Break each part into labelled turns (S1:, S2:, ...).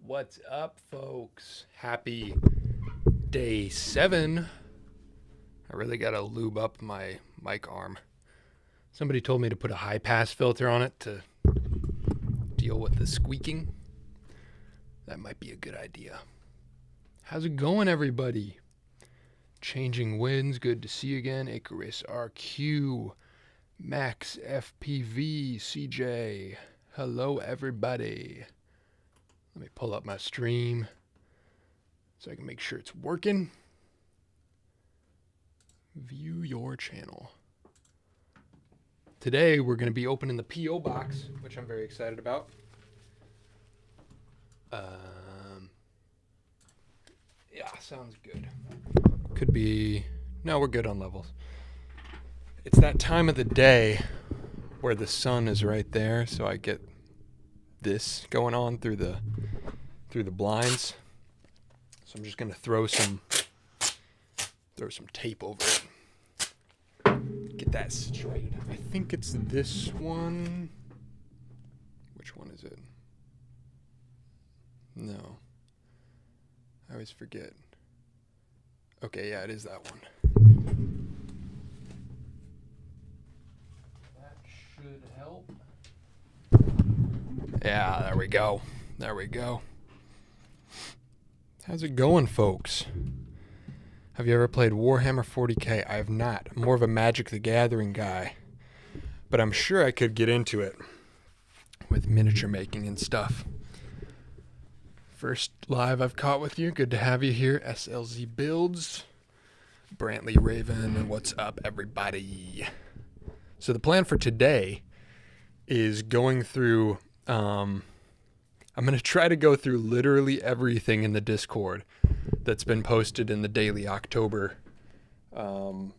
S1: What's up, folks? Happy day 7. I really gotta lube up my mic arm. Somebody told me to put a high pass filter on it to deal with the squeaking. That might be a good idea. How's it going, everybody? Changing Winds, good to see you again. Icarus RQ, Max FPV, CJ. Hello, everybody. Let me pull up my stream so I can make sure it's working. View your channel. Today we're going to be opening the P.O. box, which I'm very excited about. Yeah, sounds good. Could be... No, we're good on levels. It's that time of the day where the sun is right there, so I get this going on through the blinds. So I'm just gonna throw some tape over it. Get that situated. I think it's this one. Which one is it? No. I always forget. Okay, yeah, it is that one. That should help. Yeah, there we go. There we go. How's it going, folks? Have you ever played Warhammer 40K? I have not. I'm more of a Magic the Gathering guy. But I'm sure I could get into it with miniature making and stuff. First live I've caught with you. Good to have you here. SLZ Builds. Brantley Raven. What's up, everybody? So the plan for today is going through... I'm going to try to go through literally everything in the Discord that's been posted in the Daily October forum,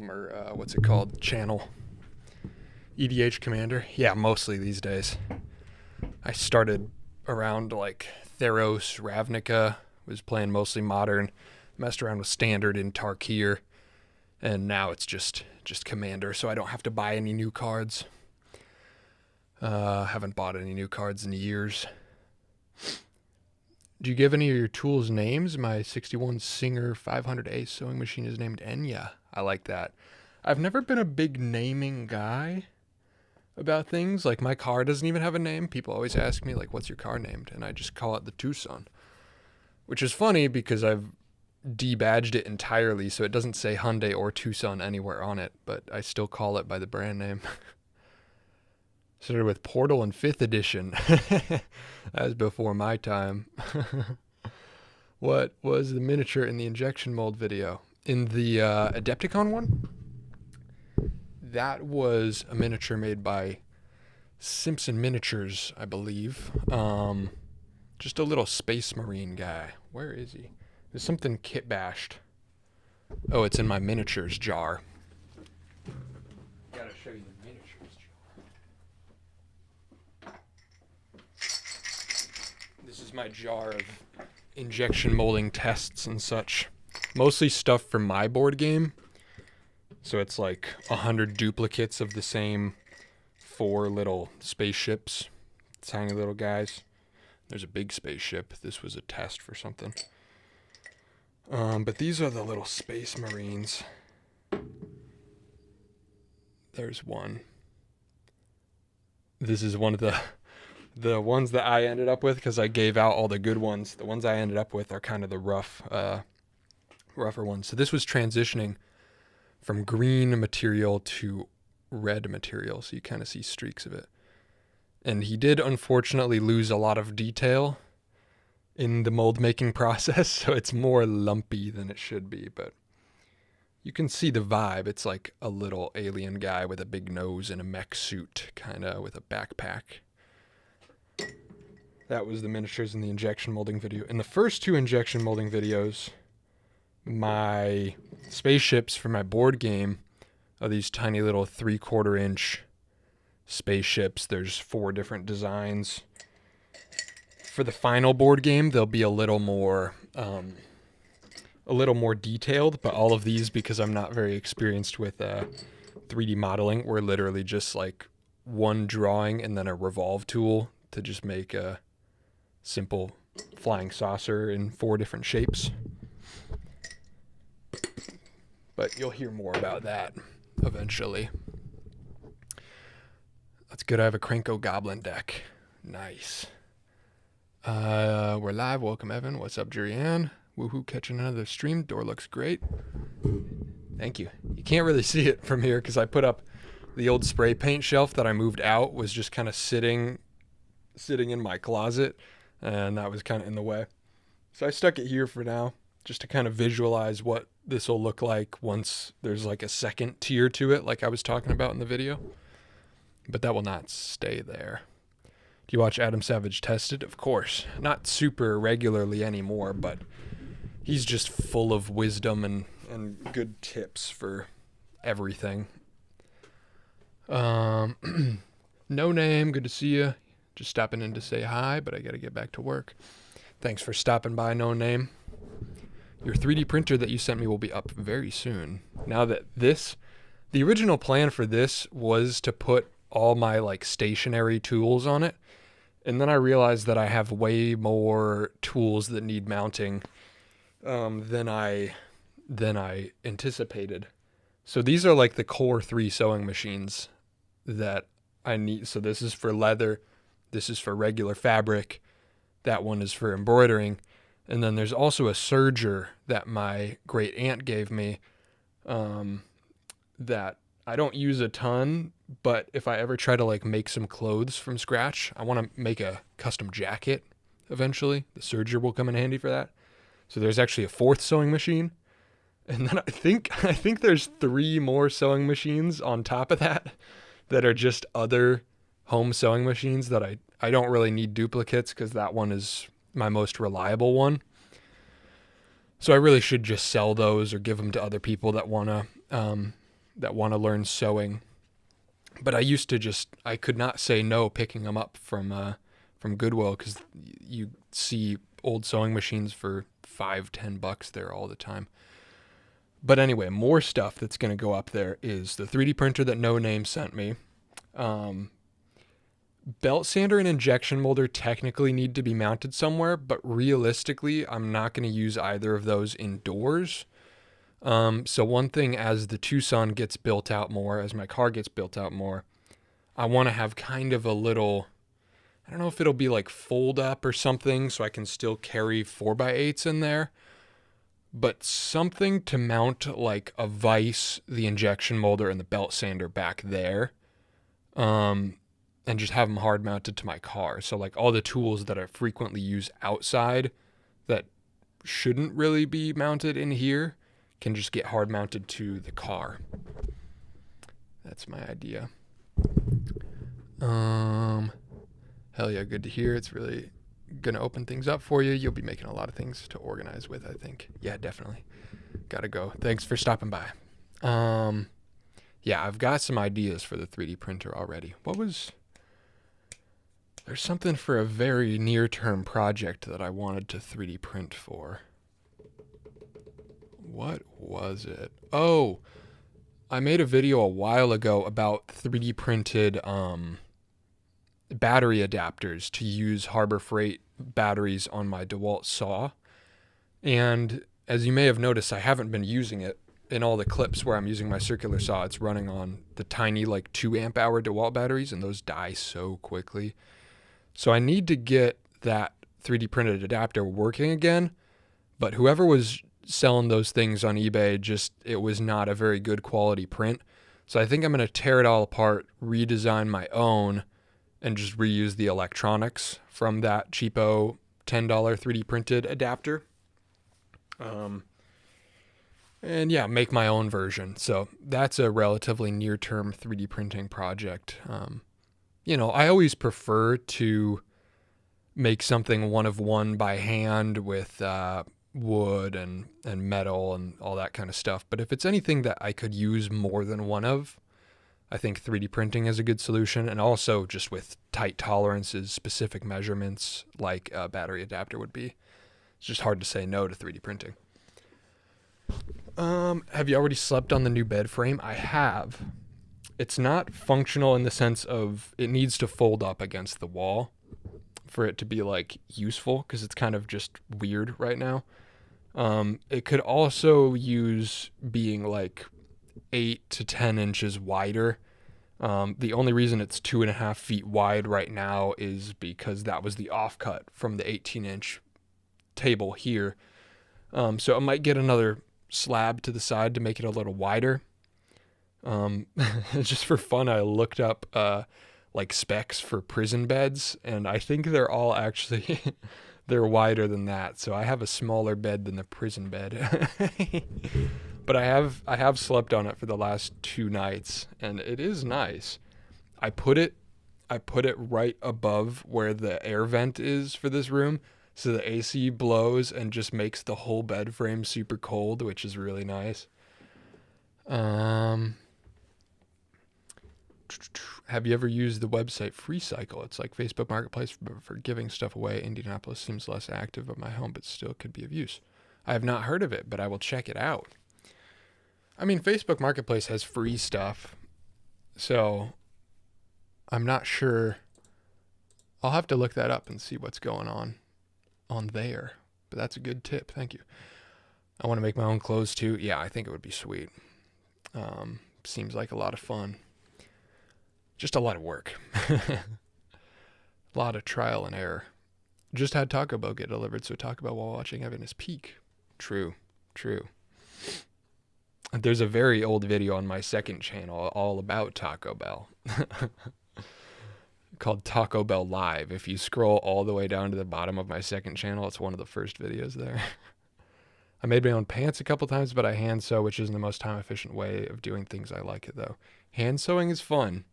S1: or what's it called? Channel. EDH Commander. Yeah, mostly these days. I started around like Theros, Ravnica, was playing mostly modern, messed around with standard in Tarkir, and now it's just Commander, so I don't have to buy any new cards. Haven't bought any new cards in years. Do you give any of your tools names? My 61 Singer 500A sewing machine is named Enya. I like that. I've never been a big naming guy about things. Like, my car doesn't even have a name. People always ask me, like, what's your car named? And I just call it the Tucson. Which is funny because I've debadged it entirely, so it doesn't say Hyundai or Tucson anywhere on it, but I still call it by the brand name. Started with Portal in 5th edition. That was before my time. What was the miniature in the injection mold video? In the Adepticon one? That was a miniature made by Simpson Miniatures, I believe. Just a little space marine guy. Where is he? There's something kit bashed. Oh, it's in my miniatures jar. Gotta show you the miniatures jar. This is my jar of injection molding tests and such. Mostly stuff for my board game. So it's like 100 duplicates of the same 4 little spaceships. Tiny little guys. There's a big spaceship. This was a test for something. But these are the little space marines. There's one. This is one of the ones that I ended up with because I gave out all the good ones. The ones I ended up with are kind of the rougher ones. So this was transitioning from green material to red material, so you kind of see streaks of it. And he did unfortunately lose a lot of detail in the mold making process, so it's more lumpy than it should be, but you can see the vibe. It's like a little alien guy with a big nose and a mech suit, kind of with a backpack. That was the miniatures in the injection molding video. In the first 2 injection molding videos, my spaceships for my board game are these tiny little 3/4 inch spaceships. There's 4 different designs. For the final board game, they'll be a little more detailed, but all of these, because I'm not very experienced with 3D modeling, were literally just like one drawing and then a revolve tool to just make simple flying saucer in 4 different shapes. But you'll hear more about that eventually. That's good. I have a Krenko Goblin deck. Nice. We're live. Welcome, Evan. What's up, Jurianne? Woohoo, catching another stream. Door looks great. Thank you. You can't really see it from here because I put up the old spray paint shelf that I moved out was just kind of sitting in my closet, and that was kind of in the way. So I stuck it here for now just to kind of visualize what this will look like once there's like a second tier to it, like I was talking about in the video. But that will not stay there. Do you watch Adam Savage Tested? Of course. Not super regularly anymore, but he's just full of wisdom and good tips for everything. No Name, good to see you. Just stopping in to say hi, but I got to get back to work. Thanks for stopping by, No Name. Your 3D printer that you sent me will be up very soon. Now that the original plan for this was to put all my like stationary tools on it. And then I realized that I have way more tools that need mounting than I anticipated. So these are like the Core 3 sewing machines that I need. So this is for leather. This is for regular fabric. That one is for embroidering. And then there's also a serger that my great aunt gave me that I don't use a ton, but if I ever try to like make some clothes from scratch, I want to make a custom jacket eventually. The serger will come in handy for that. So there's actually a 4th sewing machine. And then I think there's 3 more sewing machines on top of that are just other home sewing machines that I don't really need duplicates because that one is my most reliable one. So I really should just sell those or give them to other people that want to learn sewing. But I could not say no picking them up from Goodwill because you see old sewing machines for $5-10 there all the time. But anyway, more stuff that's going to go up there is the 3D printer that No Name sent me. Belt sander and injection molder technically need to be mounted somewhere, but realistically, I'm not going to use either of those indoors. So one thing, as the Tucson gets built out more, as my car gets built out more, I want to have kind of a little, I don't know if it'll be like fold up or something so I can still carry 4x8s in there, but something to mount like a vise, the injection molder, and the belt sander back there. And just have them hard mounted to my car. So like all the tools that I frequently use outside that shouldn't really be mounted in here can just get hard mounted to the car. That's my idea. Hell yeah, good to hear. It's really gonna open things up for you. You'll be making a lot of things to organize with, I think. Yeah, definitely. Gotta go. Thanks for stopping by. Yeah, I've got some ideas for the 3D printer already. There's something for a very near-term project that I wanted to 3D print for. What was it? Oh, I made a video a while ago about 3D printed battery adapters to use Harbor Freight batteries on my DeWalt saw. And as you may have noticed, I haven't been using it. In all the clips where I'm using my circular saw, it's running on the tiny like 2 amp hour DeWalt batteries, and those die so quickly. So I need to get that 3D printed adapter working again, but whoever was selling those things on eBay, it was not a very good quality print. So I think I'm going to tear it all apart, redesign my own, and just reuse the electronics from that cheapo $10 3D printed adapter. And yeah, make my own version. So that's a relatively near-term 3D printing project. I always prefer to make something one of one by hand with wood and metal and all that kind of stuff. But if it's anything that I could use more than one of, I think 3D printing is a good solution. And also just with tight tolerances, specific measurements like a battery adapter would be. It's just hard to say no to 3D printing. Have you already slept on the new bed frame? I have. It's not functional in the sense of it needs to fold up against the wall. for it to be like useful, because it's kind of just weird right now. It could also use being like 8 to 10 inches wider. The only reason it's 2.5 feet wide right now is because that was the offcut from the 18-inch table here. So I might get another slab to the side to make it a little wider. Just for fun, I looked up like specs for prison beds, and I think they're all actually they're wider than that. So I have a smaller bed than the prison bed. But I have slept on it for the last 2 nights, and it is nice. I put it right above where the air vent is for this room, so the AC blows and just makes the whole bed frame super cold, which is really nice. Have you ever used the website FreeCycle? It's like Facebook Marketplace for giving stuff away. Indianapolis seems less active at my home, but still could be of use. I have not heard of it, but I will check it out. I mean, Facebook Marketplace has free stuff, so I'm not sure. I'll have to look that up and see what's going on there. But that's a good tip. Thank you. I want to make my own clothes too. Yeah, I think it would be sweet. Seems like a lot of fun. Just a lot of work. A lot of trial and error. Just had Taco Bell get delivered, so Taco Bell while watching Evan is peak. True. There's a very old video on my second channel all about Taco Bell. Called Taco Bell Live. If you scroll all the way down to the bottom of my second channel, it's one of the first videos there. I made my own pants a couple times, but I hand sew, which isn't the most time efficient way of doing things. I like it though. Hand sewing is fun.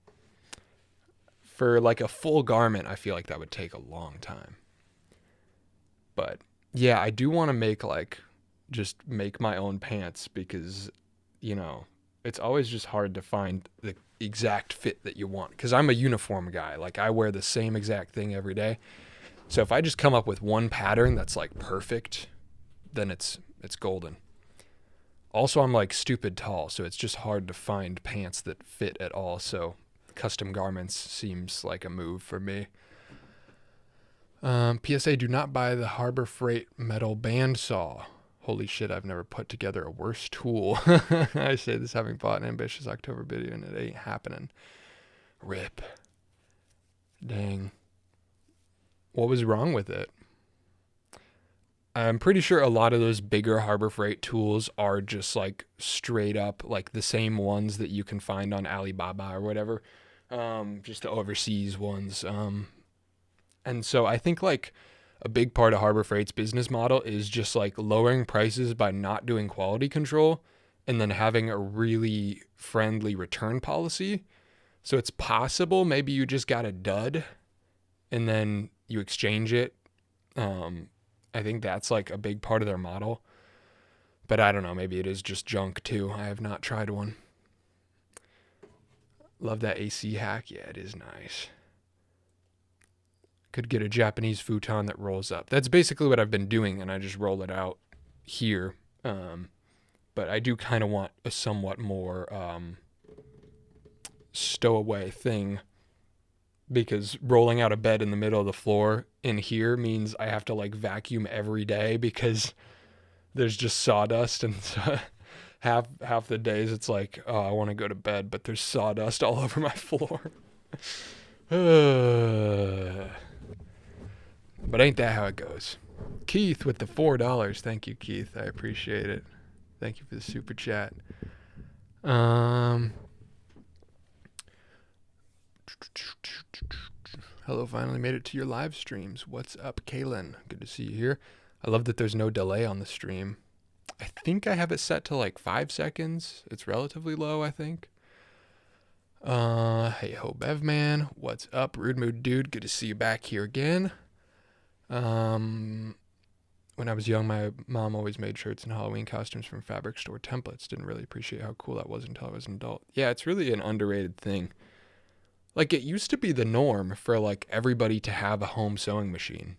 S1: For like a full garment, I feel like that would take a long time. But yeah, I do want to just make my own pants, because, you know, it's always just hard to find the exact fit that you want. Because I'm a uniform guy. Like, I wear the same exact thing every day. So if I just come up with one pattern that's like perfect, then it's golden. Also, I'm like stupid tall, so it's just hard to find pants that fit at all. So custom garments seems like a move for me. PSA, do not buy the Harbor Freight metal bandsaw. Holy shit, I've never put together a worse tool. I say this having bought an ambitious October video, and it ain't happening. Rip. Dang. What was wrong with it? I'm pretty sure a lot of those bigger Harbor Freight tools are just like straight up like the same ones that you can find on Alibaba or whatever. Just the overseas ones. And so I think like a big part of Harbor Freight's business model is just like lowering prices by not doing quality control and then having a really friendly return policy. So it's possible maybe you just got a dud and then you exchange it. I think that's like a big part of their model. But I don't know, maybe it is just junk too. I have not tried one. Love that AC hack. Yeah, it is nice. Could get a Japanese futon that rolls up. That's basically what I've been doing, and I just roll it out here. But I do kind of want a somewhat more stowaway thing, because rolling out a bed in the middle of the floor in here means I have to like vacuum every day because there's just sawdust, and so half the days it's like, oh, I want to go to bed, but there's sawdust all over my floor. But ain't that how it goes? Keith with the $4. Thank you, Keith. I appreciate it. Thank you for the super chat. Hello, finally made it to your live streams. What's up, Kaylin? Good to see you here. I love that there's no delay on the stream. I think I have it set to like 5 seconds. It's relatively low, I think. Hey ho, Bevman. What's up, Rude Mood Dude? Good to see you back here again. When I was young, my mom always made shirts and Halloween costumes from fabric store templates. Didn't really appreciate how cool that was until I was an adult. Yeah, it's really an underrated thing. Like, it used to be the norm for like everybody to have a home sewing machine.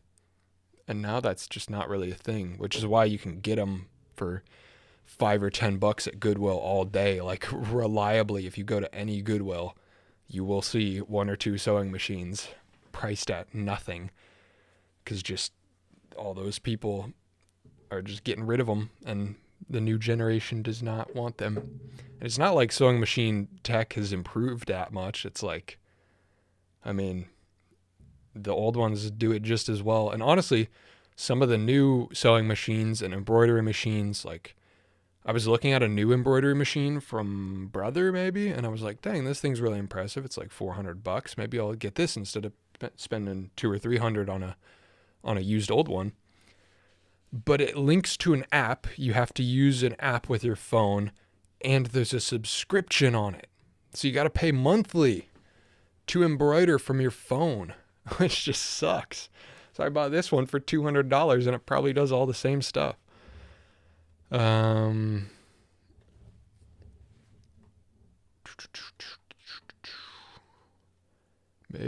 S1: And now that's just not really a thing, which is why you can get them for $5 or $10 at Goodwill all day. Like, reliably, if you go to any Goodwill, you will see 1 or 2 sewing machines priced at nothing. because just all those people are just getting rid of them, and the new generation does not want them. And it's not like sewing machine tech has improved that much. It's like, I mean, the old ones do it just as well. And honestly, some of the new sewing machines and embroidery machines, like I was looking at a new embroidery machine from Brother maybe, and I was like, dang, this thing's really impressive. It's like $400. Maybe I'll get this instead of spending $200 or $300 on a used old one. But it links to an app. You have to use an app with your phone, and there's a subscription on it. So you got to pay monthly to embroider from your phone, which just sucks. So I bought this one for $200, and it probably does all the same stuff. Made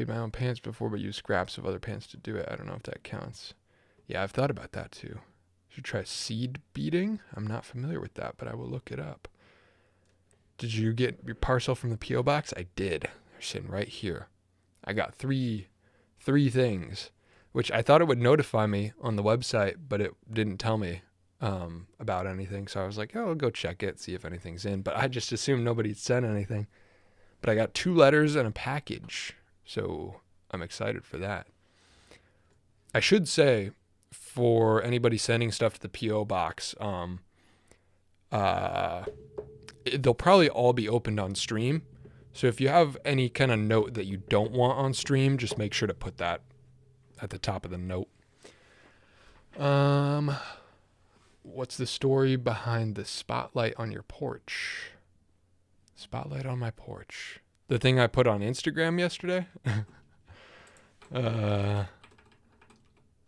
S1: my own pants before, but used scraps of other pants to do it. I don't know if that counts. Yeah, I've thought about that too. Should try seed beading. I'm not familiar with that, but I will look it up. Did you get your parcel from the P.O. box? I did. They're sitting right here. I got three things, which I thought it would notify me on the website, but it didn't tell me about anything. So I was like, oh, I'll go check it, see if anything's in. But I just assumed nobody'd sent anything. But I got 2 letters and a package, so I'm excited for that. I should say, for anybody sending stuff to the P.O. box, they'll probably all be opened on stream. So if you have any kind of note that you don't want on stream, just make sure to put that at the top of the note. What's the story behind the spotlight on your porch? Spotlight on my porch. The thing I put on Instagram yesterday?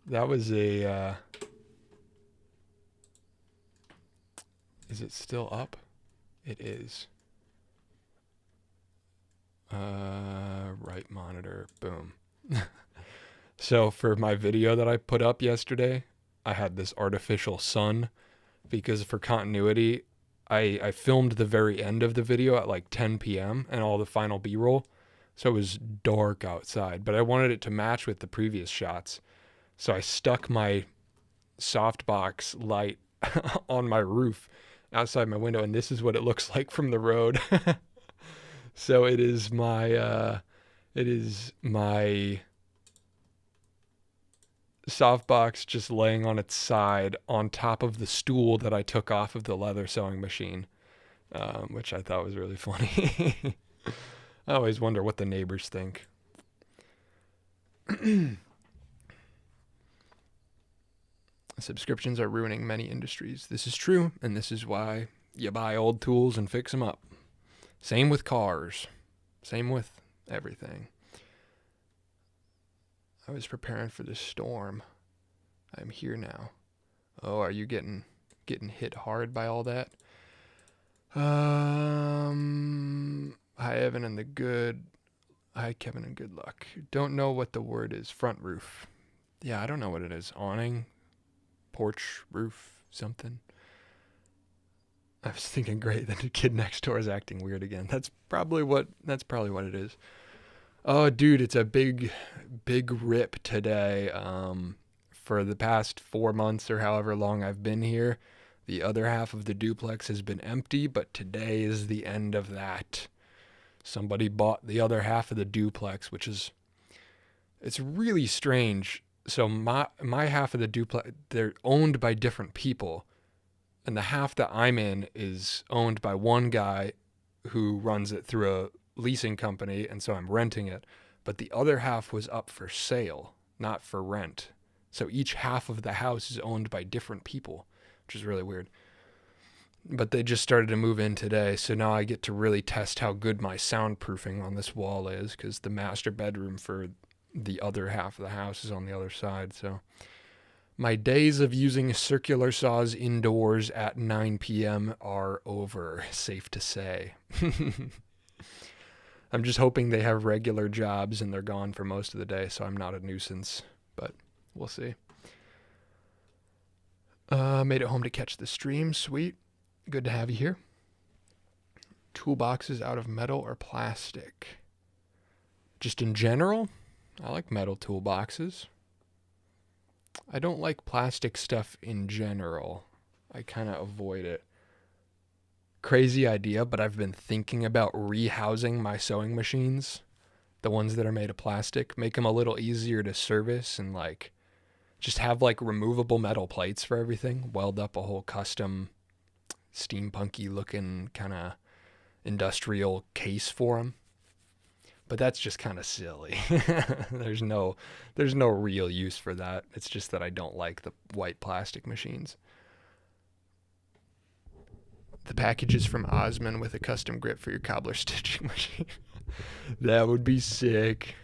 S1: That was a... is it still up? It is. Right monitor. Boom. So for my video that I put up yesterday, I had this artificial sun because for continuity, I filmed the very end of the video at like 10 p.m. and all the final B-roll. So it was dark outside, but I wanted it to match with the previous shots. So I stuck my softbox light on my roof outside my window, and this is what it looks like from the road. So it is my softbox just laying on its side on top of the stool that I took off of the leather sewing machine, which I thought was really funny. I always wonder what the neighbors think. Subscriptions are ruining many industries. This is true, and this is why you buy old tools and fix them up. Same with cars. Same with everything. I was preparing for the storm. I'm here now. Oh, are you getting hit hard by all that? Hi, Evan and the good. Hi, Kevin and good luck. Don't know what the word is. Front roof. Yeah, I don't know what it is. Awning, porch, roof, something. I was thinking, great, then the kid next door is acting weird again. That's probably what it is. Oh, dude, it's a big rip today. For the past 4 months or however long I've been here, the other half of the duplex has been empty, but today is the end of that. Somebody bought the other half of the duplex, it's really strange. So my half of the duplex, they're owned by different people. And the half that I'm in is owned by one guy who runs it through a leasing company, and so I'm renting it. But the other half was up for sale, not for rent. So each half of the house is owned by different people, which is really weird. But they just started to move in today, so now I get to really test how good my soundproofing on this wall is, because the master bedroom for the other half of the house is on the other side. So my days of using circular saws indoors at 9 p.m. are over, safe to say. I'm just hoping they have regular jobs and they're gone for most of the day, so I'm not a nuisance, but we'll see. Made it home to catch the stream. Sweet. Good to have you here. Toolboxes out of metal or plastic? Just in general, I like metal toolboxes. I don't like plastic stuff in general. I kind of avoid it. Crazy idea, but I've been thinking about rehousing my sewing machines, the ones that are made of plastic, make them a little easier to service and like just have like removable metal plates for everything, weld up a whole custom steampunky looking kind of industrial case for them. But that's just kind of silly. there's no real use for that. It's just that I don't like the white plastic machines. The package is from Osman with a custom grip for your cobbler stitching machine. That would be sick.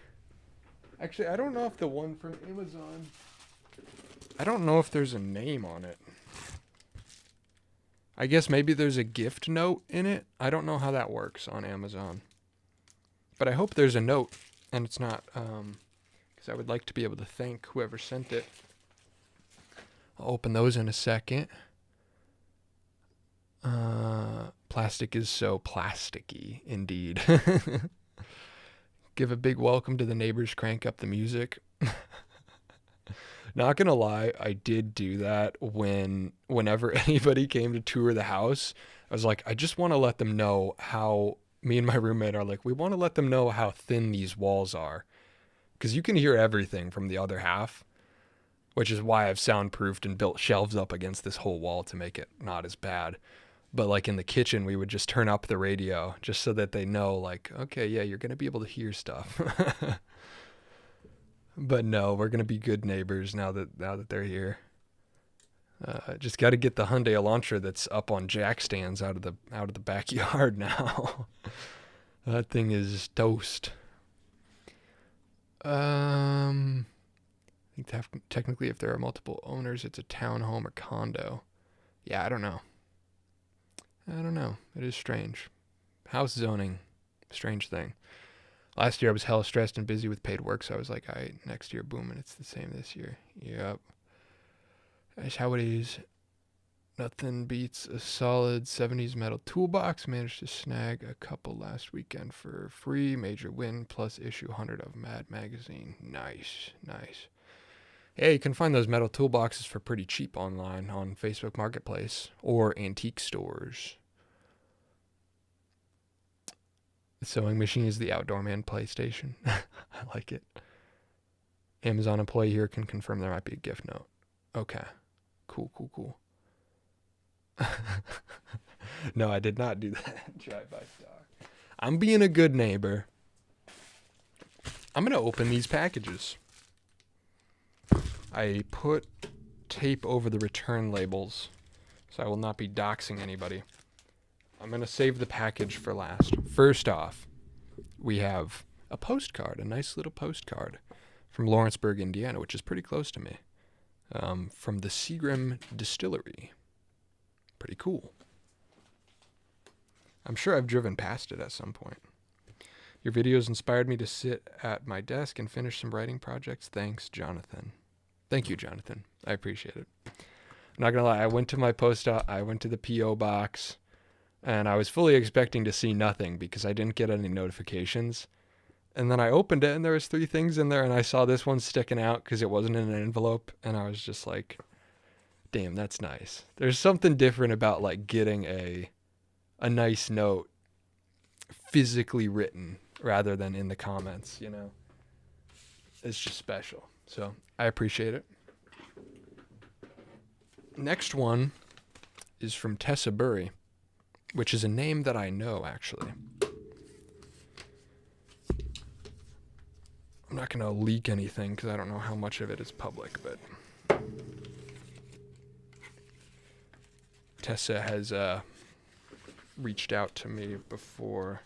S1: Actually, I don't know if the one from Amazon, I don't know if there's a name on it. I guess maybe there's a gift note in it. I don't know how that works on Amazon. But I hope there's a note and it's not, because I would like to be able to thank whoever sent it. I'll open those in a second. Plastic is so plasticky, indeed. Give a big welcome to the neighbors, crank up the music. Not gonna lie, I did do that whenever anybody came to tour the house. I was like, I just want to let them know how, me and my roommate are like, we want to let them know how thin these walls are. Because you can hear everything from the other half, which is why I've soundproofed and built shelves up against this whole wall to make it not as bad. But like in the kitchen, we would just turn up the radio just so that they know, like, okay, yeah, you're going to be able to hear stuff. But no, we're going to be good neighbors now that they're here. Just got to get the Hyundai Elantra that's up on jack stands out of the backyard now. That thing is toast. I think technically if there are multiple owners, it's a townhome or condo. Yeah, I don't know. It is strange. House zoning, strange thing. Last year I was hella stressed and busy with paid work, so I was like, all right, next year, boom, and it's the same this year. Yep. That's how it is. Nothing beats a solid 70s metal toolbox. Managed to snag a couple last weekend for free. Major win, plus issue 100 of Mad Magazine. Nice. Yeah, you can find those metal toolboxes for pretty cheap online on Facebook Marketplace or antique stores. The sewing machine is the Outdoor Man PlayStation. I like it. Amazon employee here can confirm there might be a gift note. Okay. Cool. No, I did not do that. Drive-by stock. I'm being a good neighbor. I'm going to open these packages. I put tape over the return labels, so I will not be doxing anybody. I'm going to save the package for last. First off, we have a postcard, a nice little postcard from Lawrenceburg, Indiana, which is pretty close to me, from the Seagram Distillery. Pretty cool. I'm sure I've driven past it at some point. Your videos inspired me to sit at my desk and finish some writing projects. Thanks, Jonathan. Thank you, Jonathan. I appreciate it. I'm not going to lie. I went to my I went to the P.O. box, and I was fully expecting to see nothing because I didn't get any notifications. And then I opened it, and there was 3 things in there, and I saw this one sticking out because it wasn't in an envelope, and I was just like, damn, that's nice. There's something different about like getting a nice note physically written rather than in the comments, you know. It's just special. So I appreciate it. Next one is from Tessa Burry, which is a name that I know, actually. I'm not going to leak anything because I don't know how much of it is public, but Tessa has reached out to me before.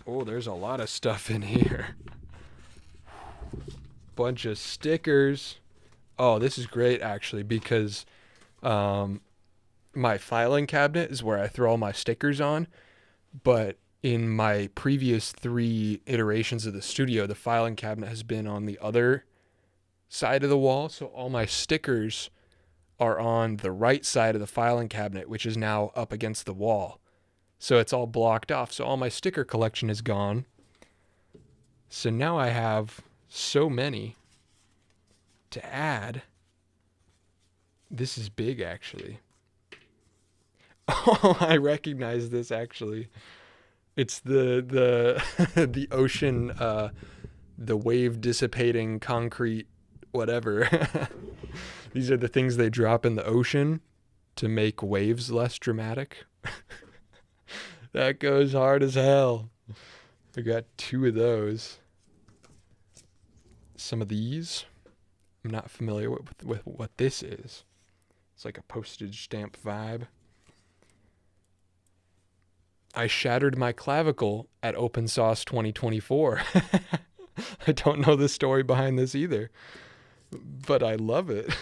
S1: Oh, there's a lot of stuff in here. Bunch of stickers. Oh, this is great, actually, because my filing cabinet is where I throw all my stickers on. But in my previous 3 iterations of the studio, the filing cabinet has been on the other side of the wall. So all my stickers are on the right side of the filing cabinet, which is now up against the wall. So it's all blocked off. So all my sticker collection is gone. So now I have so many to add. This is big, actually. Oh, I recognize this, actually. It's the the ocean, the wave dissipating concrete, whatever. These are the things they drop in the ocean to make waves less dramatic. That goes hard as hell. I got 2 of those. Some of these, I'm not familiar with what this is. It's like a postage stamp vibe. I shattered my clavicle at Open Sauce 2024. I don't know the story behind this either, but I love it.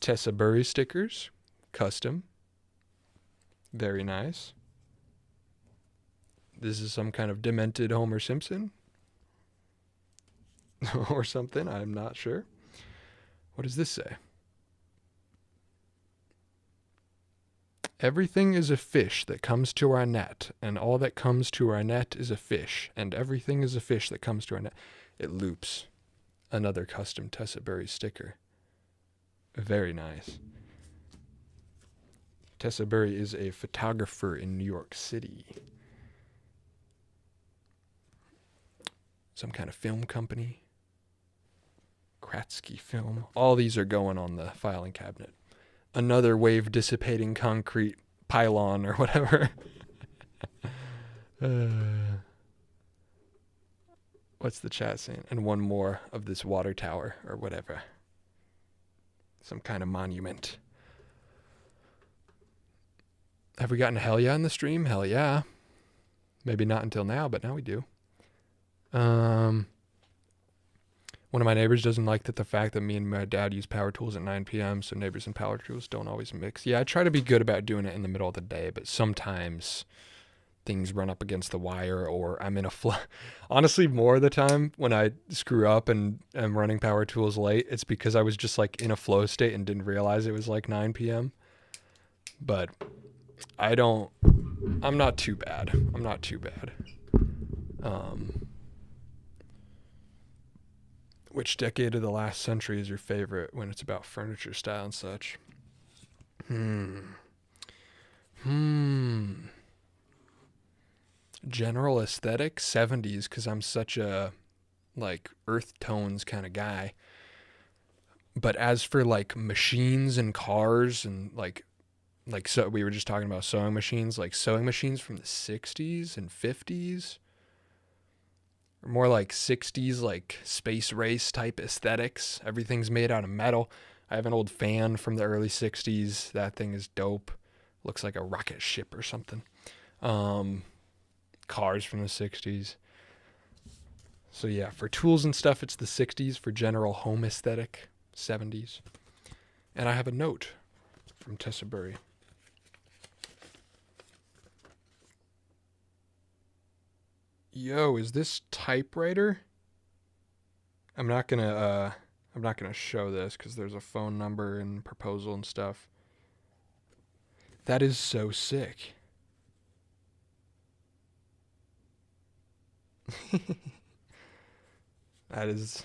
S1: Tessa Burry stickers, custom. Very nice. This is some kind of demented Homer Simpson or something. I'm not sure. What does this say? Everything is a fish that comes to our net, and all that comes to our net is a fish, and everything is a fish that comes to our net. It loops. Another custom Tessa Burry sticker. Very nice. Tessa Burry is a photographer in New York City. Some kind of film company. Kratzky Film. All these are going on the filing cabinet. Another wave dissipating concrete pylon or whatever. What's the chat saying? And one more of this water tower or whatever. Some kind of monument. Have we gotten hell yeah in the stream? Hell yeah. Maybe not until now, but now we do. One of my neighbors doesn't like the fact that me and my dad use power tools at 9 p.m., so neighbors and power tools don't always mix. Yeah, I try to be good about doing it in the middle of the day, but sometimes things run up against the wire or I'm in a flow. Honestly, more of the time when I screw up and am running power tools late, it's because I was just like in a flow state and didn't realize it was like 9 p.m. But I'm not too bad. Which decade of the last century is your favorite when it's about furniture style and such? General aesthetic, 70s, because I'm such a like earth tones kind of guy. But as for like machines and cars and like so we were just talking about sewing machines, like sewing machines from the 60s and 50s, or more like 60s, like space race type aesthetics. Everything's made out of metal. I have an old fan from the early 60s. That thing is dope. Looks like a rocket ship or something. Cars from the 60s. So yeah, for tools and stuff, it's the 60s. For general home aesthetic, 70s. And I have a note from Tessa Burry. Yo, is this typewriter? I'm not gonna show this because there's a phone number and proposal and stuff. That is so sick. That is.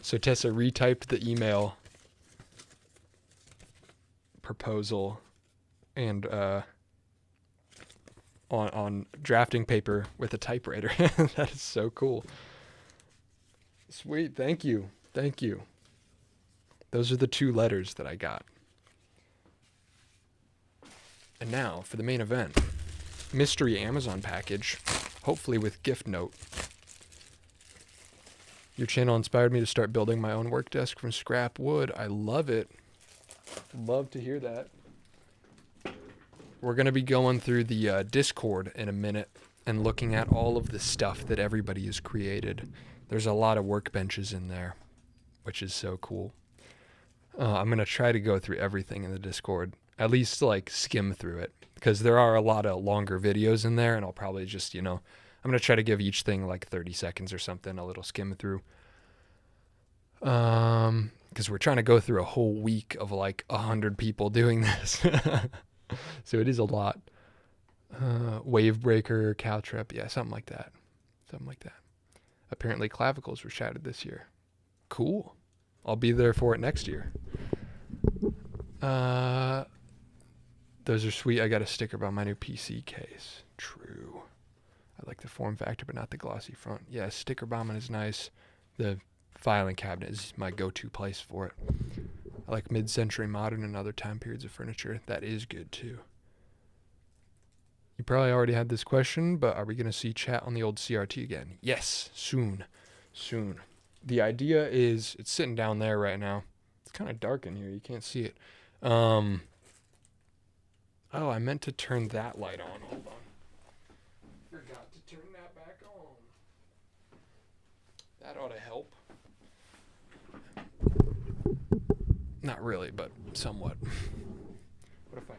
S1: So Tessa retyped the email proposal and on drafting paper with a typewriter. That is so cool. Sweet, thank you. Those are the 2 letters that I got. And now for the main event. Mystery Amazon package, hopefully with gift note. Your channel inspired me to start building my own work desk from scrap wood. I love it. Love to hear that. We're going to be going through the Discord in a minute and looking at all of the stuff that everybody has created. There's a lot of workbenches in there, which is so cool. I'm going to try to go through everything in the Discord, at least like skim through it, because there are a lot of longer videos in there, and I'll probably just, I'm going to try to give each thing like 30 seconds or something, a little skim through. Because we're trying to go through a whole week of like 100 people doing this. So it is a lot. Wave breaker, cow trap, yeah, something like that. Apparently clavicles were shattered this year. Cool. I'll be there for it next year. Those are sweet. I got a sticker by my new PC case. True. I like the form factor, but not the glossy front. Yeah, sticker bombing is nice. The filing cabinet is my go-to place for it. I like mid-century modern and other time periods of furniture. That is good too. You probably already had this question, but are we going to see chat on the old CRT again? Yes, soon. Soon. The idea is, it's sitting down there right now. It's kind of dark in here. You can't see it. Oh, I meant to turn that light on. Hold on. Forgot to turn that back on. That ought to help. Not really, but somewhat. What if I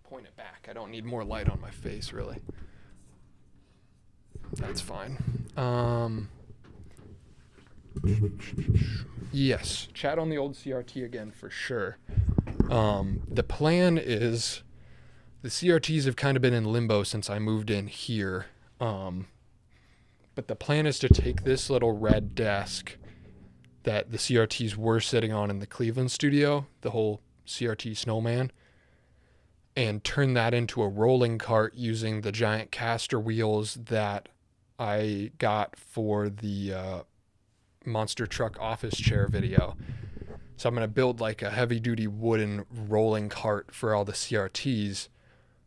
S1: point it back? I don't need more light on my face, really. That's fine. Yes, chat on the old CRT again for sure. The plan is, the CRTs have kind of been in limbo since I moved in here. But the plan is to take this little red desk that the CRTs were sitting on in the Cleveland studio, the whole CRT Snowman, and turn that into a rolling cart using the giant caster wheels that I got for the monster truck office chair video. So I'm going to build like a heavy duty wooden rolling cart for all the CRTs.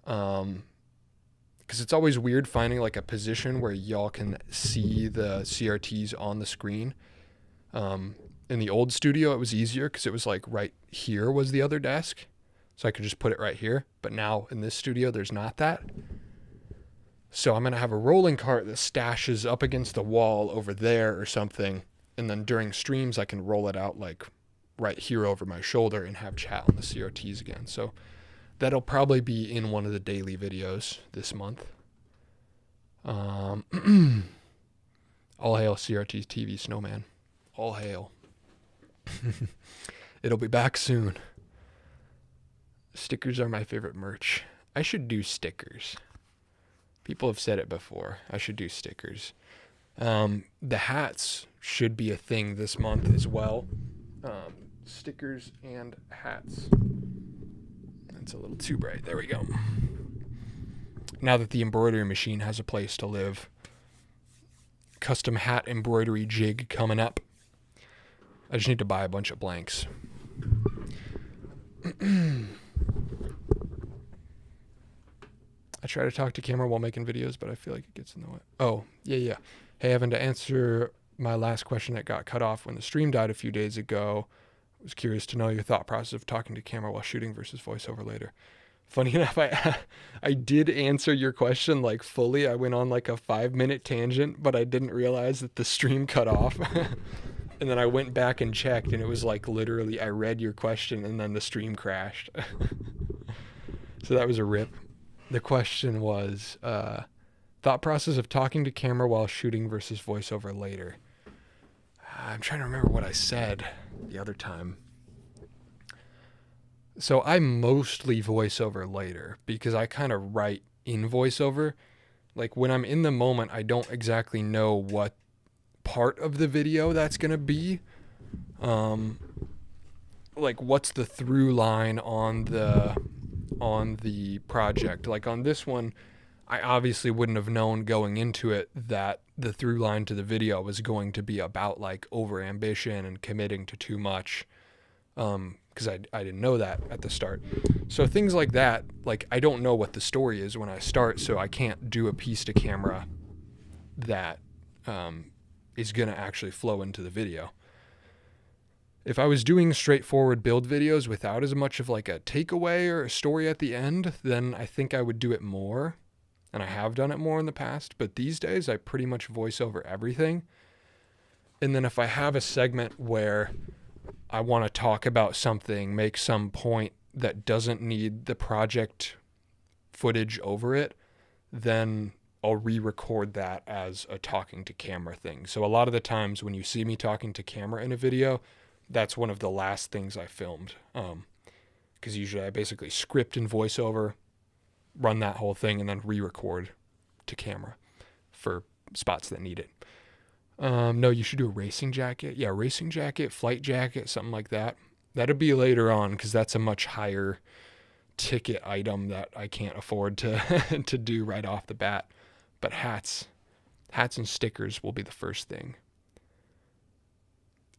S1: Because it's always weird finding like a position where y'all can see the CRTs on the screen. In the old studio, it was easier because it was like right here was the other desk. So I could just put it right here. But now in this studio, there's not that. So I'm going to have a rolling cart that stashes up against the wall over there or something. And then during streams, I can roll it out like right here over my shoulder and have chat on the CRTs again. So that'll probably be in one of the daily videos this month. All hail CRT TV Snowman. All hail. It'll be back soon. Stickers are my favorite merch. I should do stickers. People have said it before. I should do stickers. The hats should be a thing this month as well. Stickers and hats. That's a little too bright. There we go. Now that the embroidery machine has a place to live. Custom hat embroidery jig coming up. I just need to buy a bunch of blanks. I try to talk to camera while making videos, but I feel like it gets in the way. Oh, yeah. Hey, Evan, to answer my last question that got cut off when the stream died a few days ago, I was curious to know your thought process of talking to camera while shooting versus voiceover later. Funny enough, I did answer your question like fully. I went on like a 5-minute tangent, but I didn't realize that the stream cut off. And then I went back and checked, and it was like literally I read your question and then the stream crashed. So that was a rip. The question was, thought process of talking to camera while shooting versus voiceover later. I'm trying to remember what I said the other time. So I mostly voiceover later because I kind of write in voiceover. Like when I'm in the moment, I don't exactly know what part of the video that's going to be. Like what's the through line on the project. Like on this one, I obviously wouldn't have known going into it that the through line to the video was going to be about like over ambition and committing to too much. Because I didn't know that at the start. So things like that, like I don't know what the story is when I start, so I can't do a piece to camera that is going to actually flow into the video. If I was doing straightforward build videos without as much of like a takeaway or a story at the end, then I think I would do it more. And I have done it more in the past, but these days I pretty much voice over everything. And then if I have a segment where I want to talk about something, make some point that doesn't need the project footage over it, then I'll re-record that as a talking to camera thing. So a lot of the times when you see me talking to camera in a video, that's one of the last things I filmed. Because usually I basically script and voiceover, run that whole thing, and then re-record to camera. for spots that need it. No, you should do a racing jacket. Yeah, racing jacket, flight jacket, something like that. That'll be later on because that's a much higher ticket item that I can't afford to to do right off the bat. But hats and stickers will be the first thing.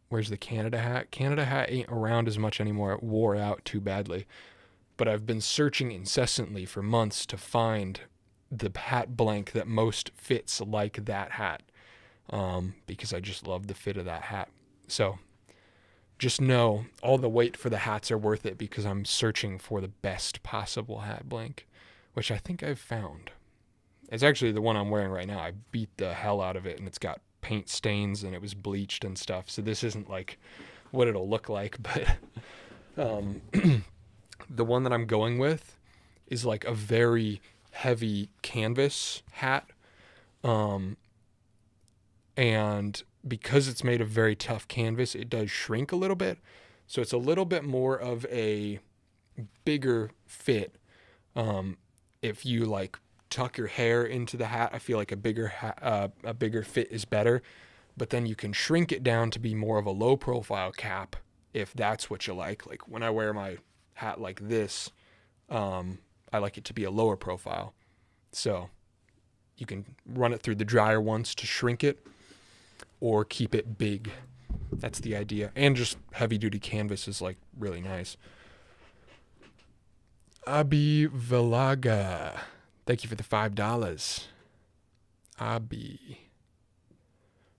S1: Where's the Canada hat? Canada hat ain't around as much anymore. It wore out too badly. But I've been searching incessantly for months to find the hat blank that most fits like that hat, because I just love the fit of that hat. So just know all the wait for the hats are worth it because I'm searching for the best possible hat blank, which I think I've found. It's actually the one I'm wearing right now. I beat the hell out of it, and it's got paint stains, and it was bleached and stuff. So this isn't like what it'll look like, but the one that I'm going with is like a very heavy canvas hat. And because it's made of very tough canvas, it does shrink a little bit. So it's a little bit more of a bigger fit. If you like tuck your hair into the hat, I feel like a bigger fit is better. But then you can shrink it down to be more of a low profile cap if that's what you like. Like when I wear my hat like this, I like it to be a lower profile. So you can run it through the dryer once to shrink it or keep it big. That's the idea. And just heavy duty canvas is like really nice. Abi Velaga, thank you for the $5. Abi.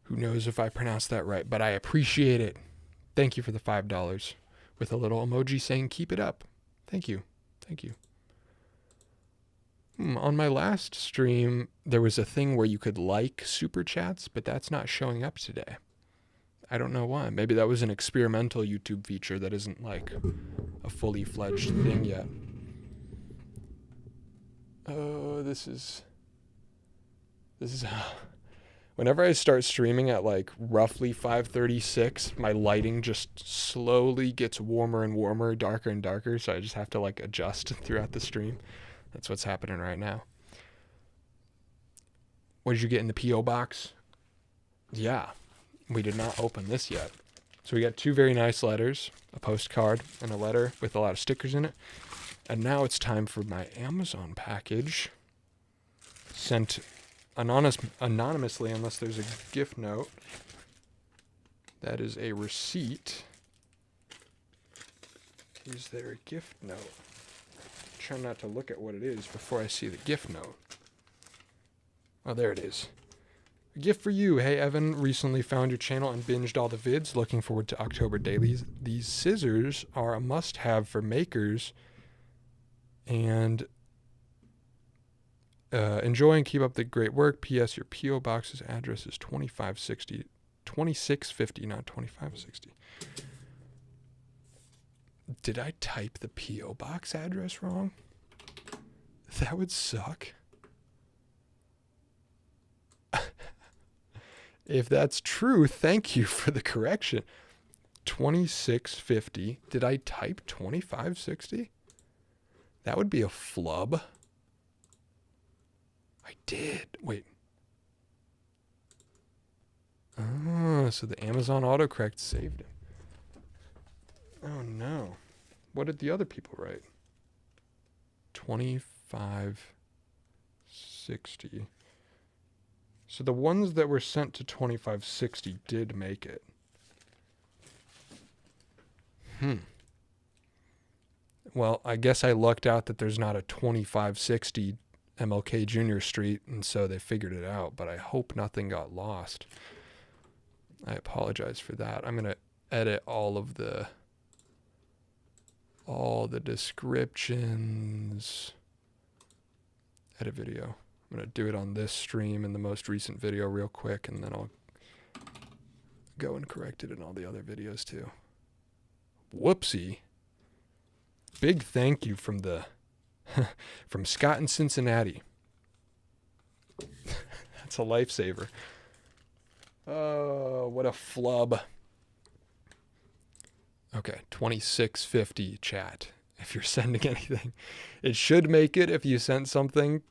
S1: Who knows if I pronounced that right, but I appreciate it. Thank you for the $5 with a little emoji saying keep it up. Thank you. Thank you. On my last stream, there was a thing where you could like super chats, but that's not showing up today. I don't know why. Maybe that was an experimental YouTube feature that isn't like a fully fledged thing yet. Oh, this is whenever I start streaming at like roughly 5:36, my lighting just slowly gets warmer and warmer, darker and darker, so I just have to like adjust throughout the stream. That's what's happening right now. What did you get in the P.O. box? Yeah, we did not open this yet. So we got two very nice letters, a postcard and a letter with a lot of stickers in it. And now it's time for my Amazon package. Sent anonymously unless there's a gift note. That is a receipt. Is there a gift note? Try not to look at what it is before I see the gift note. Oh, there it is. A gift for you. Hey, Evan, recently found your channel and binged all the vids. Looking forward to October dailies. These scissors are a must-have for makers. And enjoy and keep up the great work. P.S. Your P.O. Box's address is 2650, not 2560. Did I type the P.O. Box address wrong? That would suck. If that's true, thank you for the correction. 2650. Did I type 2560? That would be a flub. I did. Wait. Oh, so the Amazon autocorrect saved it. Oh, no. What did the other people write? 2560. So the ones that were sent to 2560 did make it. Well, I guess I lucked out that there's not a 2560 MLK Jr Street, and so they figured it out, but I hope nothing got lost. I apologize for that. I'm going to edit all the descriptions. Edit video. I'm going to do it on this stream in the most recent video real quick, and then I'll go and correct it in all the other videos too. Whoopsie. Big thank you from from Scott in Cincinnati. That's a lifesaver. Oh, what a flub. Okay, 2650 chat. If you're sending anything, it should make it if you sent something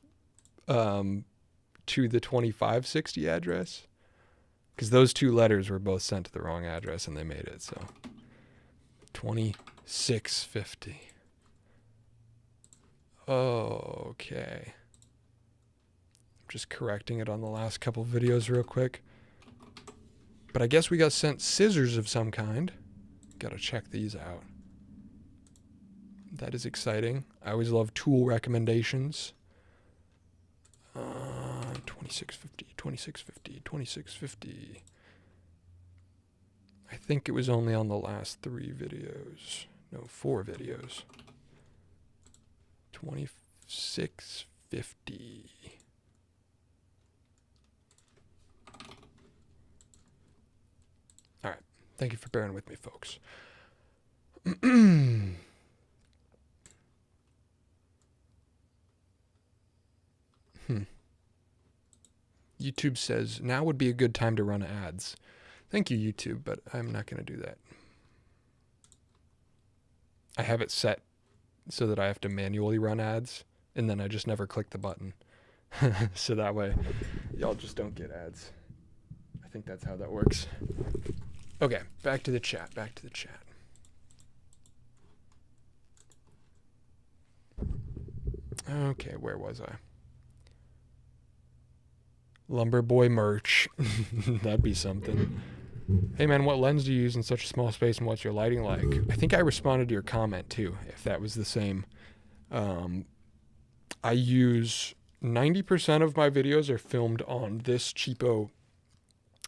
S1: to the 2560 address. Because those two letters were both sent to the wrong address and they made it, so 2650. Okay. I'm just correcting it on the last couple videos real quick. But I guess we got sent scissors of some kind. Gotta check these out. That is exciting. I always love tool recommendations. 2650, 2650, 2650. I think it was only on the last 3 videos. No, 4 videos. 2650. All right. Thank you for bearing with me, folks. YouTube says, now would be a good time to run ads. Thank you, YouTube, but I'm not going to do that. I have it set so that I have to manually run ads, and then I just never click the button. So that way, y'all just don't get ads. I think that's how that works. Okay, back to the chat, Okay, where was I? Lumberboy merch. That'd be something. Hey man, what lens do you use in such a small space and what's your lighting like? I think I responded to your comment too, if that was the same. I use 90% of my videos are filmed on this cheapo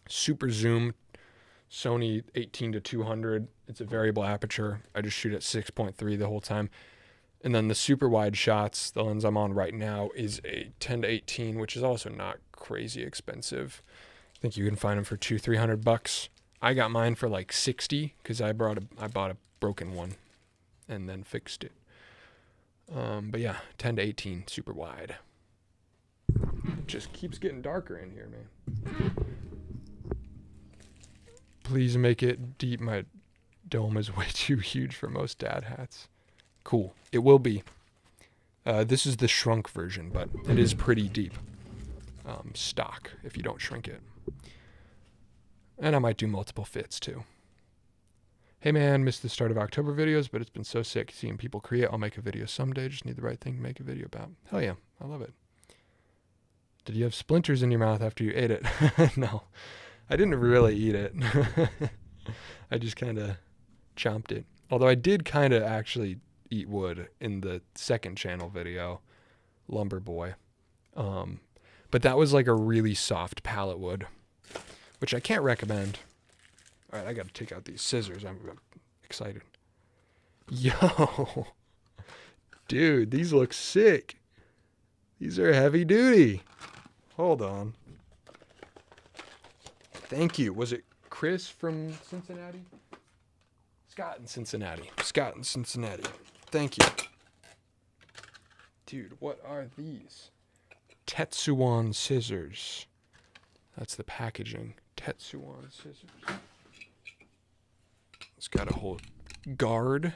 S1: super zoom Sony 18-200. It's a variable aperture. I just shoot at 6.3 the whole time. And then the super wide shots, the lens I'm on right now, is a 10-18, which is also not crazy expensive. I think you can find them for $200-300. I got mine for like 60 because I bought a broken one and then fixed it. But yeah, 10-18, super wide. It just keeps getting darker in here, man. Please make it deep. My dome is way too huge for most dad hats. Cool. It will be. This is the shrunk version, but it is pretty deep. Stock if you don't shrink it. And I might do multiple fits too. Hey man, missed the start of October videos, but it's been so sick seeing people create. I'll make a video someday. Just need the right thing to make a video about. Hell yeah. I love it. Did you have splinters in your mouth after you ate it? No, I didn't really eat it. I just kind of chomped it. Although I did kind of actually eat wood in the second channel video, Lumber Boy. But that was like a really soft pallet wood, which I can't recommend. All right, I got to take out these scissors. I'm excited. Yo, dude, these look sick. These are heavy duty. Hold on. Thank you. Was it Chris from Cincinnati? Scott in Cincinnati. Thank you. Dude, what are these? Tetsuan scissors. That's the packaging. Tetsuan scissors. It's got a whole guard.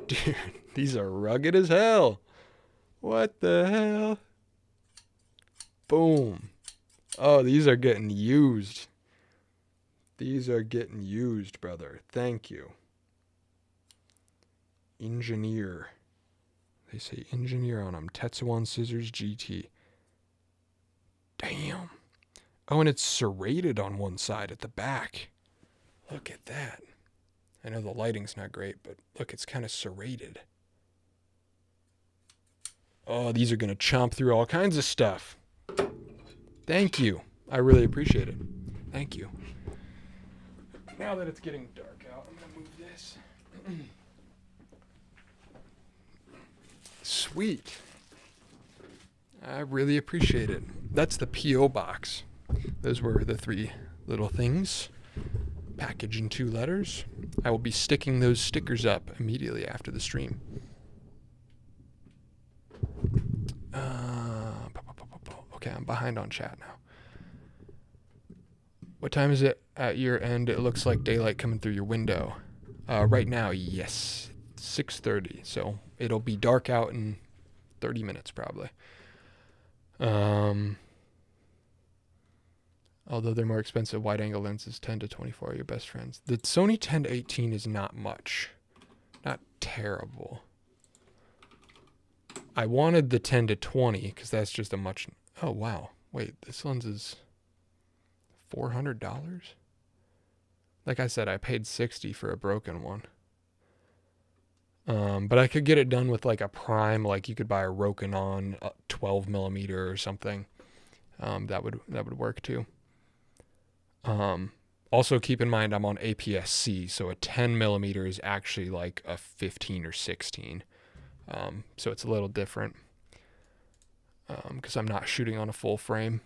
S1: Dude, these are rugged as hell. What the hell? Boom. Oh, these are getting used. These are getting used, brother. Thank you. Engineer. They say engineer on them. Tetsuan Scissors GT. Damn. Oh, and it's serrated on one side at the back. Look at that. I know the lighting's not great, but look, it's kind of serrated. Oh, these are going to chomp through all kinds of stuff. Thank you. I really appreciate it. Thank you. Now that it's getting dark out, I'm going to move this. Sweet. I really appreciate it. That's the P.O. box. Those were the 3 little things. Package in 2 letters. I will be sticking those stickers up immediately after the stream. Okay, I'm behind on chat now. What time is it at your end? It looks like daylight coming through your window. Right now, yes. 6:30, so it'll be dark out in 30 minutes probably. Although they're more expensive, wide-angle lenses 10 to 24 are your best friends. The Sony 10 to 18 is not much. Not terrible. I wanted the 10 to 20 because that's just a much... Oh, wow. Wait, this lens is $400? Like I said, I paid $60 for a broken one. But I could get it done with like a prime, like you could buy a Rokinon 12 millimeter or something. That would work too. Also keep in mind I'm on APS-C, so a 10 millimeter is actually like a 15 or 16. So it's a little different. Because I'm not shooting on a full frame.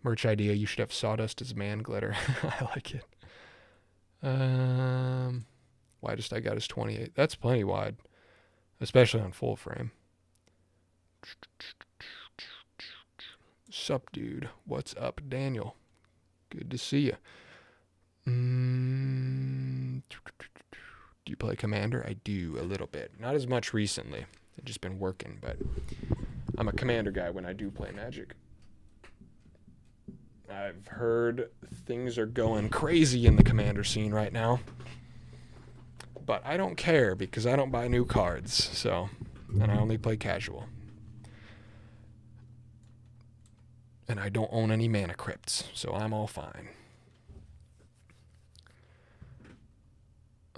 S1: Merch idea, you should have sawdust as man glitter. I like it. Widest I got is 28. That's plenty wide, especially on full frame. Sup, dude? What's up, Daniel? Good to see you. Do you play Commander? I do, a little bit. Not as much recently. I've just been working, but I'm a Commander guy when I do play Magic. I've heard things are going crazy in the Commander scene right now. But I don't care because I don't buy new cards, so, and I only play casual. And I don't own any mana crypts, so I'm all fine.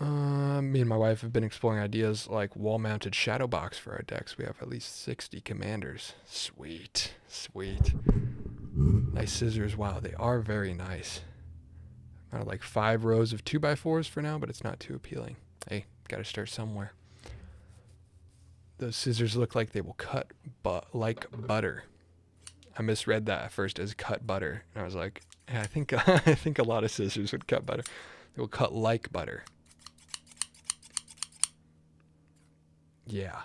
S1: Me and my wife have been exploring ideas like wall-mounted shadow box for our decks. We have at least 60 commanders. Sweet, sweet. Nice scissors. Wow, they are very nice. Like 5 rows of 2x4s for now, but it's not too appealing. Hey, gotta start somewhere. Those scissors look like they will cut like butter. I misread that at first as cut butter. And I was like, yeah, I think a lot of scissors would cut butter. They will cut like butter. Yeah.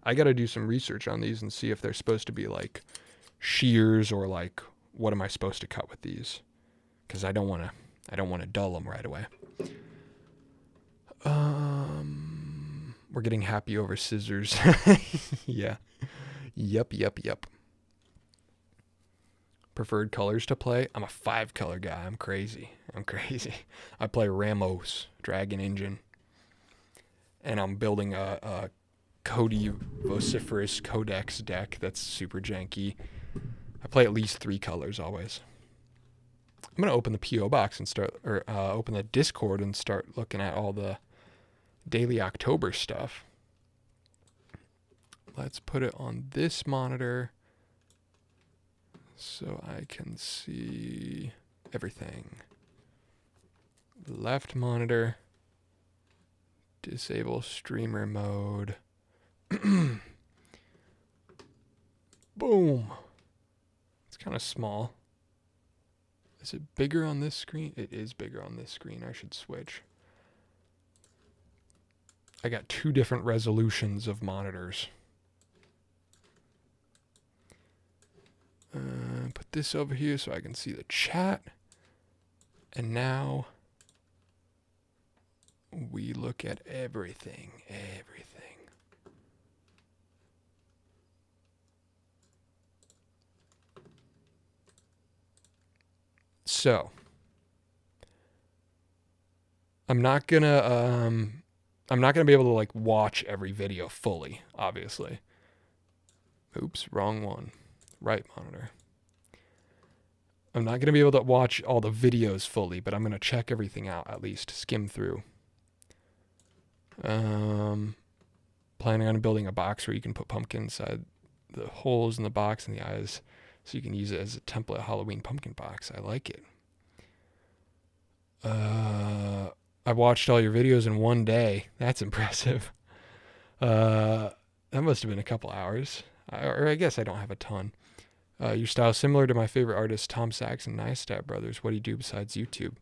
S1: I gotta do some research on these and see if they're supposed to be like shears or like what am I supposed to cut with these? Because I don't want to dull them right away. We're getting happy over scissors. Yeah. Yep. Preferred colors to play? I'm a 5-color guy. I'm crazy. I play Ramos, Dragon Engine. And I'm building a Cody Vociferous Codex deck that's super janky. I play at least 3 colors always. I'm going to open the P.O. box and open the Discord and start looking at all the daily October stuff. Let's put it on this monitor so I can see everything. Left monitor. Disable streamer mode. Boom. It's kind of small. Is it bigger on this screen? It is bigger on this screen. I should switch. I got 2 different resolutions of monitors. Put this over here so I can see the chat. And now we look at everything. So, I'm not gonna be able to like watch every video fully, obviously. Oops, wrong one. Right monitor. I'm not gonna be able to watch all the videos fully, but I'm gonna check everything out, at least skim through. Planning on building a box where you can put pumpkin inside the holes in the box and the eyes, so you can use it as a template Halloween pumpkin box. I like it. I watched all your videos in one day. That's impressive. That must have been a couple hours. Or I guess I don't have a ton. Your style is similar to my favorite artist, Tom Sachs and Neistat Brothers. What do you do besides YouTube?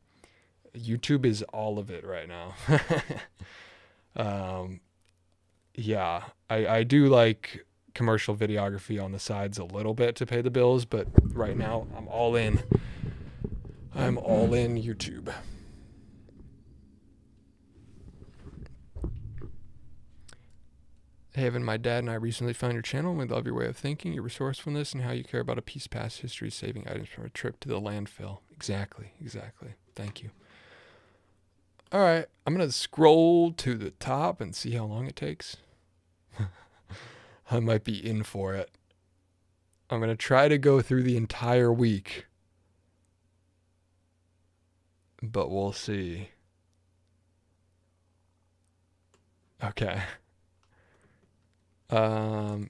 S1: YouTube is all of it right now. Yeah, I do like commercial videography on the sides a little bit to pay the bills, but right now I'm all in. I'm all in YouTube. Hey, Evan, my dad and I recently found your channel, and we love your way of thinking, your resourcefulness, and how you care about a piece past history, saving items from a trip to the landfill. Exactly. Thank you. All right, I'm going to scroll to the top and see how long it takes. I might be in for it. I'm going to try to go through the entire week, but we'll see. Okay.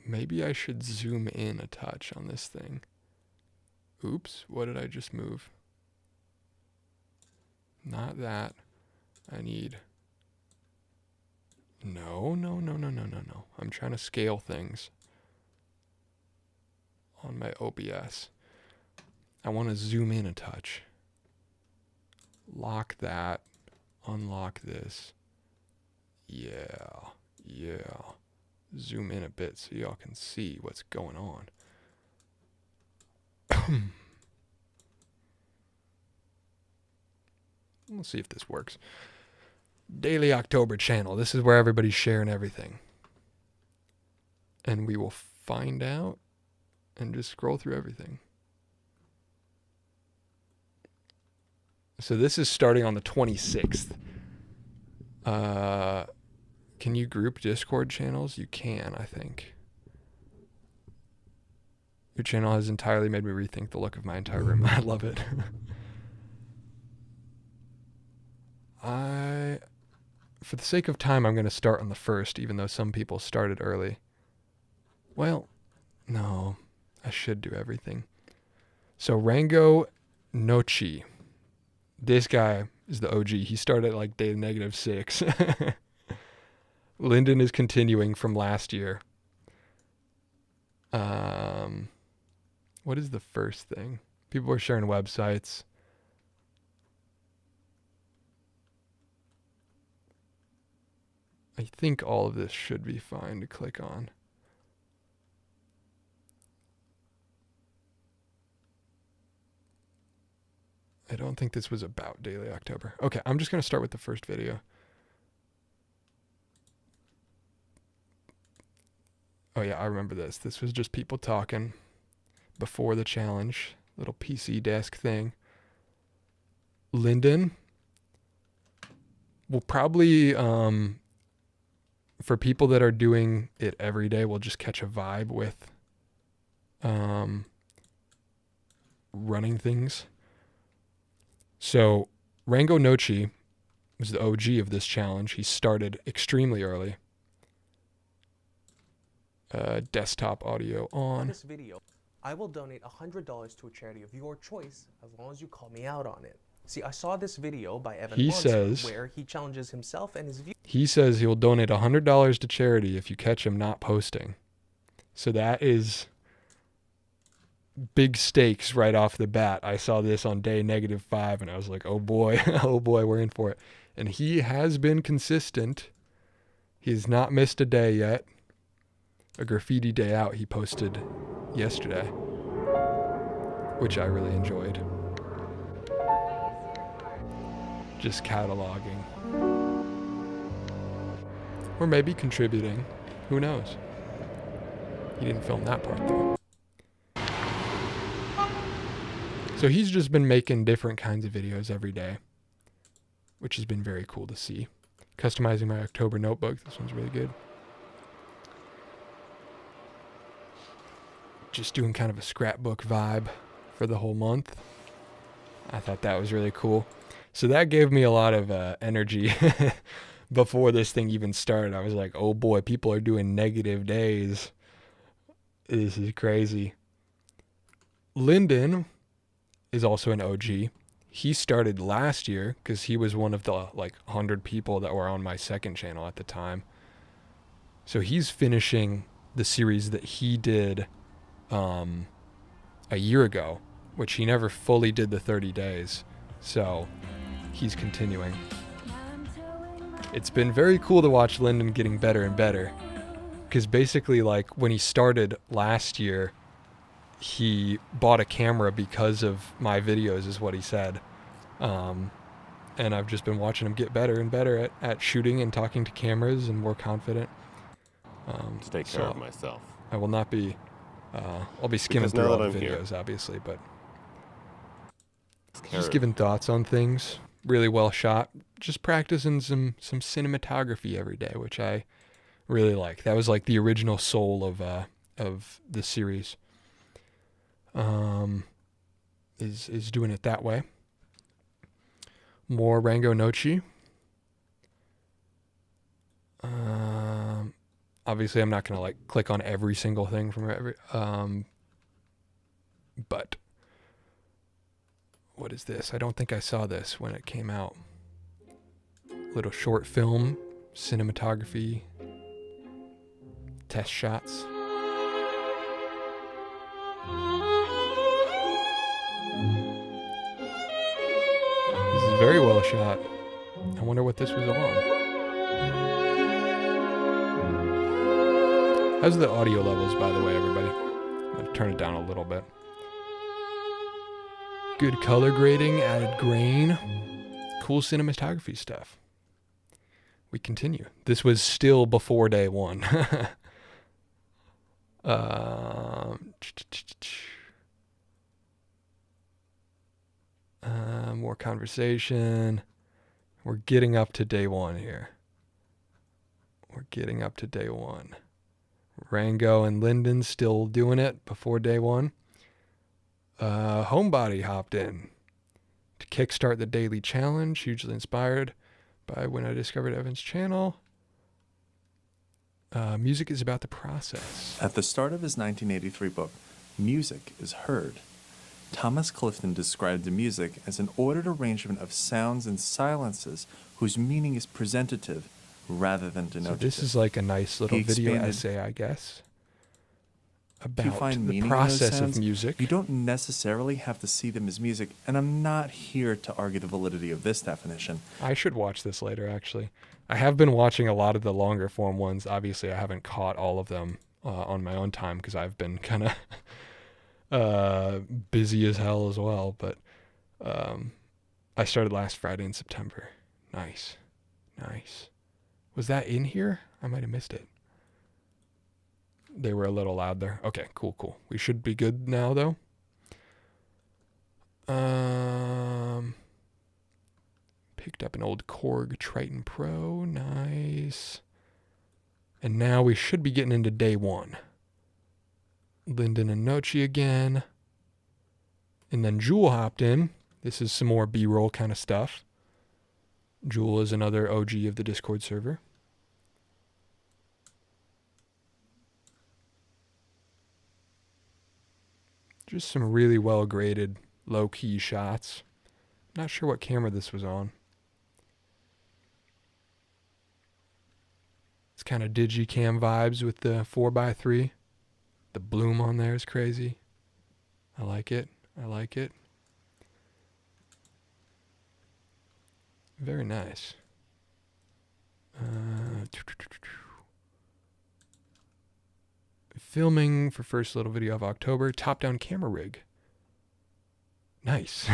S1: Maybe I should zoom in a touch on this thing. Oops, what did I just move? Not that. I need... No. I'm trying to scale things on my OBS. I want to zoom in a touch. Lock that. Unlock this. Yeah. Zoom in a bit so y'all can see what's going on. We'll see if this works. Daily October channel. This is where everybody's sharing everything. And we will find out and just scroll through everything. So this is starting on the 26th. Can you group Discord channels? You can, I think. Your channel has entirely made me rethink the look of my entire room. I love it. For the sake of time, I'm going to start on the 1st, even though some people started early. Well, no, I should do everything. So Rango Nochi. This guy is the OG. He started at like day -6. Lyndon is continuing from last year. What is the first thing? People are sharing websites. I think all of this should be fine to click on. I don't think this was about Daily October. Okay, I'm just going to start with the first video. Oh yeah, I remember this. This was just people talking before the challenge. Little PC desk thing. Lyndon will probably, for people that are doing it every day, we'll just catch a vibe with running things. So Rango Nochi was the OG of this challenge. He started extremely early. Desktop audio on.
S2: This video, I will donate $100 to a charity of your choice as long as you call me out on it. See, I saw this video by Evan Monsma where he challenges himself and his viewers.
S1: He says he'll donate $100 to charity if you catch him not posting. So that is big stakes right off the bat. I saw this on day -5 and I was like, oh boy, we're in for it. And he has been consistent. He's not missed a day yet. A graffiti day out he posted yesterday, which I really enjoyed. Just cataloging. Or maybe contributing. Who knows? He didn't film that part though. So he's just been making different kinds of videos every day, which has been very cool to see. Customizing my October notebook. This one's really good. Just doing kind of a scrapbook vibe for the whole month. I thought that was really cool. So that gave me a lot of energy before this thing even started. I was like, oh boy, people are doing negative days. This is crazy. Lyndon is also an OG. He started last year because he was one of the like 100 people that were on my second channel at the time. So he's finishing the series that he did a year ago, which he never fully did the 30 days. So he's continuing. It's been very cool to watch Lyndon getting better and better, because basically like when he started last year, he bought a camera because of my videos is what he said. And I've just been watching him get better and better at shooting and talking to cameras and more confident.
S3: To take care of myself.
S1: I will not be. I'll be skimming through all the videos, obviously, but just giving thoughts on things. Really well shot. Just practicing some cinematography every day, which I really like. That was like the original soul of the series. Is doing it that way. More Rango Nochi. Obviously, I'm not gonna like click on every single thing from every. But what is this? I don't think I saw this when it came out. Little short film, cinematography, test shots. This is very well shot. I wonder what this was on. How's the audio levels, by the way, everybody? I'm going to turn it down a little bit. Good color grading, added grain. Cool cinematography stuff. We continue. This was still before day one. More conversation. We're getting up to day one here. We're getting up to day one. Rango and Lyndon still doing it before day one. Homebody hopped in to kickstart the daily challenge. Hugely inspired by when I discovered Evan's channel. Music is about the process.
S4: At the start of his 1983 book, Music is Heard, Thomas Clifton described the music as an ordered arrangement of sounds and silences whose meaning is presentative rather than denotative.
S1: So this is like a nice little video essay, I guess, about the process of music.
S4: You don't necessarily have to see them as music, and I'm not here to argue the validity of this definition.
S1: I should watch this later, actually. I have been watching a lot of the longer form ones. Obviously, I haven't caught all of them on my own time because I've been kind of busy as hell as well. But I started last Friday in September. Nice. Was that in here? I might have missed it. They were a little loud there. Okay, cool. We should be good now, though. Picked up an old Korg Triton Pro. Nice. And now we should be getting into day one. Lyndon and Nochi again. And then Jewel hopped in. This is some more B-roll kind of stuff. Jewel is another OG of the Discord server. Just some really well-graded, low-key shots. Not sure what camera this was on. It's kind of digicam vibes with the 4x3. The bloom on there is crazy. I like it. Very nice. Filming for first little video of October. Top-down camera rig. Nice.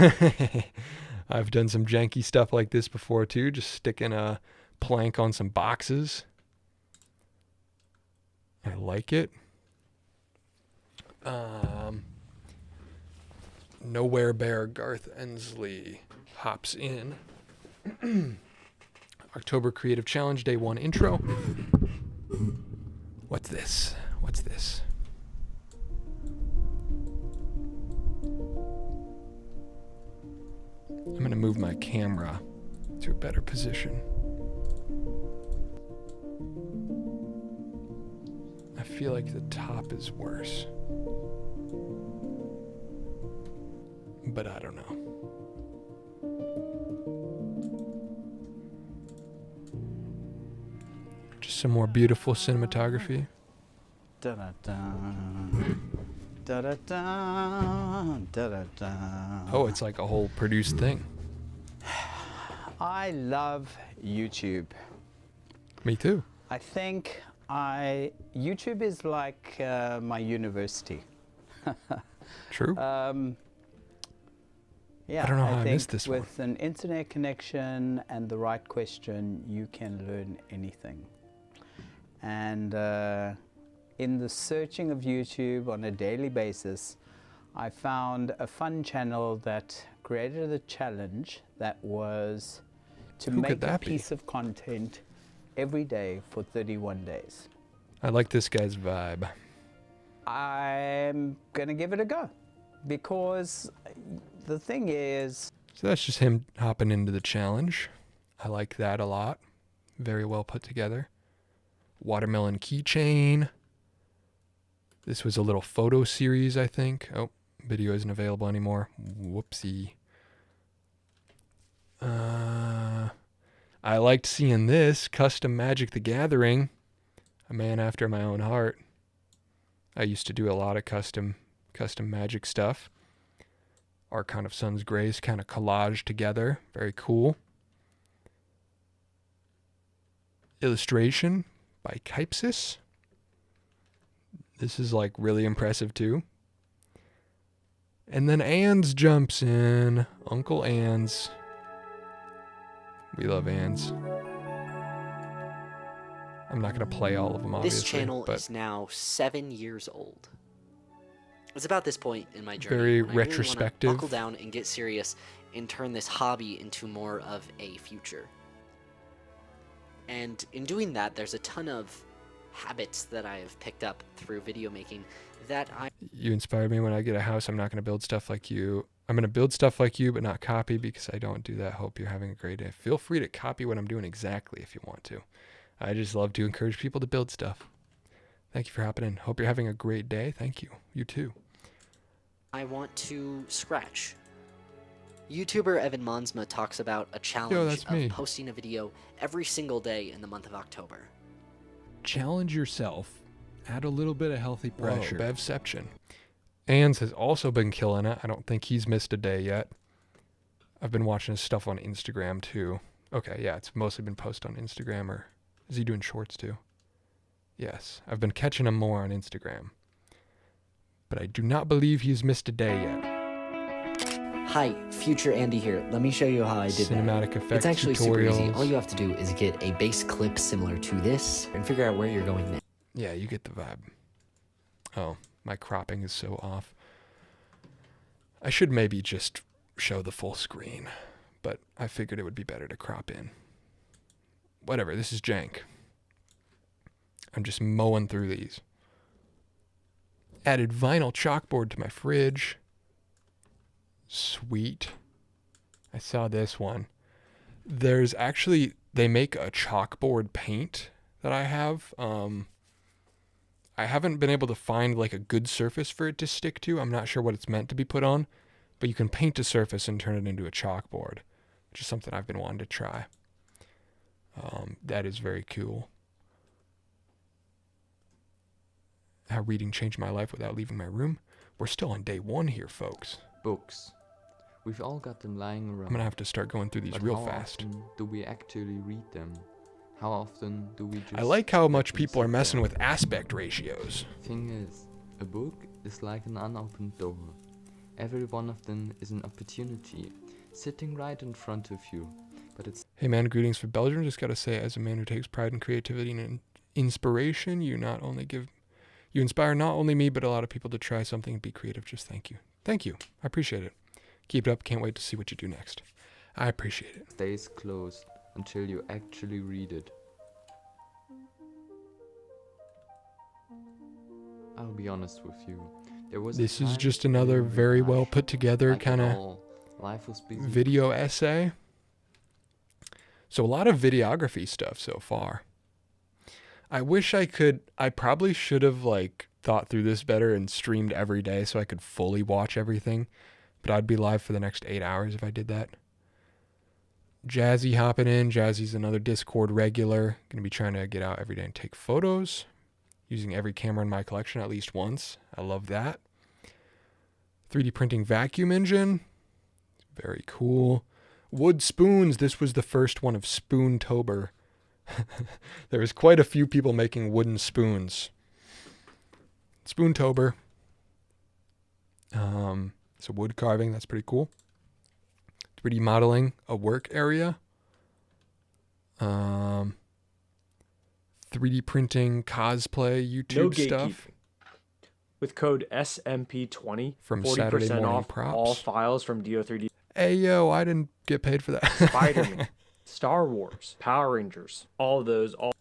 S1: I've done some janky stuff like this before too. Just sticking a plank on some boxes. I like it. Nowhere Bear Garth Ensley hops in. October Creative Challenge Day 1 intro. What's this? I'm going to move my camera to a better position. I feel like the top is worse. But I don't know. Just some more beautiful cinematography. Oh, it's like a whole produced thing.
S5: I love YouTube.
S1: Me too.
S5: I think YouTube is like my university.
S1: True.
S5: Yeah,
S1: I don't know how I
S5: think
S1: missed this one.
S5: with an internet connection and the right question, you can learn anything. And in the searching of YouTube on a daily basis, I found a fun channel that created a challenge that was to make a piece of content every day for 31 days.
S1: I like this guy's vibe.
S5: I'm gonna give it a go, because the thing is...
S1: So that's just him hopping into the challenge. I like that a lot. Very well put together. Watermelon keychain. This was a little photo series, I think. Oh, video isn't available anymore. Whoopsie. I liked seeing this. Custom Magic the Gathering. A man after my own heart. I used to do a lot of custom Magic stuff. Archon of Sun's Grace kind of collaged together. Very cool. Illustration by Kypsis. This is like really impressive too. And then Ann's jumps in. Uncle Ann's. We love Ann's. I'm not going to play all of them, obviously.
S3: This channel is now 7 years old. It's about this point in my journey
S1: very
S3: when I really
S1: retrospective.
S3: want to buckle down and get serious and turn this hobby into more of a future. And in doing that, there's a ton of habits that I have picked up through video making that
S1: You inspired me. When I get a house, I'm not going to build stuff like you. I'm going to build stuff like you, but not copy, because I don't do that. Hope you're having a great day. Feel free to copy what I'm doing exactly if you want to. I just love to encourage people to build stuff. Thank you for hopping in. Hope you're having a great day. Thank you. You too.
S3: I want to scratch. YouTuber Evan Monsma talks about a challenge of posting a video every single day in the month of October.
S6: Challenge yourself. Add a little bit of healthy pressure.
S1: Whoa, Bevception. Ans has also been killing it. I don't think he's missed a day yet. I've been watching his stuff on Instagram too. Okay, yeah, it's mostly been posted on Instagram. Or is he doing shorts too? Yes, I've been catching him more on Instagram. But I do not believe he's missed a day yet.
S3: Hi, future Andy here. Let me show you how I did
S1: Cinematic
S3: that.
S1: effects
S3: It's actually
S1: tutorials.
S3: super easy. All you have to do is get a base clip similar to this and figure out where you're going next.
S1: Yeah, you get the vibe. Oh, my cropping is so off. I should maybe just show the full screen, but I figured it would be better to crop in. Whatever, this is jank. I'm just mowing through these. Added vinyl chalkboard to my fridge. Sweet. I saw this one. There's actually, they make a chalkboard paint that I have. I haven't been able to find like a good surface for it to stick to. I'm not sure what it's meant to be put on, but you can paint a surface and turn it into a chalkboard, which is something I've been wanting to try. That is very cool. How reading changed my life without leaving my room. We're still on day 1 here, folks.
S7: Books. We've all got them lying around.
S1: I'm gonna have to start going through these
S7: but
S1: real
S7: how
S1: fast.
S7: Often do we actually read them? How often do we just...
S1: I like how much people are messing with aspect ratios.
S7: Thing is, a book is like an unopened door. Every one of them is an opportunity, sitting right in front of you. But it's...
S1: Hey man, greetings from Belgium. Just gotta say, as a man who takes pride in creativity and inspiration, you inspire not only me, but a lot of people to try something and be creative. Just thank you. Thank you. I appreciate it. Keep it up. Can't wait to see what you do next. I appreciate it.
S7: stays closed until you actually read it. I'll be honest with you.
S1: This is just another very well put together kind of video essay. So a lot of videography stuff so far. I wish I probably should have thought through this better and streamed every day so I could fully watch everything. But I'd be live for the next 8 hours if I did that. Jazzy hopping in. Jazzy's another Discord regular. Gonna be trying to get out every day and take photos. Using every camera in my collection at least once. I love that. 3D printing vacuum engine. Very cool. Wood spoons. This was the first one of Spoontober. There was quite a few people making wooden spoons. Spoontober. So wood carving, that's pretty cool. 3D modeling, a work area. 3D 3D printing, cosplay, YouTube stuff.
S8: With code SMP20,
S1: from
S8: 40%
S1: Saturday Morning
S8: off
S1: Props.
S8: all files from Do3D.
S1: Hey, yo, I didn't get paid for that.
S8: Spider-Man, Star Wars, Power Rangers, all of those. All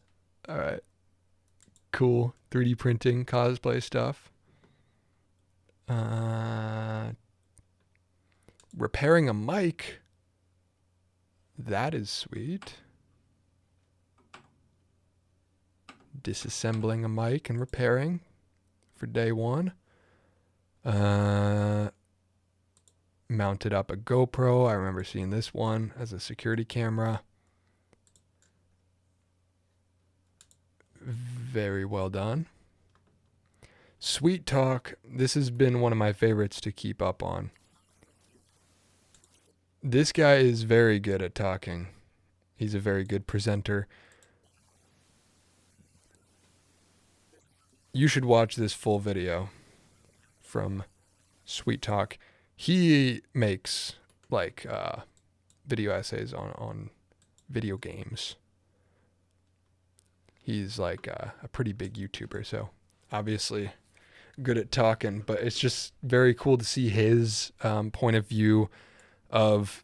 S1: right. Cool. 3D printing, cosplay stuff. Repairing a mic. That is sweet. Disassembling a mic and repairing for day one. Mounted up a GoPro. I remember seeing this one as a security camera. Very well done. Sweet talk. This has been one of my favorites to keep up on. This guy is very good at talking. He's a very good presenter. You should watch this full video from Sweet Talk. He makes like video essays on video games. He's like a pretty big YouTuber, so obviously good at talking, but it's just very cool to see his point of view of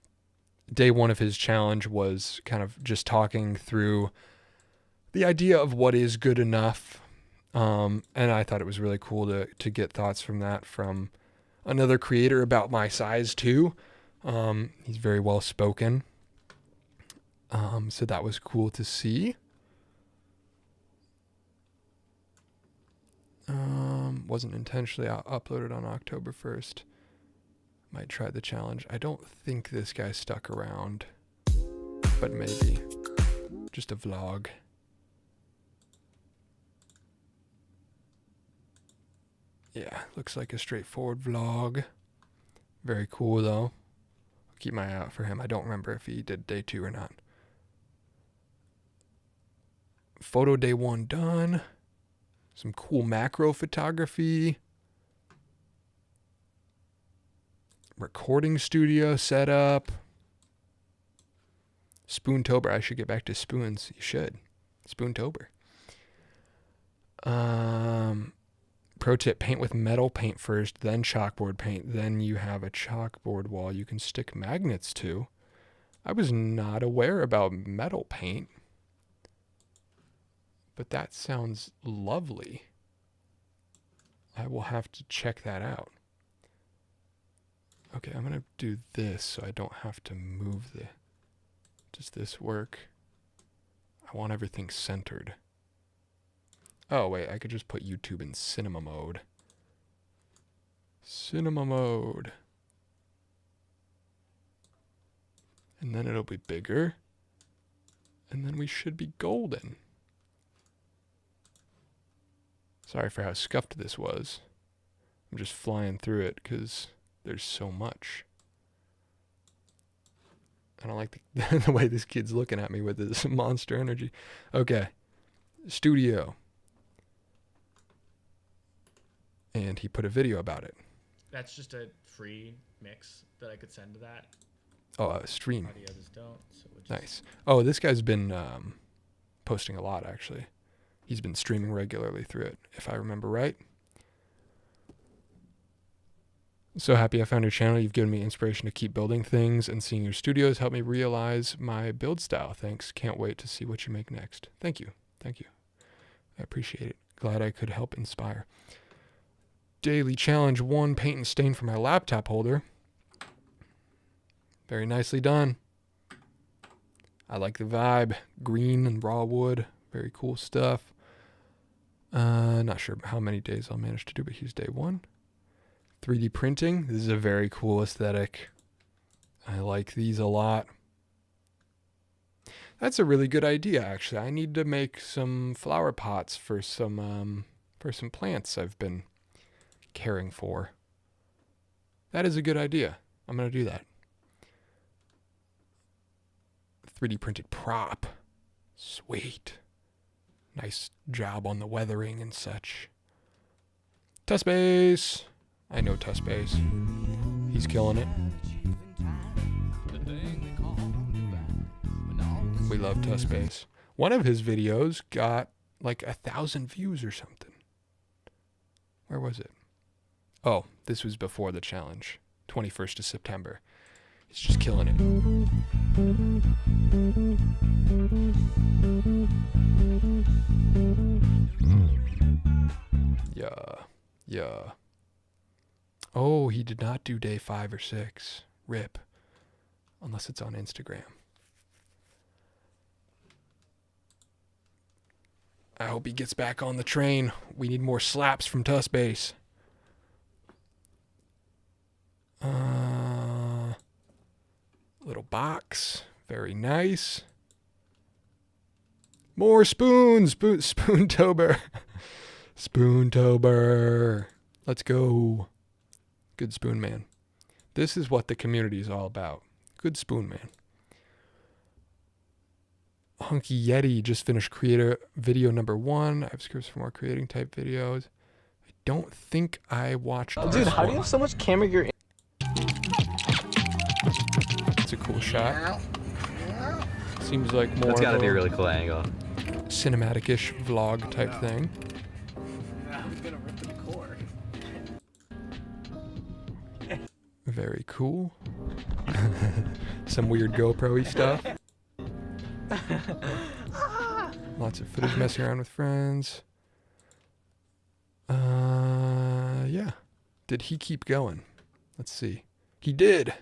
S1: day one of his challenge was kind of just talking through the idea of what is good enough. And I thought it was really cool to get thoughts from that from another creator about my size too. He's very well spoken. So that was cool to see. Wasn't intentionally uploaded on October 1st. Might try the challenge. I don't think this guy stuck around, but maybe. Just a vlog. Yeah, looks like a straightforward vlog. Very cool though. I'll keep my eye out for him. I don't remember if he did day 2 or not. Photo day 1 done. Some cool macro photography. Recording studio set up. Spoontober. I should get back to spoons. You should. Spoontober. Pro tip, paint with metal paint first, then chalkboard paint. Then you have a chalkboard wall you can stick magnets to. I was not aware about metal paint, but that sounds lovely. I will have to check that out. Okay, I'm going to do this so I don't have to move the... Does this work? I want everything centered. Oh, wait, I could just put YouTube in cinema mode. Cinema mode. And then it'll be bigger. And then we should be golden. Sorry for how scuffed this was. I'm just flying through it because there's so much. I don't like the way this kid's looking at me with this monster energy. Okay. Studio. And he put a video about it.
S9: That's just a free mix that I could send to that.
S1: Oh, stream.
S9: The others don't. So
S1: nice. Oh, this guy's been posting a lot, actually. He's been streaming regularly through it, if I remember right. So happy I found your channel. You've given me inspiration to keep building things, and seeing your studios helped me realize my build style. Thanks. Can't wait to see what you make next. Thank you. Thank you. I appreciate it. Glad I could help inspire. Daily challenge 1, paint and stain for my laptop holder. Very nicely done. I like the vibe. Green and raw wood. Very cool stuff. Not sure how many days I'll manage to do, but here's day 1. 3D printing. This is a very cool aesthetic. I like these a lot. That's a really good idea, actually. I need to make some flower pots for some plants I've been caring for. That is a good idea. I'm going to do that. 3D printed prop. Sweet. Nice job on the weathering and such. Tusspace. I know Tusspace. He's killing it. We love Tusspace. One of his videos got like 1,000 views or something. Where was it? Oh, this was before the challenge. 21st of September. He's just killing it. Yeah. Oh, he did not do day 5 or 6. Rip. Unless it's on Instagram. I hope he gets back on the train. We need more slaps from Tuss Base. Little box. Very nice. More spoons. Spoontober. Spoontober. Let's go. Good spoon man. This is what the community is all about. Good spoon man. Hunky Yeti just finished creator video number 1. I have scripts for more creating type videos. I don't think I watched this
S10: dude, how
S1: one.
S10: do you have so much camera gear?
S1: It's a cool shot. Seems like more.
S11: That's gotta be a
S1: really
S11: really cool angle.
S1: Cinematic-ish vlog type thing.
S2: I'm gonna rip the core.
S1: Very cool. Some weird GoPro-y stuff. Lots of footage messing around with friends. Yeah. Did he keep going? Let's see. He did.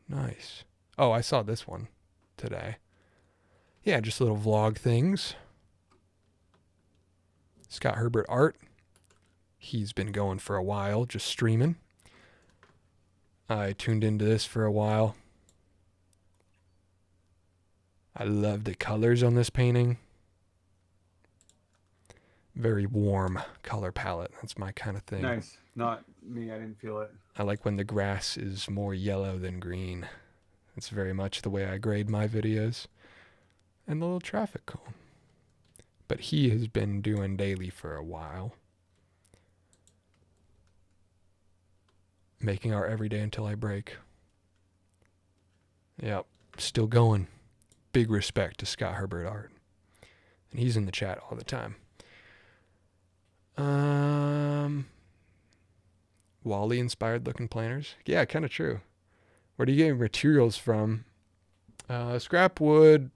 S1: Nice. Oh, I saw this one today. Yeah, just little vlog things. Scott Herbert art. He's been going for a while, just streaming. I tuned into this for a while. I love the colors on this painting. Very warm color palette. That's my kind of thing.
S12: Nice. Not me. I didn't feel it.
S1: I like when the grass is more yellow than green. It's very much the way I grade my videos. And the little traffic cone. But he has been doing daily for a while. Making art every day until I break. Yep. Still going. Big respect to Scott Herbert art. And he's in the chat all the time. Wally inspired looking planners. Yeah, kind of true. Where do you get your materials from? Scrap wood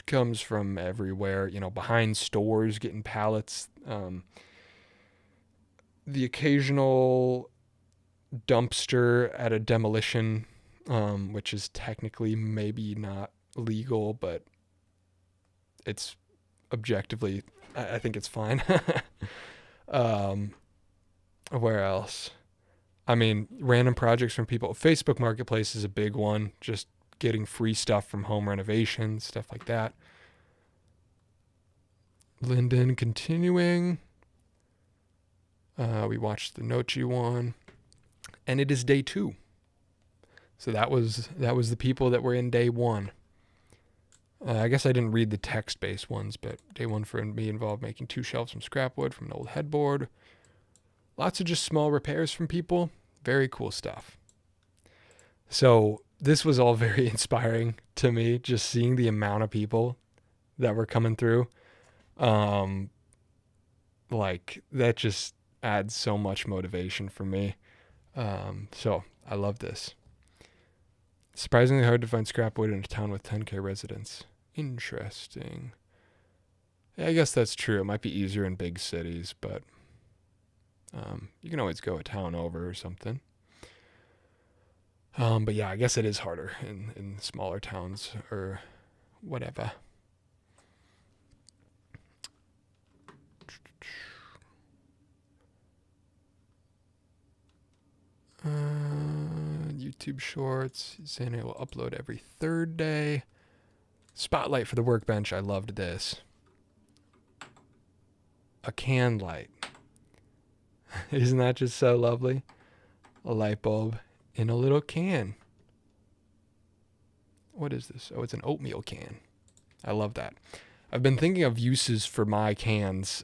S1: comes from everywhere, behind stores, getting pallets. The occasional dumpster at a demolition, which is technically maybe not legal, but it's objectively, I think it's fine. Where else? I mean, random projects from people. Facebook Marketplace is a big one. Just getting free stuff from home renovations, stuff like that. Linden continuing. We watched the Nochi one. And it is day 2. So that was the people that were in day 1. I guess I didn't read the text-based ones, but day 1 for me involved making 2 shelves from scrap wood from an old headboard. Lots of just small repairs from people. Very cool stuff. So this was all very inspiring to me, just seeing the amount of people that were coming through. Like, that just adds so much motivation for me. So I love this. Surprisingly hard to find scrap wood in a town with 10K residents. Interesting. Yeah, I guess that's true. It might be easier in big cities, but you can always go a town over or something. But yeah, I guess it is harder in smaller towns or whatever. YouTube Shorts. He's saying it will upload every 3rd day. Spotlight for the workbench. I loved this. A can light. Isn't that just so lovely? A light bulb in a little can. What is this? Oh, it's an oatmeal can. I love that. I've been thinking of uses for my cans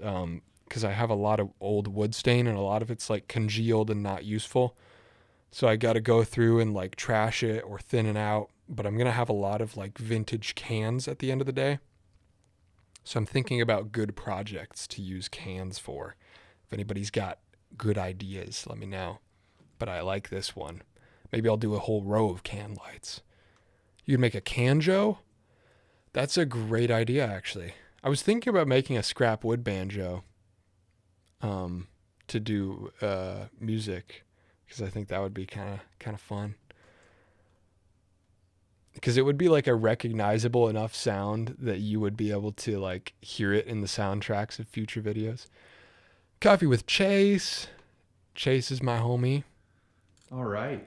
S1: because I have a lot of old wood stain and a lot of it's like congealed and not useful. So I got to go through and like trash it or thin it out. But I'm going to have a lot of like vintage cans at the end of the day. So I'm thinking about good projects to use cans for. If anybody's got good ideas, let me know. But I like this one. Maybe I'll do a whole row of can lights. You can make a canjo? That's a great idea, actually. I was thinking about making a scrap wood banjo to do music, because I think that would be kind of fun. Because it would be like a recognizable enough sound that you would be able to like hear it in the soundtracks of future videos. Coffee with Chase. Chase is my homie.
S10: All right.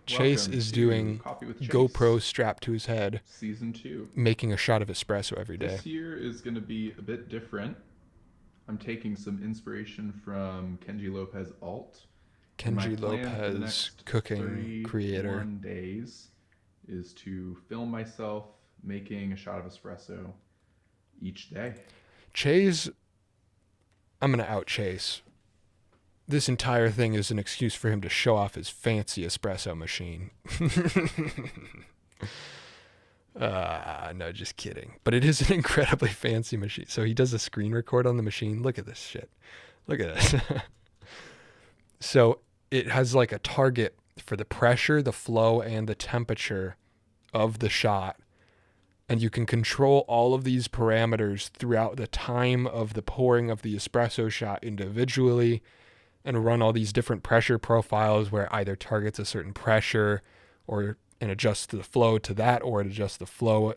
S1: Chase is doing GoPro strapped to his head.
S10: Season 2.
S1: Making a shot of espresso every day.
S10: This year is going to be a bit different. I'm taking some inspiration from Kenji Lopez Alt.
S1: Kenji Lopez, cooking creator.
S10: 31 days is to film myself making a shot of espresso each day.
S1: Chase, I'm going to out Chase. This entire thing is an excuse for him to show off his fancy espresso machine. No, just kidding. But it is an incredibly fancy machine. So he does a screen record on the machine. Look at this shit. Look at this. So it has like a target for the pressure, the flow, and the temperature of the shot. And you can control all of these parameters throughout the time of the pouring of the espresso shot individually, and run all these different pressure profiles where it either targets a certain pressure and adjusts the flow to that, or it adjusts the flow.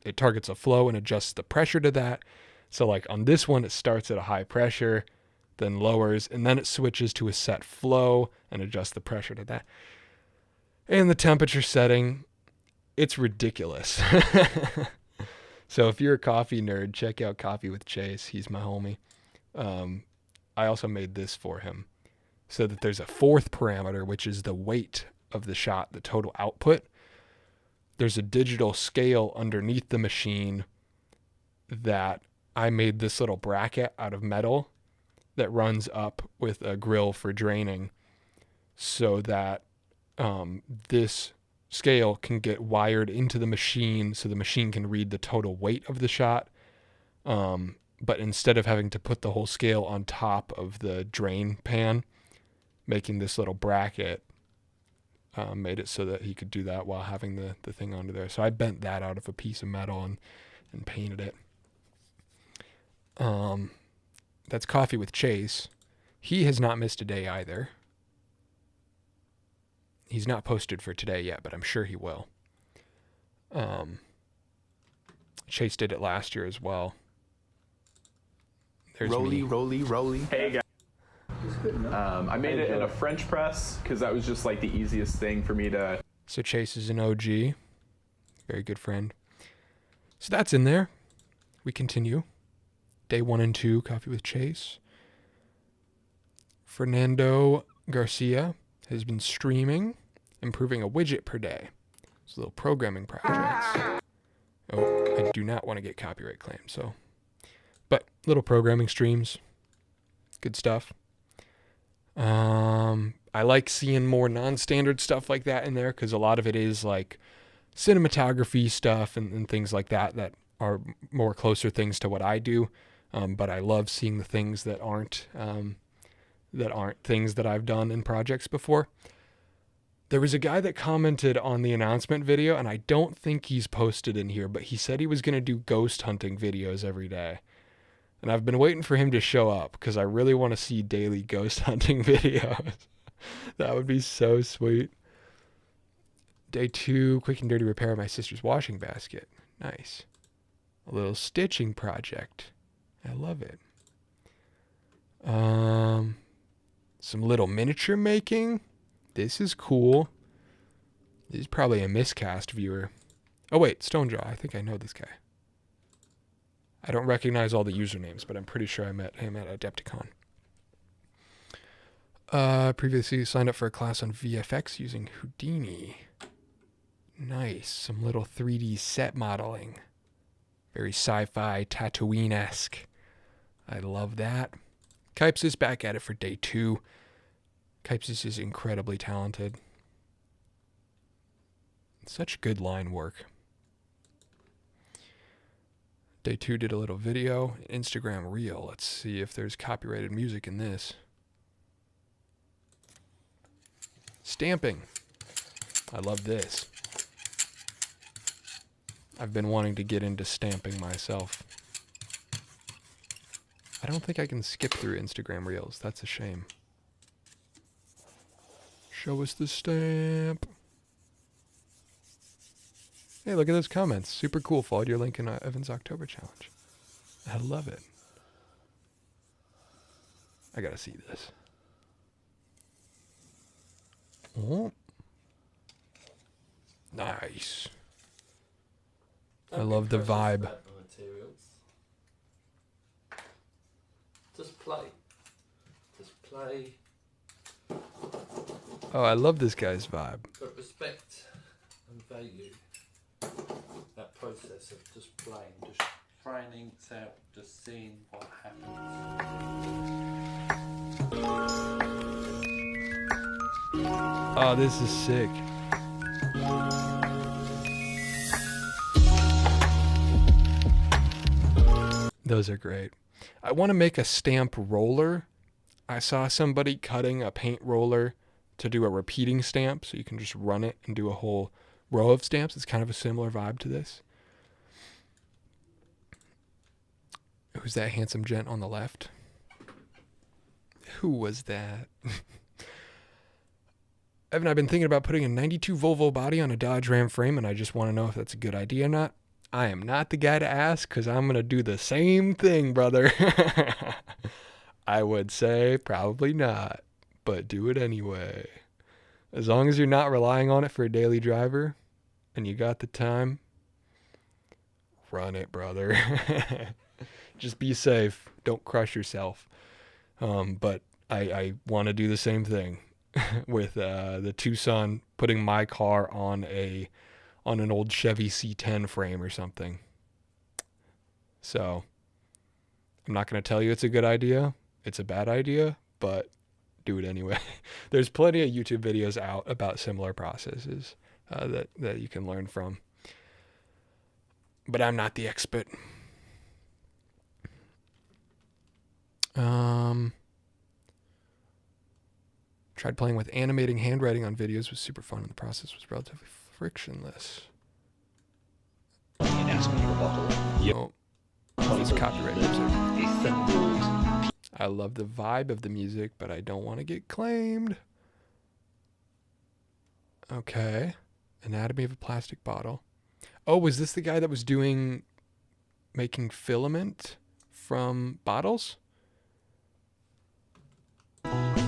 S1: It targets a flow and adjusts the pressure to that. So like on this one, it starts at a high pressure, then lowers, and then it switches to a set flow and adjusts the pressure to that. And the temperature setting, it's ridiculous. So if you're a coffee nerd, check out Coffee with Chase. He's my homie. I also made this for him so that there's a fourth parameter, which is the weight of the shot, the total output. There's a digital scale underneath the machine that I made this little bracket out of metal that runs up with a grill for draining, so that this scale can get wired into the machine so the machine can read the total weight of the shot. But instead of having to put the whole scale on top of the drain pan, making this little bracket made it so that he could do that while having the thing under there. So I bent that out of a piece of metal and painted it. That's Coffee with Chase. He has not missed a day either. He's not posted for today yet, but I'm sure he will. Chase did it last year as well. There's
S11: Roly. Hey guys. I made it in a French press because that was just like the easiest thing for me to.
S1: So Chase is an OG, very good friend. So that's in there. We continue. Day 1 and 2, Coffee with Chase. Fernando Garcia has been streaming, improving a widget per day. It's a little programming projects. Oh, I do not want to get copyright claimed, so. But little programming streams. Good stuff. I like seeing more non-standard stuff like that in there, because a lot of it is like cinematography stuff and things like that are more closer things to what I do. But I love seeing the things that aren't things that I've done in projects before. There was a guy that commented on the announcement video, and I don't think he's posted in here, but he said he was going to do ghost hunting videos every day. And I've been waiting for him to show up because I really want to see daily ghost hunting videos. That would be so sweet. Day 2, quick and dirty repair of my sister's washing basket. Nice. A little stitching project. I love it. Some little miniature making. This is cool. This is probably a miscast viewer. Oh wait, Stonejaw. I think I know this guy. I don't recognize all the usernames, but I'm pretty sure I met him at Adepticon. Previously signed up for a class on VFX using Houdini. Nice. Some little 3D set modeling. Very sci-fi, Tatooine-esque. I love that. Kipes is back at it for day 2. Kipes is incredibly talented. Such good line work. Day 2 did a little video, Instagram reel. Let's see if there's copyrighted music in this. Stamping. I love this. I've been wanting to get into stamping myself. I don't think I can skip through Instagram reels. That's a shame. Show us the stamp. Hey, look at those comments. Super cool. Followed your link in Evan's October challenge. I love it. I gotta see this. Oh. Nice. I love the vibe.
S13: Just play. Just play.
S1: Oh, I love this guy's vibe.
S13: But respect and value that process of just playing, just training it out, just seeing what happens.
S1: Oh, this is sick. Those are great. I want to make a stamp roller. I saw somebody cutting a paint roller to do a repeating stamp, so you can just run it and do a whole row of stamps. It's kind of a similar vibe to this. Who's that handsome gent on the left? Who was that? Evan, I've been thinking about putting a 92 Volvo body on a Dodge Ram frame, and I just want to know if that's a good idea or not. I am not the guy to ask, because I'm going to do the same thing, brother. I would say probably not, but do it anyway. As long as you're not relying on it for a daily driver, and you got the time, run it, brother. Just be safe. Don't crush yourself. But I want to do the same thing with the Tucson, putting my car on an old Chevy C10 frame or something. So I'm not going to tell you it's a good idea. It's a bad idea, but do it anyway. There's plenty of YouTube videos out about similar processes that you can learn from. But I'm not the expert. Tried playing with animating handwriting on videos. Was super fun, and the process was relatively frictionless. Oh, it's copyright music. I love the vibe of the music, but I don't want to get claimed. Okay. Anatomy of a plastic bottle. Oh, was this the guy that was making filament from bottles?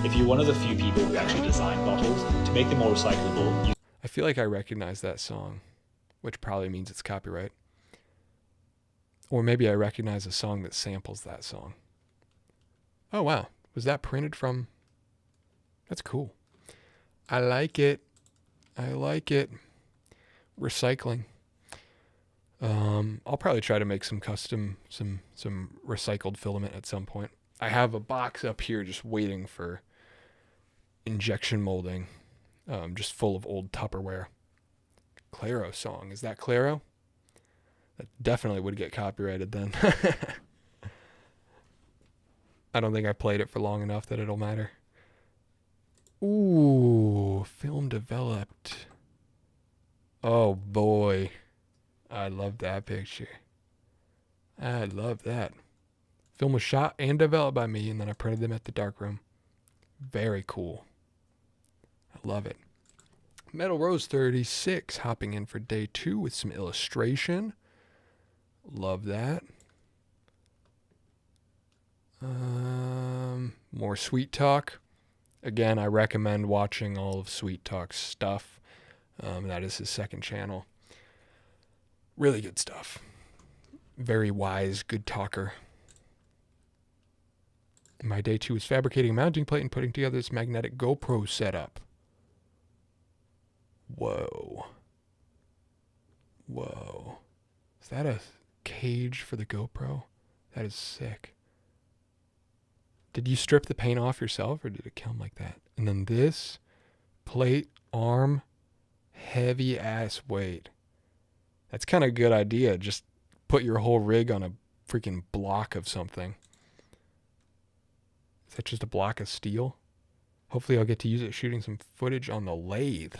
S14: If you're one of the few people who actually design bottles, to make them more recyclable...
S1: I feel like I recognize that song, which probably means it's copyright. Or maybe I recognize a song that samples that song. Oh, wow. Was that printed from... That's cool. I like it. I like it. Recycling. I'll probably try to make some custom, some recycled filament at some point. I have a box up here just waiting for injection molding, just full of old Tupperware. Claro song. Is that Claro? That definitely would get copyrighted then. I don't think I played it for long enough that it'll matter. Ooh, film developed. Oh boy. I love that picture. I love that. Film was shot and developed by me, and then I printed them at the darkroom. Very cool. I love it. Metal Rose 36 hopping in for day 2 with some illustration. Love that. More Sweet Talk. Again, I recommend watching all of Sweet Talk's stuff. That is his second channel. Really good stuff. Very wise, good talker. My day 2 is fabricating a mounting plate and putting together this magnetic GoPro setup. Whoa. Whoa. Is that a cage for the GoPro? That is sick. Did you strip the paint off yourself, or did it come like that? And then this plate, arm, heavy ass weight. That's kind of a good idea. Just put your whole rig on a freaking block of something. Is that just a block of steel? Hopefully I'll get to use it shooting some footage on the lathe.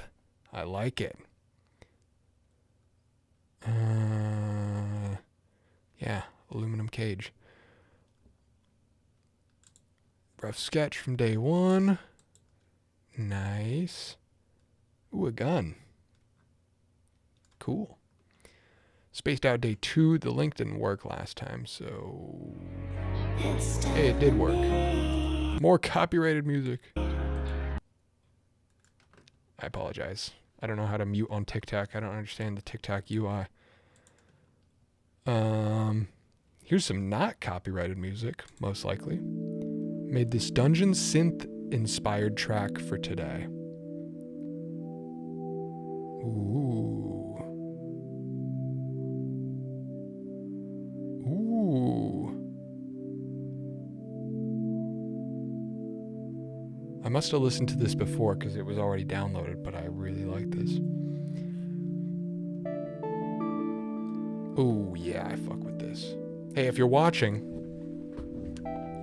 S1: I like it. Yeah, aluminum cage. Rough sketch from day one. Nice. Ooh, a gun. Cool. Spaced out day 2. The link didn't work last time, so... Hey, it did work. More copyrighted music. I apologize. I don't know how to mute on TikTok. I don't understand the TikTok UI. Here's some not copyrighted music, most likely. Made this dungeon synth inspired track for today. Ooh. Ooh. I must have listened to this before because it was already downloaded, but I really like this. Ooh, yeah, I fuck with this. Hey, if you're watching,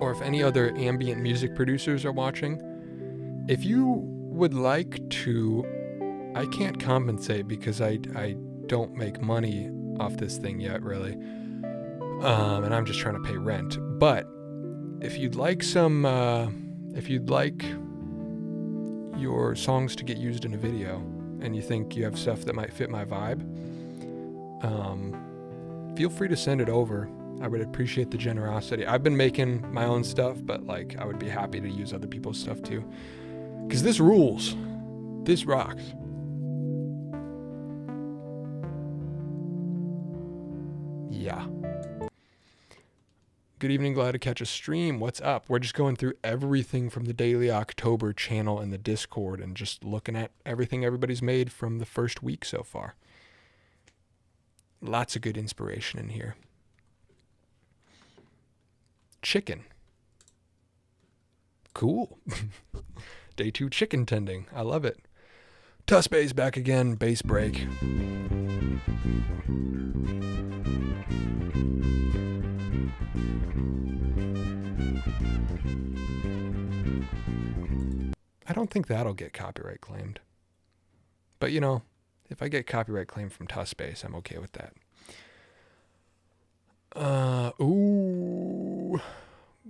S1: or if any other ambient music producers are watching, if you would like to, I can't compensate because I don't make money off this thing yet, really. And I'm just trying to pay rent. But if you'd like some, if you'd like your songs to get used in a video and you think you have stuff that might fit my vibe, feel free to send it over. I would appreciate the generosity. I've been making my own stuff, but like I would be happy to use other people's stuff too. Because this rules. This rocks. Yeah. Good evening, glad to catch a stream. What's up? We're just going through everything from the Daily October channel and the Discord and just looking at everything everybody's made from the first week so far. Lots of good inspiration in here. Chicken. Cool. Day 2 chicken tending. I love it. Tussbay's back again. Bass break. I don't think that'll get copyright claimed. But you know, if I get copyright claim from Tussbass, I'm okay with that. Ooh,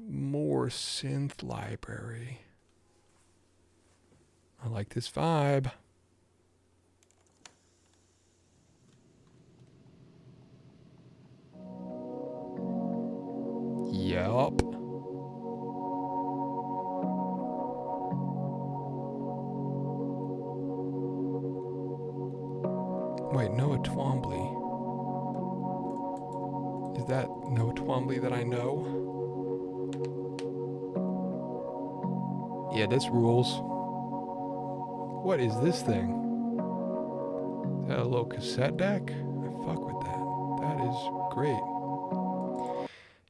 S1: more synth library. I like this vibe. Yup. Wait, Noah Twombly. Is that Noah Twombly that I know? Yeah, this rules. What is this thing? Is that a little cassette deck? I fuck with that. That is great.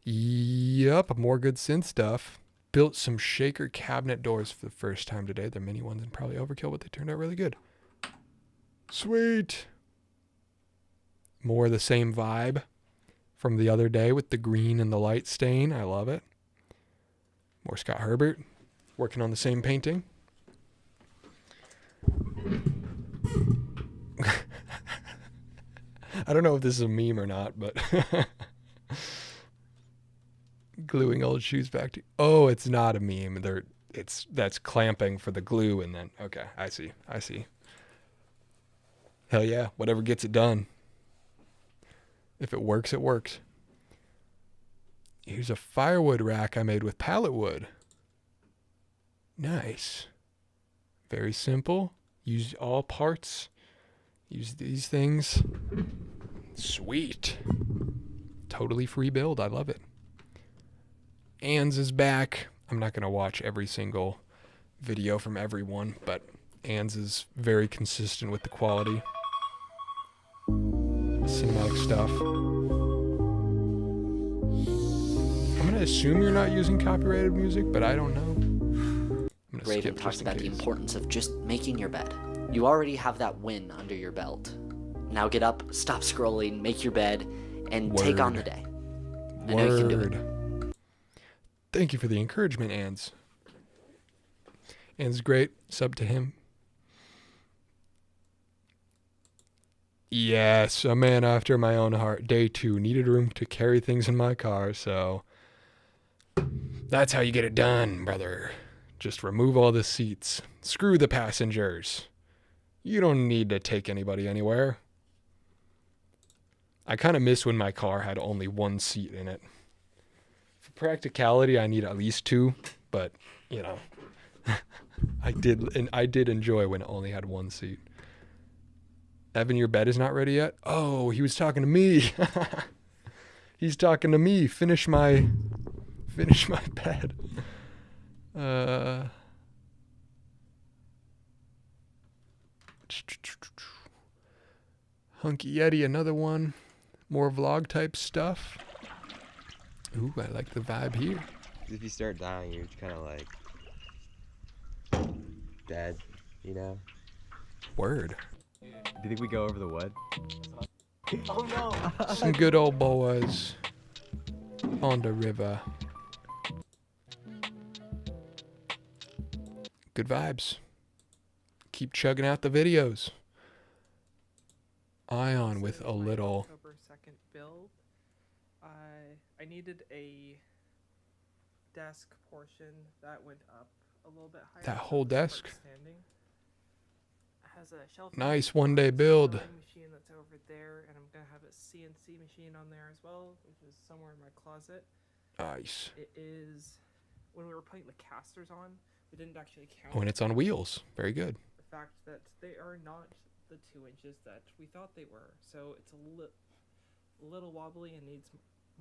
S1: Yup, more good synth stuff. Built some shaker cabinet doors for the first time today. They're mini ones and probably overkill, but they turned out really good. Sweet. More of the same vibe from the other day with the green and the light stain. I love it. More Scott Herbert. Working on the same painting. I don't know if this is a meme or not, but gluing old shoes back to... Oh, it's not a meme. That's clamping for the glue and then... Okay, I see. Hell yeah, whatever gets it done. If it works, it works. Here's a firewood rack I made with pallet wood. Nice. Very simple. Use all parts. Use these things. Sweet. Totally free build. I love it. Ans is back. I'm not going to watch every single video from everyone, but Ans is very consistent with the quality. Cinematic stuff. I'm going to assume you're not using copyrighted music, but I don't know.
S3: Raven talks about the importance of just making your bed. You already have that win under your belt. Now get up, stop scrolling, make your bed, and take on the day. I know you can do it.
S1: Thank you for the encouragement, Ans. Ans great. Sub to him. Yes, a man after my own heart. Day 2. Needed room to carry things in my car, so that's how you get it done, brother. Just remove all the seats. Screw the passengers. You don't need to take anybody anywhere. I kind of miss when my car had only one seat in it. For practicality, I need at least 2, but, you know, I did enjoy when it only had one seat. Evan, your bed is not ready yet? Oh, he was talking to me. He's talking to me. Finish my bed. Hunky Yeti, another one. More vlog type stuff. Ooh, I like the vibe here.
S15: If you start dying, you're kind of like dead, you know?
S1: Word.
S16: Do you think we go over the wood?
S3: Oh no!
S1: Some good old boys on the river. Good vibes. Keep chugging out the videos. Ion with a little.
S2: October 2nd build. I needed a desk portion that went up a little bit higher.
S1: That whole desk.
S2: Standing. Has a shelf.
S1: Nice one-day build.
S2: Machine that's over there, and I'm gonna have a CNC machine on there as well, which is somewhere in my closet.
S1: Nice.
S2: It is. When we were putting the casters on, we didn't actually count.
S1: Oh, and it's on wheels. Very good.
S2: The fact that they are not the 2 inches that we thought they were, so it's a little wobbly and needs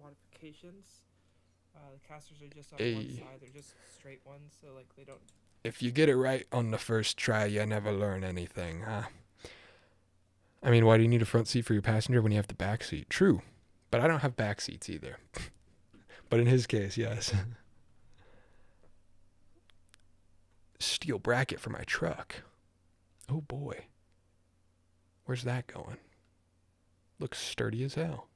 S2: modifications. The casters are just on one side; they're just straight ones, so like they don't.
S1: If you get it right on the first try, you never learn anything, huh? I mean, why do you need a front seat for your passenger when you have the back seat? True, but I don't have back seats either. But in his case, yes. Steel bracket for my truck. Oh boy. Where's that going? Looks sturdy as hell.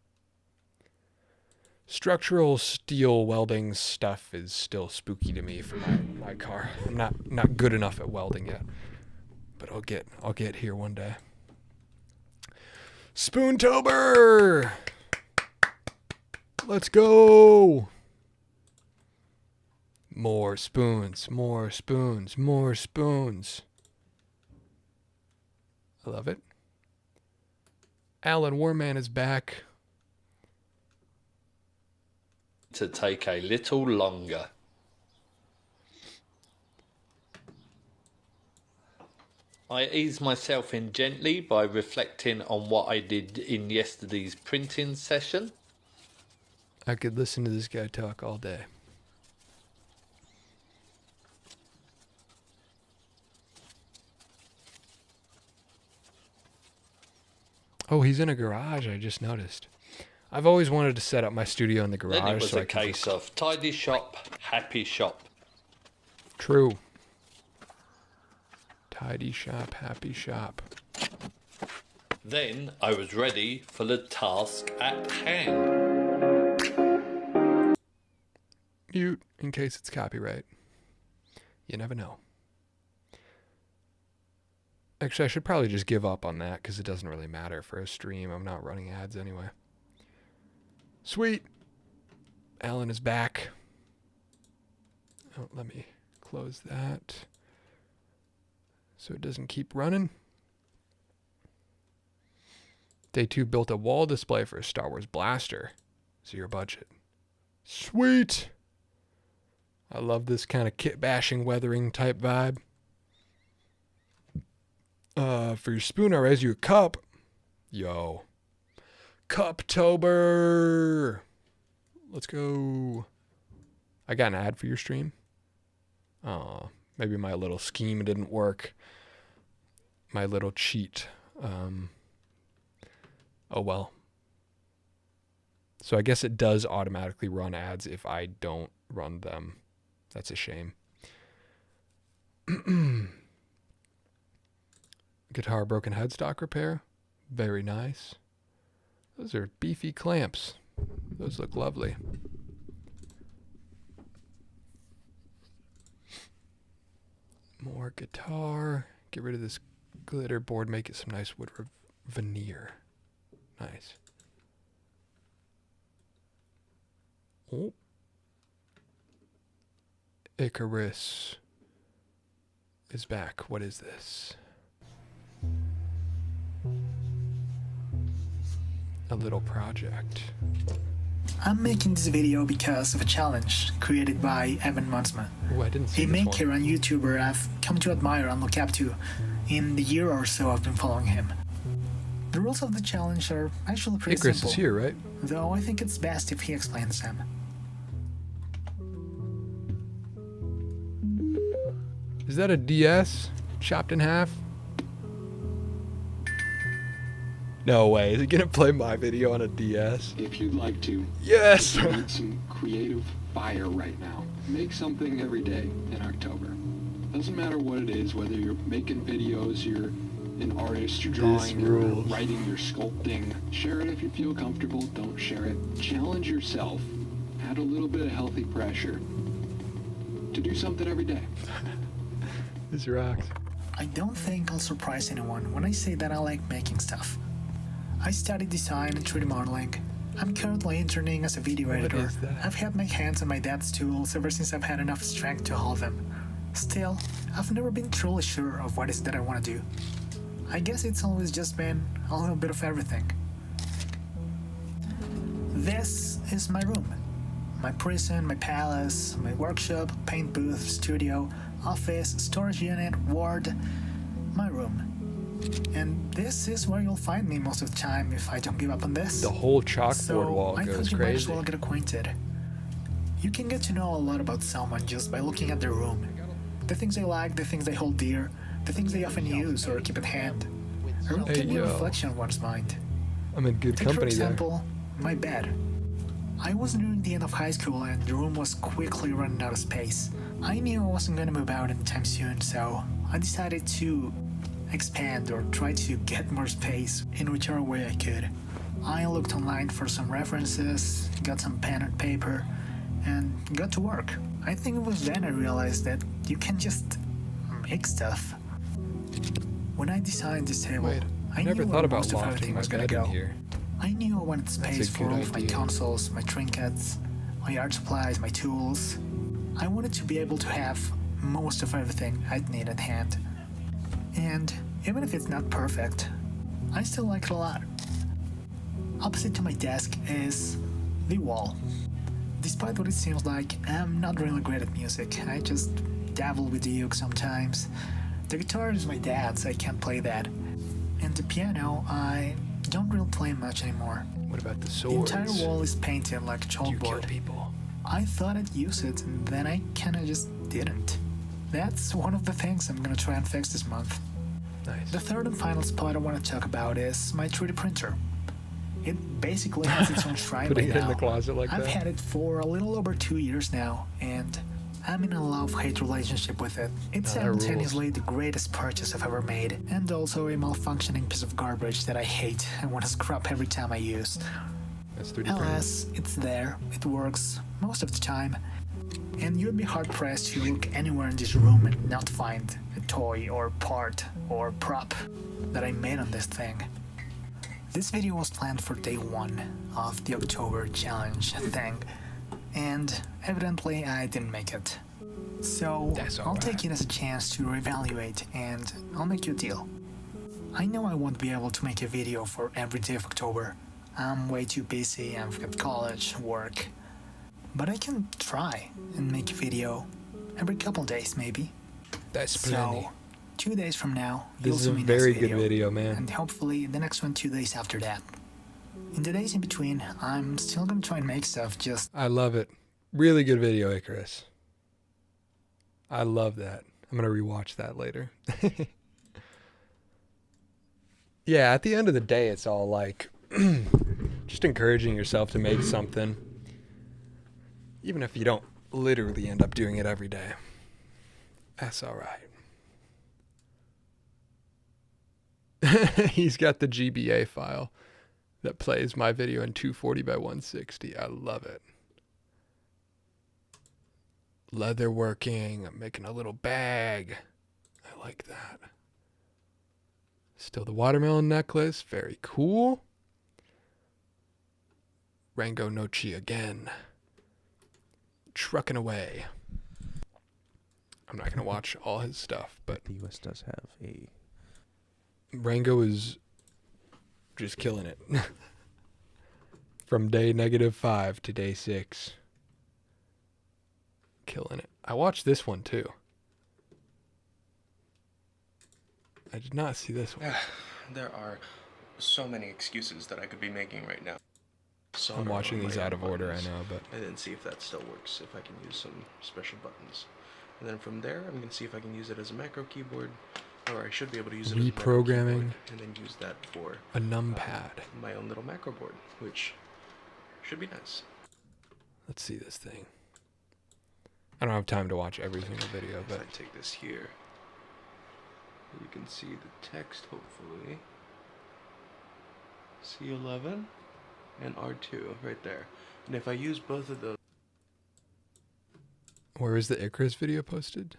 S1: Structural steel welding stuff is still spooky to me for my car. I'm not good enough at welding yet, but I'll get here one day. Spoontober! Let's go! More spoons, more spoons, more spoons. I love it. Alan Warman is back.
S13: To take a little longer. I ease myself in gently by reflecting on what I did in yesterday's printing session.
S1: I could listen to this guy talk all day. Oh, he's in a garage, I just noticed. I've always wanted to set up my studio in the garage.
S13: Then it was
S1: so
S13: a case of tidy shop, happy shop.
S1: True. Tidy shop, happy shop.
S13: Then I was ready for the task at hand.
S1: Mute in case it's copyright. You never know. Actually, I should probably just give up on that because it doesn't really matter for a stream. I'm not running ads anyway. Sweet. Alan is back. Oh, let me close that so it doesn't keep running. Day 2 built a wall display for a Star Wars blaster. 0 budget. Sweet. I love this kind of kit bashing weathering type vibe. For your spoon, I raise you a cup. Yo. Cuptober. Let's go. I got an ad for your stream. Maybe my little scheme didn't work. My little cheat. Oh well. So I guess it does automatically run ads if I don't run them. That's a shame. Guitar broken headstock repair. Very nice. Those are beefy clamps. Those look lovely. More guitar. Get rid of this glitter board. Make it some nice wood veneer. Nice. Oh. Icarus is back. What is this? A little project.
S17: I'm making this video because of a challenge created by Monsma,
S1: oh, I didn't see
S17: a maker and YouTuber I've come to admire and look up to in the year or so I've been following him. The rules of the challenge are actually pretty
S1: Icarus
S17: simple.
S1: is here, right?
S17: Though I think it's best if he explains them.
S1: Is that a DS chopped in half? No way. Is it gonna play my video on a DS?
S18: If you'd like to.
S1: Yes!
S18: You need some creative fire right now. Make something every day in October. Doesn't matter what it is, whether you're making videos, you're an artist, you're drawing, you're writing, you're sculpting. Share it if you feel comfortable, don't share it. Challenge yourself. Add a little bit of healthy pressure to do something every day.
S1: This rocks.
S17: I don't think I'll surprise anyone when I say that I like making stuff. I studied design and 3D modeling. I'm currently interning as a video editor. I've had my hands on my dad's tools ever since I've had enough strength to hold them. Still, I've never been truly sure of what it is that I want to do. I guess it's always just been a little bit of everything. This is my room. My prison, my palace, my workshop, paint booth, studio, office, storage unit, ward, my room. And this is where you'll find me most of the time if I don't give up on this.
S1: The whole chalkboard wall
S17: I
S1: goes
S17: thought you might as
S1: crazy.
S17: well get acquainted. You can get to know a lot about someone just by looking at their room. The things they like, the things they hold dear, the things they often use or keep at hand. A room can be a reflection of one's mind.
S1: I'm in good
S17: Take,
S1: company
S17: for
S1: there.
S17: example, my bed. I was nearing the end of high school and the room was quickly running out of space. I knew I wasn't going to move out anytime soon, so I decided to expand or try to get more space in whichever way I could. I looked online for some references, got some pen and paper, and got to work. I think it was then I realized that you can just make stuff. When I designed this table, I
S1: never
S17: knew
S1: thought
S17: where
S1: about
S17: most of everything
S1: lofting my
S17: was going
S1: bed
S17: to
S1: in
S17: go.
S1: here.
S17: I knew I wanted space for all of my consoles, my trinkets, my art supplies, my tools. I wanted to be able to have most of everything I'd need at hand. And even if it's not perfect, I still like it a lot. Opposite to my desk is the wall. Despite what it seems like, I'm not really great at music. I just dabble with the uke sometimes. The guitar is my dad's, I can't play that. And the piano, I don't really play much anymore.
S1: What about the
S17: The
S1: swords?
S17: entire wall is painted like a
S1: Do you kill
S17: chalkboard.
S1: people?
S17: I thought I'd use it, and then I kinda just didn't. That's one of the things I'm gonna try and fix this month.
S1: Nice.
S17: The third and final spot I want to talk about is my 3D printer. It basically has its own shrine by
S1: Putting it in
S17: now.
S1: the closet like
S17: I've
S1: that?
S17: had it for a little over 2 years now, and I'm in a love-hate relationship with it. It's
S1: that rules.
S17: simultaneously the greatest purchase I've ever made, and also a malfunctioning piece of garbage that I hate and want to scrap every time I use.
S1: That's 3D printing.
S17: Alas, it's there, it works most of the time, and you'd be hard-pressed to look anywhere in this room and not find a toy or part or prop that I made on this thing. This video was planned for day 1 of the October challenge thing, and evidently I didn't make it. So I'll take it as a chance to reevaluate, and I'll make you a deal. I know I won't be able to make a video for every day of October. I'm way too busy, I've got college, work. But I can try and make a video every couple days maybe.
S1: That's plenty.
S17: So 2 days from now,
S1: This
S17: you'll
S1: is
S17: see
S1: a
S17: me
S1: very
S17: next
S1: good video, man.
S17: and hopefully the next one 2 days after that. In the days in between, I'm still gonna try and make stuff, just
S1: I love it. Really good video, Icarus. I love that. I'm going to rewatch that later. Yeah, at the end of the day, it's all like just encouraging yourself to make something, even if you don't literally end up doing it every day. That's all right. He's got the GBA file. that plays my video in 240 by 160. I love it. Leather working. I'm making a little bag. I like that. Still the watermelon necklace. Very cool. Rango Nochi again. Trucking away. I'm not going to watch all his stuff, but
S19: the US does have a...
S1: Rango is just killing it. From day -5 to day 6. Killing it. I watched this one too. I did not see this one.
S20: There are so many excuses that I could be making right now.
S1: I'm watching these out of order, I know, but...
S20: And then see if that still works, if I can use some special buttons. And then from there, I'm going to see if I can use it as a macro keyboard, or I should be able to use it as a macro
S1: Reprogramming
S20: keyboard, and then use that for
S1: a numpad.
S20: My own little macro board, which should be nice.
S1: Let's see this thing. I don't have time to watch every single video, but...
S20: If I take this here, you can see the text, hopefully. C11 and R2 right there. And if I use both of those...
S1: Where is the Icarus video posted?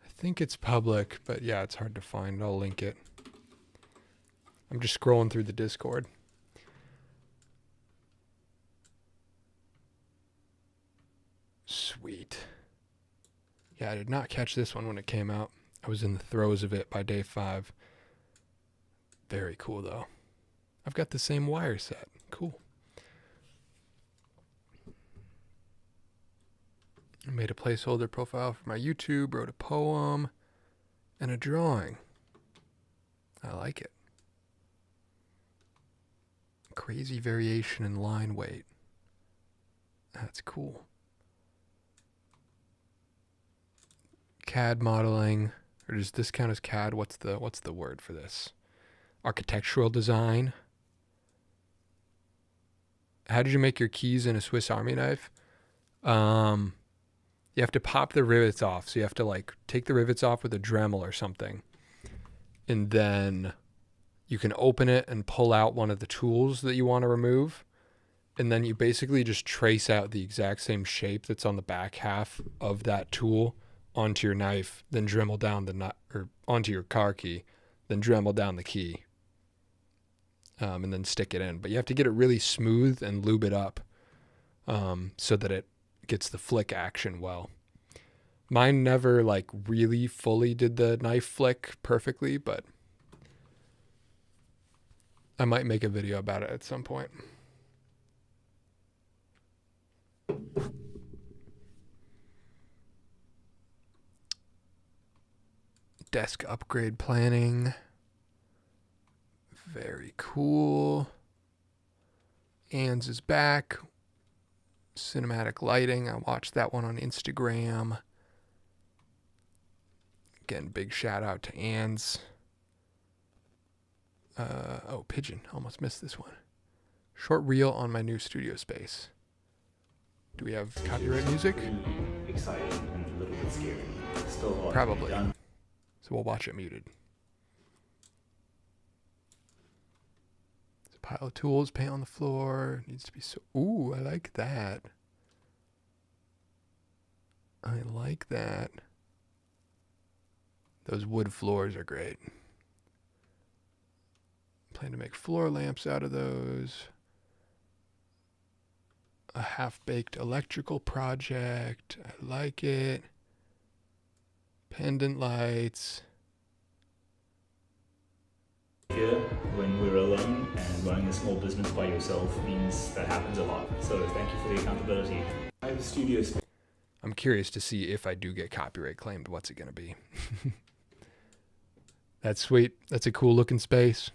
S1: I think it's public, but yeah, it's hard to find. I'll link it. I'm just scrolling through the Discord. Sweet. Yeah, I did not catch this one when it came out. I was in the throes of it by day 5. Very cool, though. I've got the same wire set. Cool. I made a placeholder profile for my YouTube, wrote a poem, and a drawing. I like it. Crazy variation in line weight. That's cool. CAD modeling, or does this count as CAD? What's the word for this? Architectural design. How did you make your keys in a Swiss Army knife? You have to pop the rivets off. So you have to like take the rivets off with a Dremel or something. And then you can open it and pull out one of the tools that you want to remove. And then you basically just trace out the exact same shape that's on the back half of that tool onto your knife, then Dremel down the nut, or onto your car key, then Dremel down the key. And then stick it in. But you have to get it really smooth and lube it up so that it gets the flick action well. Mine never like really fully did the knife flick perfectly, but I might make a video about it at some point. Desk upgrade planning. Very cool. Ans is back. Cinematic lighting. I watched that one on Instagram. Again, big shout out to Ans. Oh, Pigeon. Almost missed this one. Short reel on my new studio space. Do we have copyright music?
S14: Exciting and a little bit scary. Still a lot
S1: Probably.
S14: done.
S1: So we'll watch it muted. There's a pile of tools, paint on the floor. Needs to be so... Ooh, I like that. I like that. Those wood floors are great. Plan to make floor lamps out of those. A half-baked electrical project. I like it. Pendant lights.
S14: Here, when we're alone and running a small business by yourself means that happens a lot. So thank you for the accountability. I have a studio space.
S1: I'm curious to see if I do get copyright claimed. What's it going to be? That's sweet. That's a cool looking space.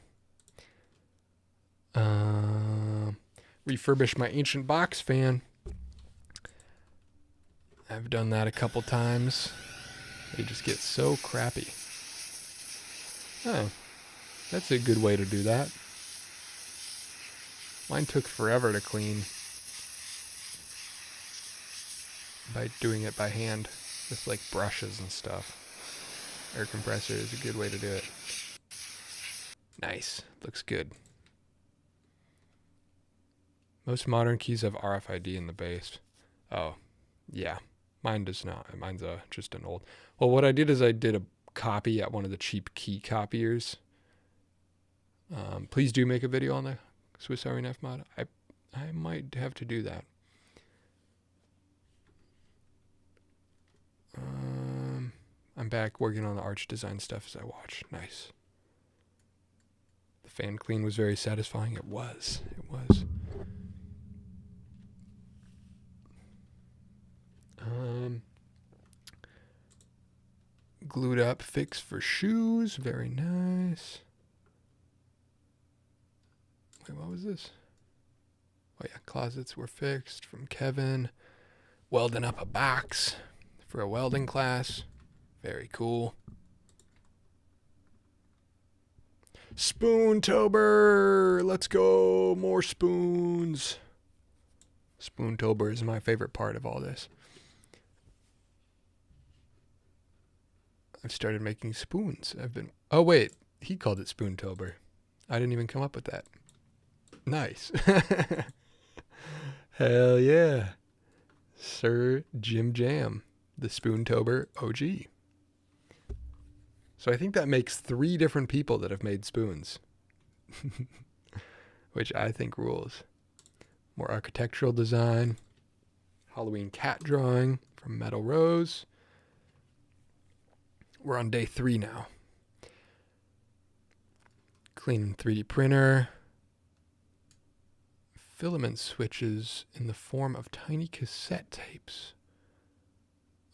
S1: Refurbish my ancient box fan. I've done that a couple times. They just get so crappy. Oh, that's a good way to do that. Mine took forever to clean by doing it by hand with like brushes and stuff. Air compressor is a good way to do it. Nice. Looks good. Most modern keys have RFID in the base. Oh, yeah. Mine does not. Mine's just an old. Well, what I did is I did a copy at one of the cheap key copiers. Please do make a video on the Swiss Army knife mod. I might have to do that. I'm back working on the arch design stuff as I watch. Nice. The fan clean was very satisfying. It was. It was. Glued up fix for shoes. Very nice. Wait, what was this? Oh yeah, closets were fixed from Kevin. Welding up a box for a welding class. Very cool. Spoontober! Let's go! More spoons. Spoontober is my favorite part of all this. I've started making spoons. Oh wait, he called it Spoontober. I didn't even come up with that. Nice. Hell yeah. Sir Jim Jam, the Spoontober OG. So I think that makes 3 different people that have made spoons. Which I think rules. More architectural design. Halloween cat drawing from Metal Rose. We're on day 3 now. Clean 3D printer. Filament switches in the form of tiny cassette tapes.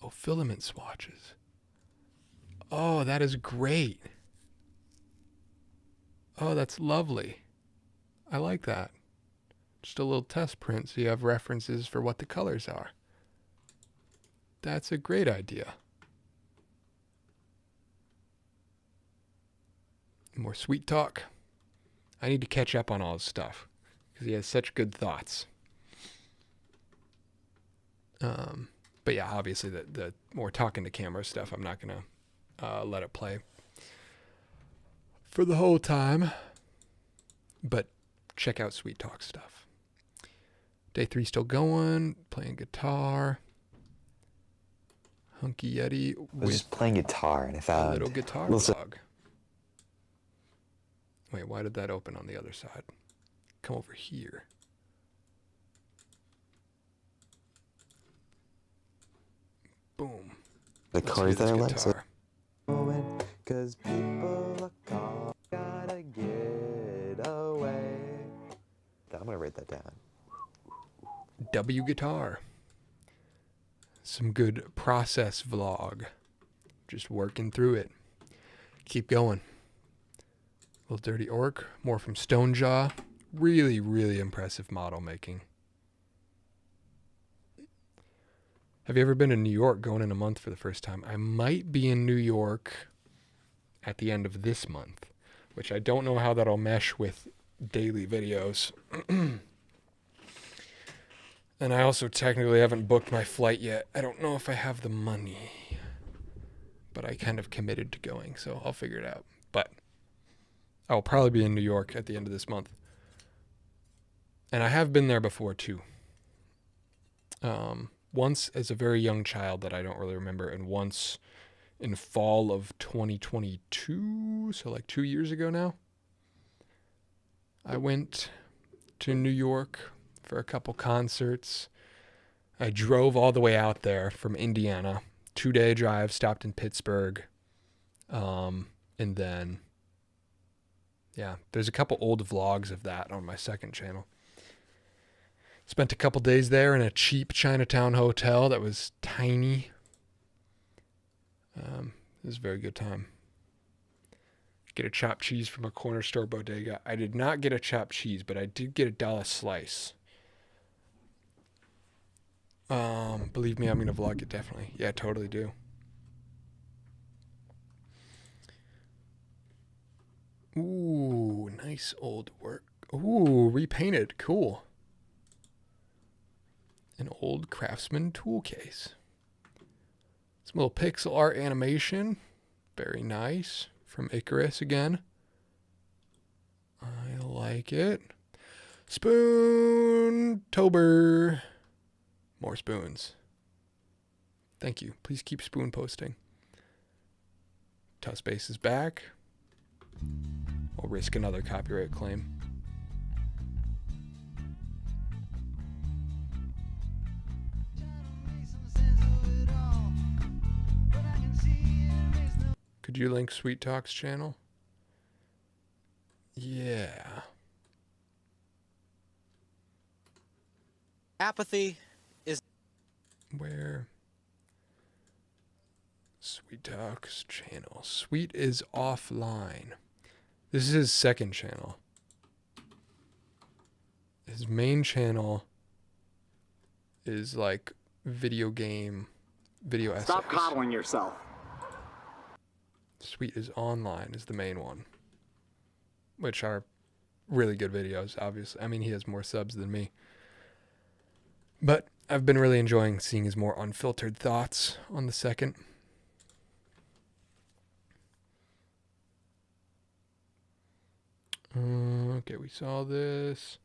S1: Oh, filament swatches. Oh, that is great. Oh, that's lovely. I like that. Just a little test print so you have references for what the colors are. That's a great idea. More sweet talk. I need to catch up on all his stuff because he has such good thoughts. But yeah, obviously the more talking to camera stuff, I'm not going to let it play for the whole time. But check out Sweet Talk stuff. Day 3 still going, playing guitar. Hunky Yeti.
S15: I was just playing guitar and I found
S1: a little guitar vlog. Wait, why did that open on the other side? Come over here. Boom.
S15: The chords that I like. So cause people are calling, gotta get away. I'm gonna write that down.
S1: W guitar. Some good process vlog. Just working through it. Keep going. Little Dirty Orc. More from Stonejaw. Really, really impressive model making. Have you ever been to New York going in a month for the first time? I might be in New York at the end of this month, which I don't know how that'll mesh with daily videos. And I also technically haven't booked my flight yet. I don't know if I have the money, but I kind of committed to going, so I'll figure it out. But I will probably be in New York at the end of this month. And I have been there before, too. Once as a very young child that I don't really remember, and once in fall of 2022, so like 2 years ago now. I went to New York for a couple concerts. I drove all the way out there from Indiana. 2-day drive, stopped in Pittsburgh. And then, yeah, there's a couple old vlogs of that on my second channel. Spent a couple days there in a cheap Chinatown hotel that was tiny. It was a very good time. Get a chopped cheese from a corner store bodega. I did not get a chopped cheese, but I did get a dollar slice. Believe me, I'm going to vlog it definitely. Yeah, I totally do. Ooh, nice old work. Ooh, repainted. Cool. An old Craftsman tool case. Some little pixel art animation. Very nice. From Icarus again. I like it. Spoon-tober. More spoons. Thank you. Please keep spoon posting. Tussbase is back. I'll risk another copyright claim. Could you link Sweet Talk's channel? Yeah.
S19: Apathy is...
S1: Where? Sweet Talk's channel. Sweet is offline. This is his second channel. His main channel is like video essays.
S19: Stop coddling yourself.
S1: Sweet is online is the main one, which are really good videos, obviously. I mean, he has more subs than me. But I've been really enjoying seeing his more unfiltered thoughts on the second. Okay, we saw this.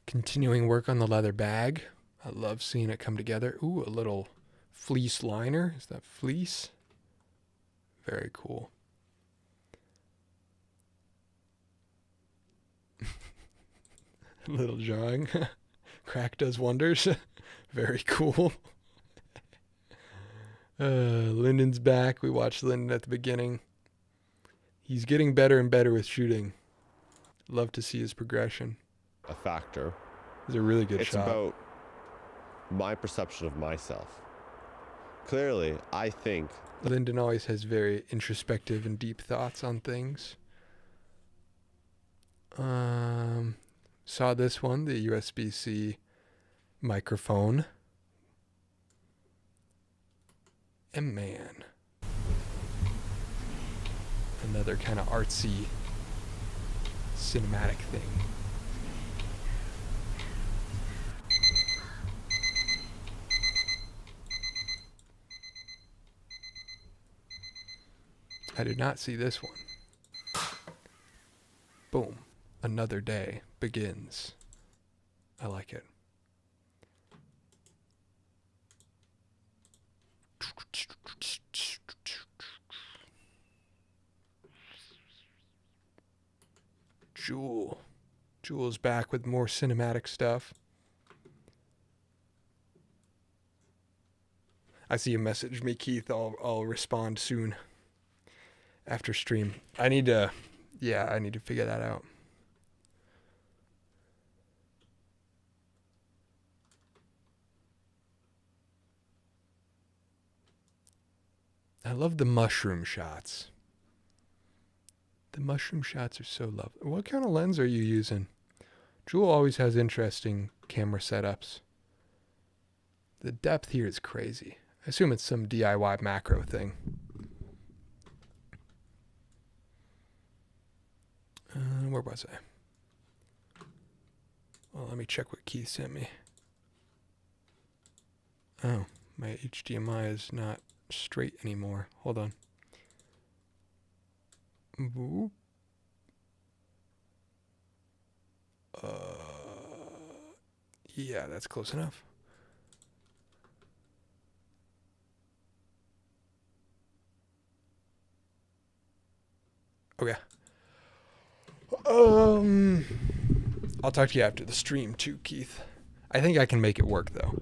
S1: Continuing work on the leather bag. I love seeing it come together. Ooh, a little fleece liner. Is that fleece? Very cool. Little drawing. Crack does wonders. Very cool. Lyndon's back. We watched Lyndon at the beginning. He's getting better and better with shooting. Love to see his progression.
S21: A factor.
S1: It's a really good
S21: it's
S1: shot.
S21: It's about my perception of myself. Clearly, I think...
S1: Lyndon always has very introspective and deep thoughts on things. Saw this one, the USB-C microphone. And man. Another kind of artsy cinematic thing. I did not see this one. Boom. Another day begins. I like it. Jewel's back with more cinematic stuff. I see you message me, Keith. I'll respond soon after stream. I need to figure that out. I love the mushroom shots. The mushroom shots are so lovely. What kind of lens are you using? Jewel always has interesting camera setups. The depth here is crazy. I assume it's some DIY macro thing. Where was I? Well, let me check what Keith sent me. Oh, my HDMI is not straight anymore. Hold on. Boop. Yeah, that's close enough. Okay. I'll talk to you after the stream too, Keith. I think I can make it work though.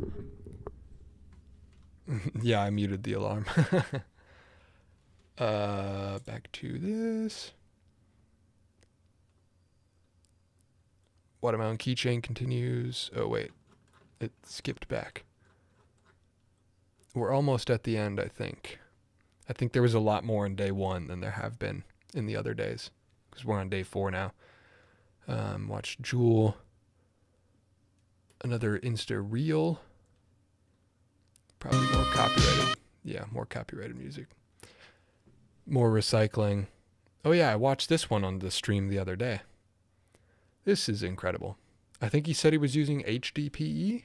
S1: Yeah, I muted the alarm. Back to this. Watermelon keychain continues. Oh wait, it skipped back. We're almost at the end, I think. I think there was a lot more in day 1 than there have been in the other days, because we're on day 4 now. Watch Jewel. Another Insta Reel. Probably more copyrighted. Yeah, more copyrighted music. More recycling. Oh yeah, I watched this one on the stream the other day. This is incredible. I think he said he was using HDPE,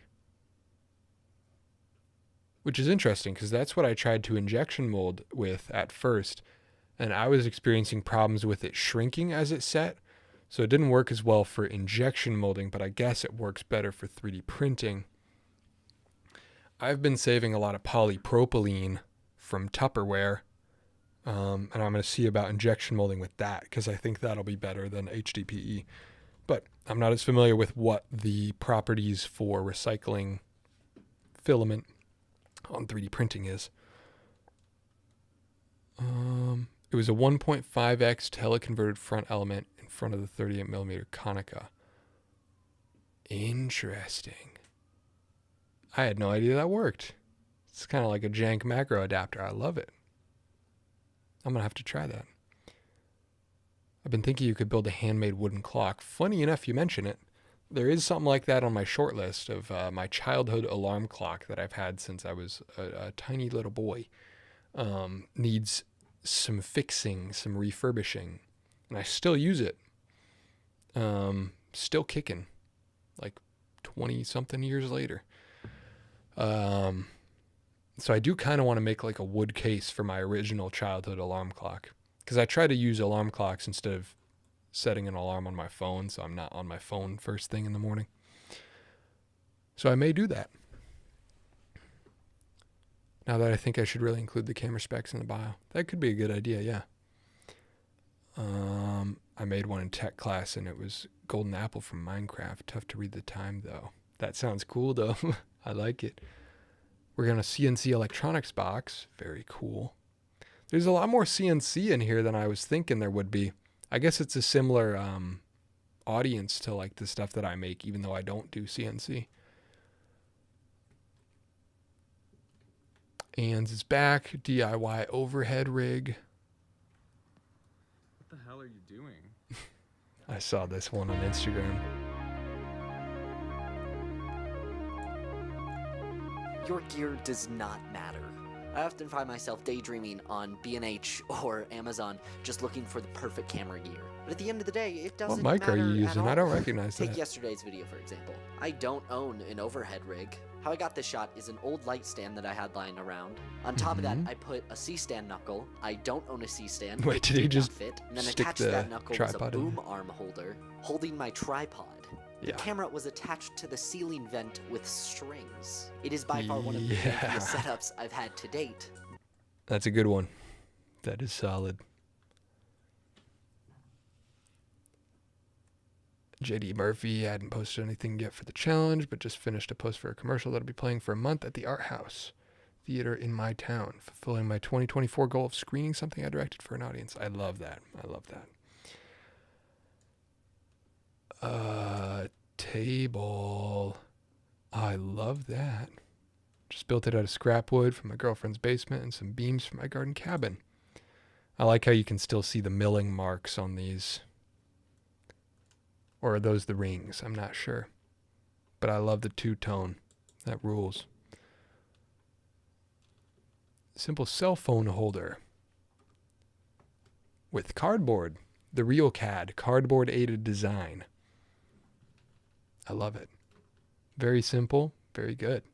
S1: which is interesting because that's what I tried to injection mold with at first, and I was experiencing problems with it shrinking as it set. So it didn't work as well for injection molding, but I guess it works better for 3D printing. I've been saving a lot of polypropylene from Tupperware, and I'm going to see about injection molding with that because I think that'll be better than HDPE. But I'm not as familiar with what the properties for recycling filament on 3D printing is. It was a 1.5x teleconverted front element in front of the 38mm Konica. Interesting. I had no idea that worked. It's kind of like a jank macro adapter. I love it. I'm going to have to try that. I've been thinking you could build a handmade wooden clock. Funny enough, you mention it. There is something like that on my short list of my childhood alarm clock that I've had since I was a tiny little boy. Needs some fixing, some refurbishing. And I still use it. Still kicking. Like 20-something years later. So I do kind of want to make like a wood case for my original childhood alarm clock. Because I try to use alarm clocks instead of setting an alarm on my phone, so I'm not on my phone first thing in the morning. So I may do that. Now that I think I should really include the camera specs in the bio. That could be a good idea, yeah. I made one in tech class and it was Golden Apple from Minecraft. Tough to read the time though. That sounds cool though. I like it. We're going to CNC electronics box. Very cool. There's a lot more CNC in here than I was thinking there would be. I guess it's a similar audience to like the stuff that I make, even though I don't do CNC. Ands is back. DIY overhead rig.
S16: What the hell are you doing?
S1: I saw this one on Instagram.
S3: Your gear does not matter. I often find myself daydreaming on B&H or Amazon just looking for the perfect camera gear. But at the end of the day, it doesn't matter.
S1: What mic are you using? I don't recognize that.
S3: Take yesterday's video, for example. I don't own an overhead rig. How I got this shot is an old light stand that I had lying around. On top of that, I put a C-stand knuckle. I don't own a C-stand.
S1: Wait, did he just
S3: fit? And then
S1: stick
S3: attached to
S1: the
S3: that knuckle was a
S1: tripod in?
S3: boom arm holder holding my tripod. The
S1: Yeah.
S3: camera was attached to the ceiling vent with strings. It is by far one of the jankiest setups I've had to date.
S1: That's a good one. That is solid. JD Murphy hadn't posted anything yet for the challenge, but just finished a post for a commercial that'll be playing for a month at the Art House Theater in my town, fulfilling my 2024 goal of screening something I directed for an audience. I love that. I love that. Table. I love that. Just built it out of scrap wood from my girlfriend's basement and some beams from my garden cabin. I like how you can still see the milling marks on these. Or are those the rings? I'm not sure. But I love the two-tone. That rules. Simple cell phone holder. With cardboard. The Real CAD. Cardboard aided design. I love it. Very simple. Very good.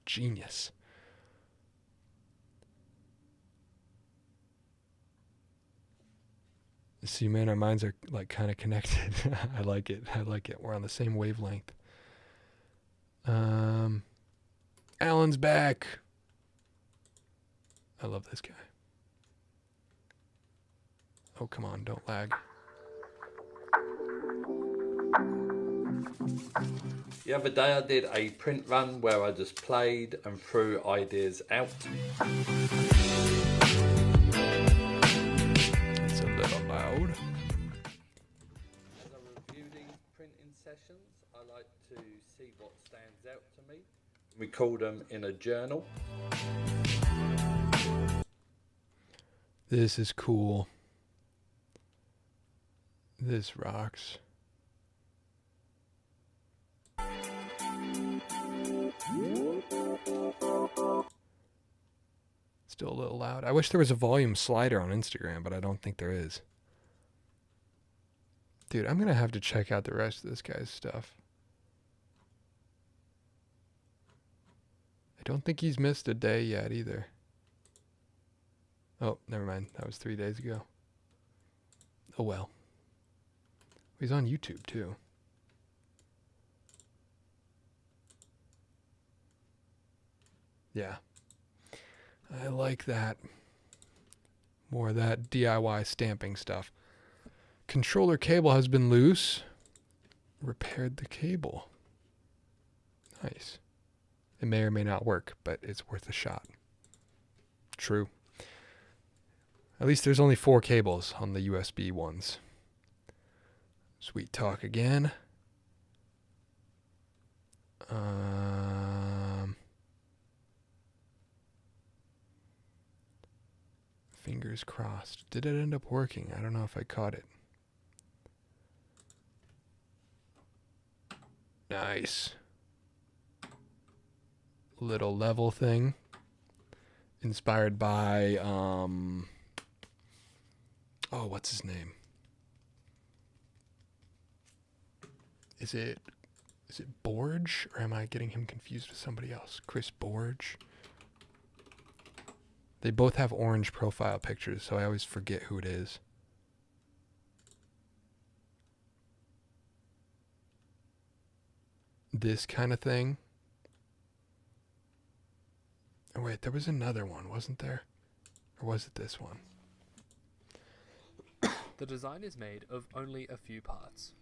S1: Genius. See, man, our minds are like kind of connected. I like it. I like it. We're on the same wavelength. Alan's back. I love this guy. Oh, come on. Don't lag.
S13: The other day I did a print run where I just played and threw ideas out.
S1: It's a little loud.
S13: As I review these printing sessions, I like to see what stands out to me. Record them in a journal.
S1: This is cool. This rocks. Still a little loud. I wish there was a volume slider on Instagram, but I don't think there is. Dude, I'm going to have to check out the rest of this guy's stuff. I don't think he's missed a day yet either. Oh, never mind. That was 3 days ago. Oh well. He's on YouTube too. Yeah. I like that. More of that DIY stamping stuff. Controller cable has been loose. Repaired the cable. Nice. It may or may not work, but it's worth a shot. True. At least there's only 4 cables on the USB ones. Sweet talk again. Fingers crossed. Did it end up working? I don't know if I caught it. Nice. Little level thing. Inspired by, oh, what's his name? Is it Borge? Or am I getting him confused with somebody else? Chris Borge? They both have orange profile pictures, so I always forget who it is. This kind of thing. Oh wait, there was another one, wasn't there? Or was it this one?
S4: The design is made of only a few parts,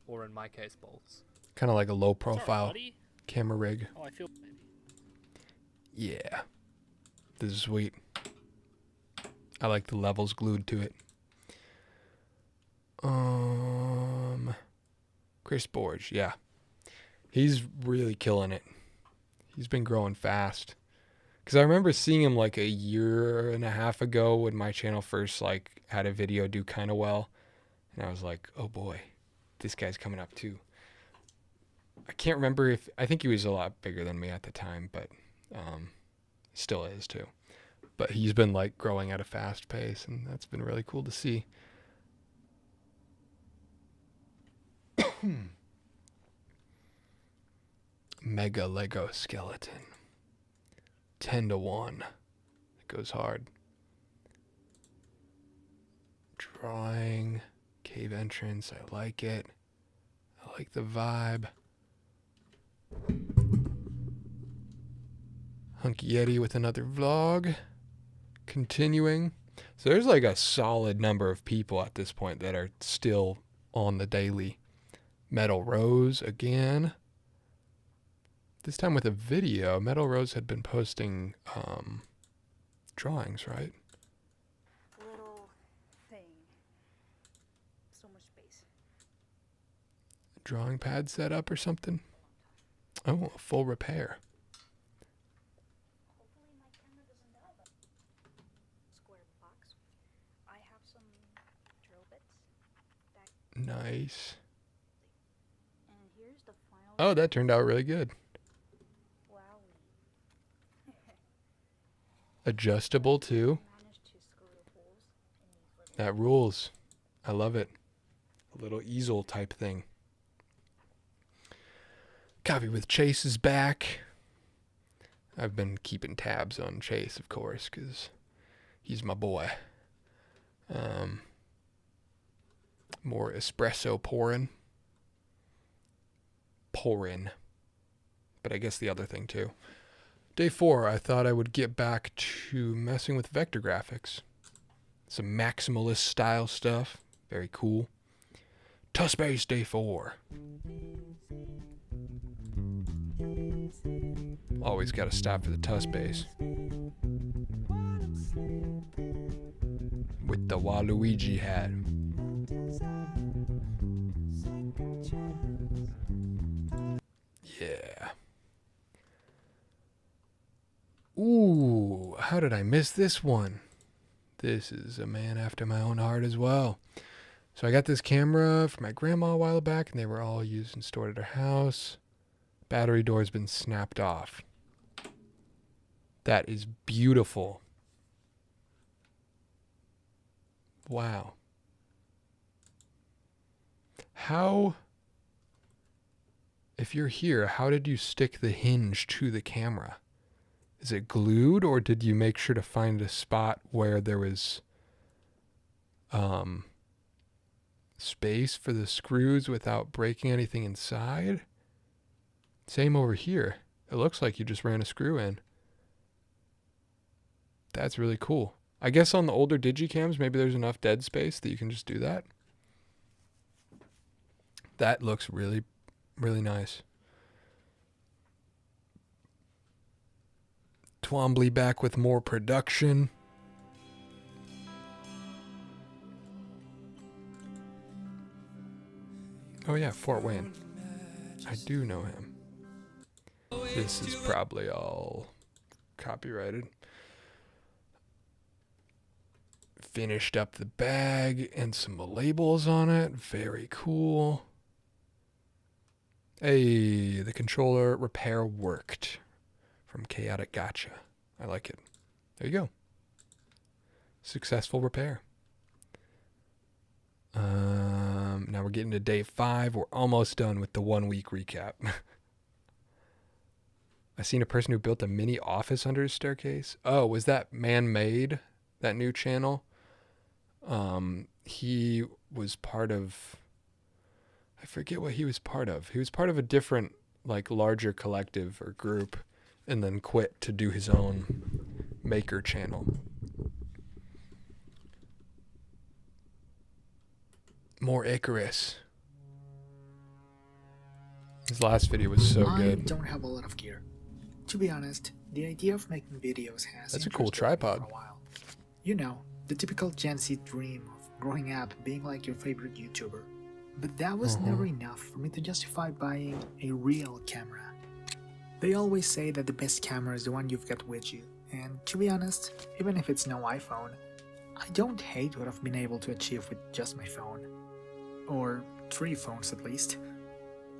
S4: or in my case, bolts.
S1: Kind of like a low profile camera rig.
S4: Oh, I feel maybe.
S1: Yeah. This is sweet. I like the levels glued to it. Chris Borge, yeah. He's really killing it. He's been growing fast. Because I remember seeing him like a year and a half ago when my channel first like had a video do kind of well. And I was like, oh boy, this guy's coming up too. I can't remember if, I think he was a lot bigger than me at the time, but still is too. But he's been like growing at a fast pace, and that's been really cool to see. Mega Lego skeleton. 10-1. It goes hard. Drawing. Cave entrance. I like it. I like the vibe. Hunky Yeti with another vlog. Continuing. So there's like a solid number of people at this point that are still on the daily. Metal Rose again. This time with a video. Metal Rose had been posting drawings, right?
S22: Little thing. So much space.
S1: Drawing pad set up or something? Oh, a full repair.
S22: Hopefully my camera doesn't die, but square box. I have some drill bits.
S1: Nice.
S22: And here's the final.
S1: Oh, that turned out really good. Adjustable too. That rules. I love it. A little easel type thing. Coffee with Chase is back. I've been keeping tabs on Chase, of course, because he's my boy. More espresso pouring. But I guess the other thing too. Day 4, I thought I would get back to messing with vector graphics. Some maximalist style stuff. Very cool. Tusspace Day 4. Always got to stop for the Tusspace. With the Waluigi hat. Yeah. Ooh, how did I miss this one? This is a man after my own heart as well. So I got this camera for my grandma a while back, and they were all used and stored at her house. Battery door's been snapped off. That is beautiful. Wow. How, if you're here, how did you stick the hinge to the camera? Is it glued, or did you make sure to find a spot where there was Space for the screws without breaking anything inside. Same over here. It looks like you just ran a screw in. That's really cool. I guess on the older digicams, maybe there's enough dead space that you can just do that. That looks really, really nice. Twombly back with more production. Oh yeah, Fort Wayne. I do know him. This is probably all copyrighted. Finished up the bag and some labels on it. Very cool. Hey, the controller repair worked from Chaotic Gotcha. I like it. There you go. Successful repair. Now we're getting to day 5. We're almost done with the 1 week recap. I seen a person who built a mini office under his staircase. Oh, was that Man-Made? That new channel? He was part of, I forget what he was part of. He was part of a different, like, larger collective or group, and then quit to do his own maker channel. More Icarus. His last video was so good.
S17: I don't have a lot of gear. To be honest, the idea of making videos has
S1: That's a cool tripod.
S17: For a while. You know, the typical Gen Z dream of growing up being like your favorite YouTuber. But that was never enough for me to justify buying a real camera. They always say that the best camera is the one you've got with you, and to be honest, even if it's no iPhone, I don't hate what I've been able to achieve with just my phone. Or 3 phones at least.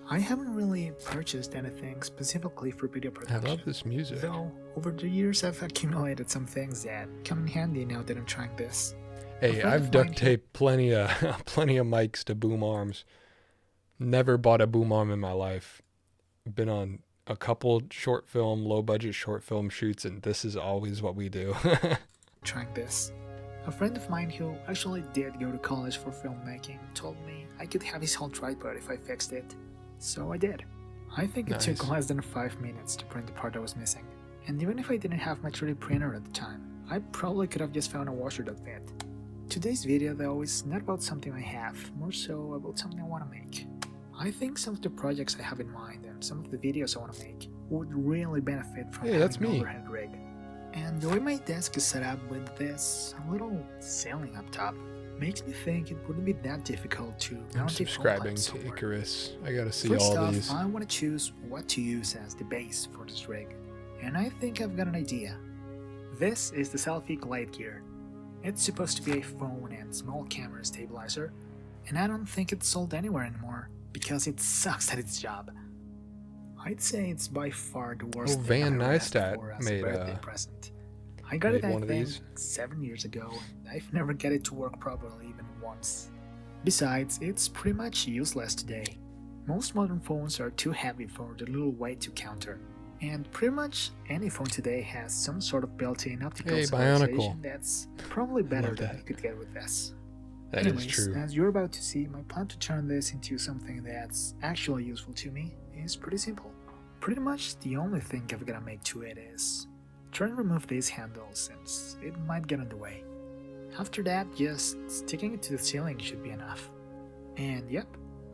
S17: I haven't really purchased anything specifically for video production.
S1: I love this music.
S17: Though, over the years I've accumulated some things that come in handy now that I'm trying this.
S1: Hey, I've duct taped plenty of mics to boom arms. Never bought a boom arm in my life. Been on a couple short film, low budget short film shoots, and this is always what we do.
S17: Trying this. A friend of mine who actually did go to college for filmmaking told me I could have his whole tripod if I fixed it. So I did. I think it took less than 5 minutes to print the part I was missing. And even if I didn't have my 3D printer at the time, I probably could have just found a washer that fit. Today's video though is not about something I have, more so about something I want to make. I think some of the projects I have in mind and some of the videos I want to make would really benefit from having an overhead rig. And the way my desk is set up with this little ceiling up top makes me think it wouldn't be that difficult to
S1: I'm subscribing to Icarus. I gotta see
S17: First
S1: all
S17: off,
S1: these.
S17: I want to choose what to use as the base for this rig, and I think I've got an idea. This is the Selfie Glide Gear. It's supposed to be a phone and small camera stabilizer, and I don't think it's sold anywhere anymore because it sucks at its job. I'd say it's by far the worst thing
S1: Van
S17: I've ever asked
S1: Neistat
S17: for as
S1: made
S17: a birthday present. I got it, I think, 7 years ago, and I've never got it to work properly even once. Besides, it's pretty much useless today. Most modern phones are too heavy for the little weight to counter, and pretty much any phone today has some sort of built-in optical stabilization that's probably better than you could get with this. Anyways,
S1: is true.
S17: As you're about to see, my plan to turn this into something that's actually useful to me is pretty simple. Pretty much the only thing I've got to make to it is try and remove these handles since it might get in the way. After that, just sticking it to the ceiling should be enough. And yep,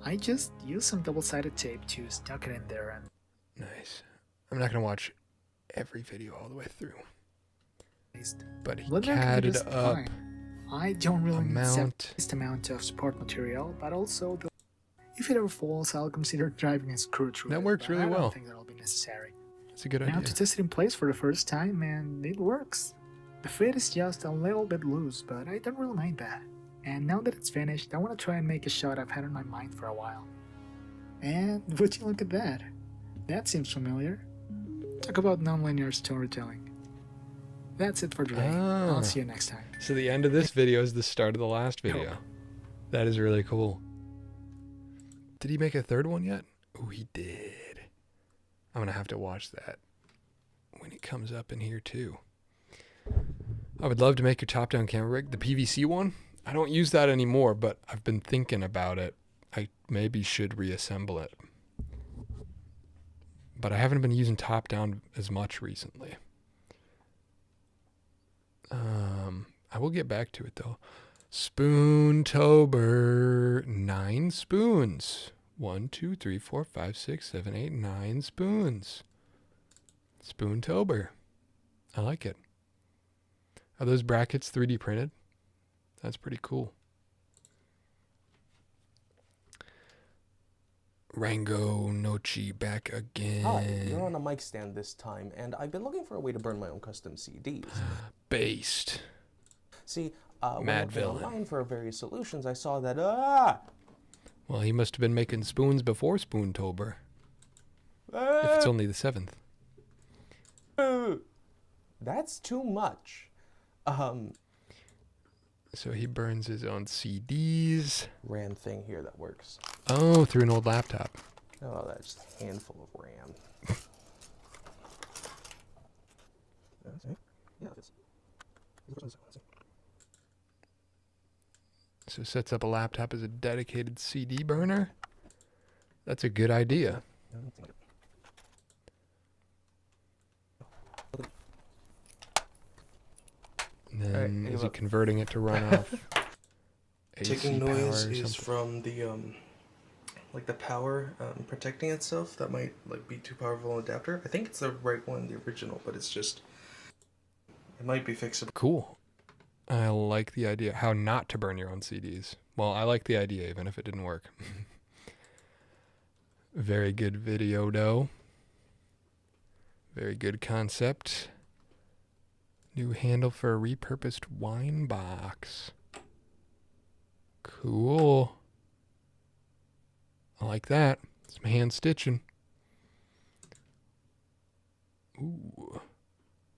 S17: I just used some double-sided tape to stuck it in there and...
S1: Nice. I'm not gonna watch every video all the way through. But he catted up
S17: I don't really need this amount of support material, but also the... If it ever falls, I'll consider driving a screw through
S1: that
S17: it,
S1: works really well.
S17: I don't think that'll be necessary.
S1: That's a good
S17: Now
S1: idea.
S17: to test it in place for the first time, and it works. The fit is just a little bit loose, but I don't really mind that. And now that it's finished, I want to try and make a shot I've had in my mind for a while. And would you look at that? That seems familiar. Talk about nonlinear storytelling. That's it for today. I'll see you next time.
S1: So the end of this video is the start of the last video.
S17: Nope.
S1: That is really cool. Did he make a third one yet? Oh, he did. I'm gonna have to watch that when it comes up in here too. I would love to make your top-down camera rig. The PVC one? I don't use that anymore, but I've been thinking about it. I maybe should reassemble it. But I haven't been using top-down as much recently. I will get back to it, though. Spoontober. 9 spoons. 1, 2, 3, 4, 5, 6, 7, 8, 9 spoons. Spoontober. I like it. Are those brackets 3D printed? That's pretty cool. Rango Nochi back again.
S20: Hi, you're on a mic stand this time, and I've been looking for a way to burn my own custom CDs.
S1: Based.
S20: See, when
S1: Mad
S20: looking
S1: villain.
S20: online for various solutions, I saw that,
S1: Well, he must have been making spoons before Spoontober. If it's only the 7th.
S20: That's too much.
S1: So he burns his own CDs.
S20: RAM thing here that works.
S1: Oh, through an old laptop.
S20: Oh, that's just a handful of RAM.
S1: So sets up a laptop as a dedicated CD burner? That's a good idea. And then is it converting it to run off
S20: Ticking
S1: AC power
S20: noise
S1: or
S20: is
S1: something?
S20: from the like the power protecting itself. That might like be too powerful an adapter. I think it's the right one, the original, but it's just it might be fixable.
S1: Cool. I like the idea. How not to burn your own CDs. Well, I like the idea even if it didn't work. Very good video, though. Very good concept. New handle for a repurposed wine box. Cool. I like that. Some hand stitching. Ooh.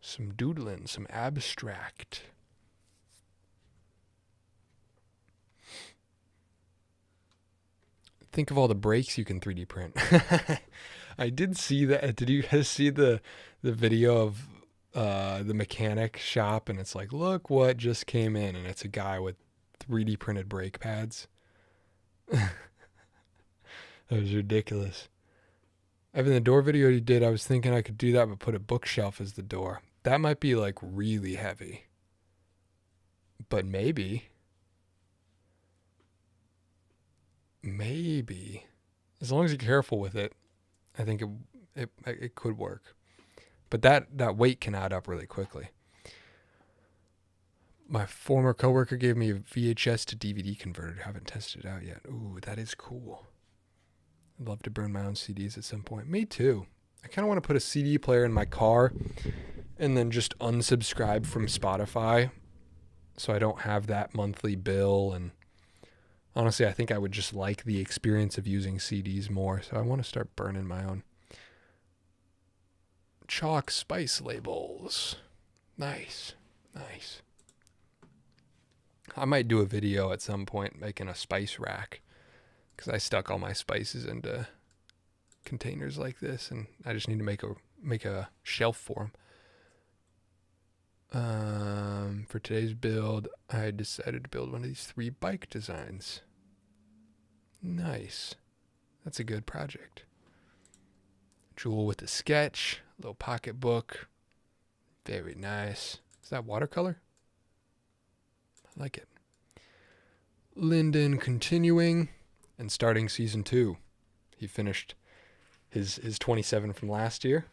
S1: Some doodling, some abstract. Think of all the brakes you can 3D print. I did see that. Did you guys see the video of the mechanic shop? And it's like, look what just came in. And it's a guy with 3D printed brake pads. That was ridiculous. Even the door video you did, I was thinking I could do that, but put a bookshelf as the door. That might be like really heavy. But maybe. Maybe. As long as you're careful with it, I think it could work. But that weight can add up really quickly. My former coworker gave me a VHS to DVD converter. I haven't tested it out yet. Ooh, that is cool. I'd love to burn my own CDs at some point. Me too. I kind of want to put a CD player in my car and then just unsubscribe from Spotify so I don't have that monthly bill. And honestly, I think I would just like the experience of using CDs more. So I want to start burning my own. Chalk spice labels. Nice. Nice. I might do a video at some point making a spice rack. Because I stuck all my spices into containers like this, and I just need to make a shelf for them. For today's build, I decided to build one of these 3 bike designs. Nice. That's a good project. Jewel with a sketch, little pocket book. Very nice. Is that watercolor? I like it. Lyndon continuing. And starting season 2, he finished his 27 from last year.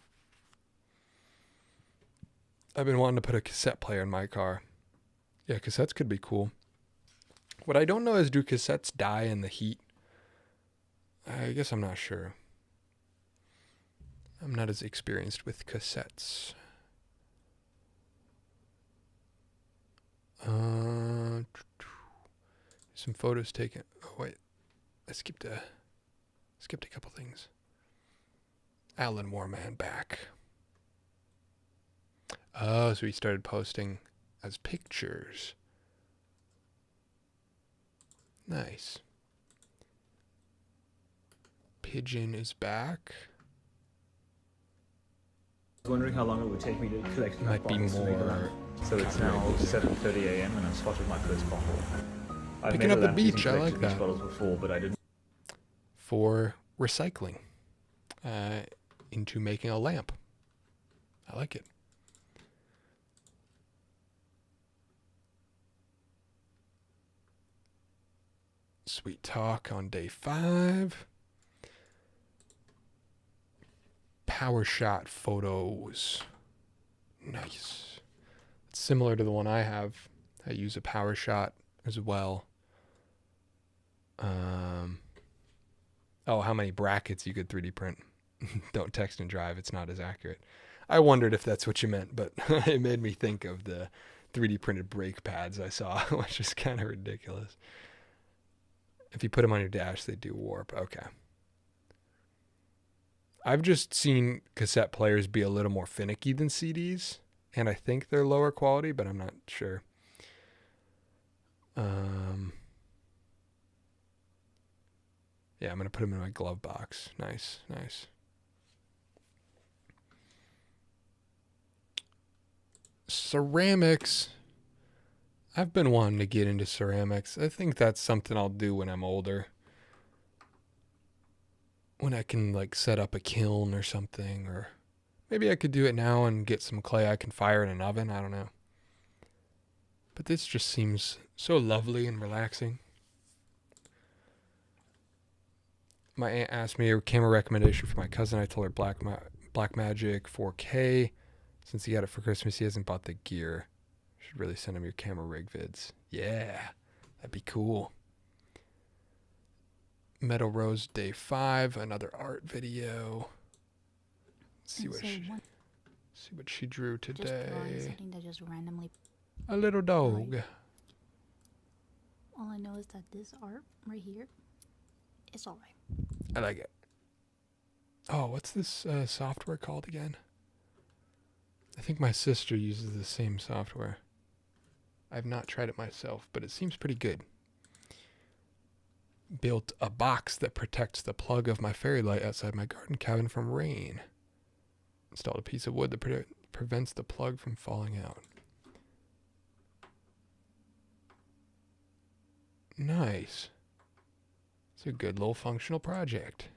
S1: I've been wanting to put a cassette player in my car. Yeah, cassettes could be cool. What I don't know is, do cassettes die in the heat? I guess I'm not sure. I'm not as experienced with cassettes. Some photos taken. Oh, wait. I skipped a couple things. Alan Moorman back. Oh, so he started posting as pictures. Nice. Pigeon is back.
S14: I was wondering how long it would take me to collect
S1: Might be more.
S14: So it's now 7:30 a.m. and I've spotted my first bottle.
S1: Picking up the beach, I like that.
S14: Bottles before, but I didn't.
S1: For recycling into making a lamp. I like it. Sweet talk on day 5. Power shot photos. Nice. It's similar to the one I have. I use a power shot as well. Oh, how many brackets you could 3D print. Don't text and drive. It's not as accurate. I wondered if that's what you meant, but it made me think of the 3D printed brake pads I saw, which is kind of ridiculous. If you put them on your dash, they do warp. Okay. I've just seen cassette players be a little more finicky than CDs, and I think they're lower quality, but I'm not sure. Yeah, I'm going to put them in my glove box. Nice, nice. Ceramics. I've been wanting to get into ceramics. I think that's something I'll do when I'm older. When I can like set up a kiln or something, or maybe I could do it now and get some clay I can fire in an oven. I don't know. But this just seems so lovely and relaxing. My aunt asked me a camera recommendation for my cousin. I told her Blackmagic 4K. Since he got it for Christmas, he hasn't bought the gear. Should really send him your camera rig vids. Yeah, that'd be cool. Meadow Rose day 5, another art video. See what she drew today.
S22: Just something that just randomly.
S1: A little dog.
S22: All I know is that this art right here is alright.
S1: I like it. Oh, what's this software called again? I think my sister uses the same software. I've not tried it myself, but it seems pretty good. Built a box that protects the plug of my fairy light outside my garden cabin from rain. Installed a piece of wood that prevents the plug from falling out. Nice. It's a good little functional project.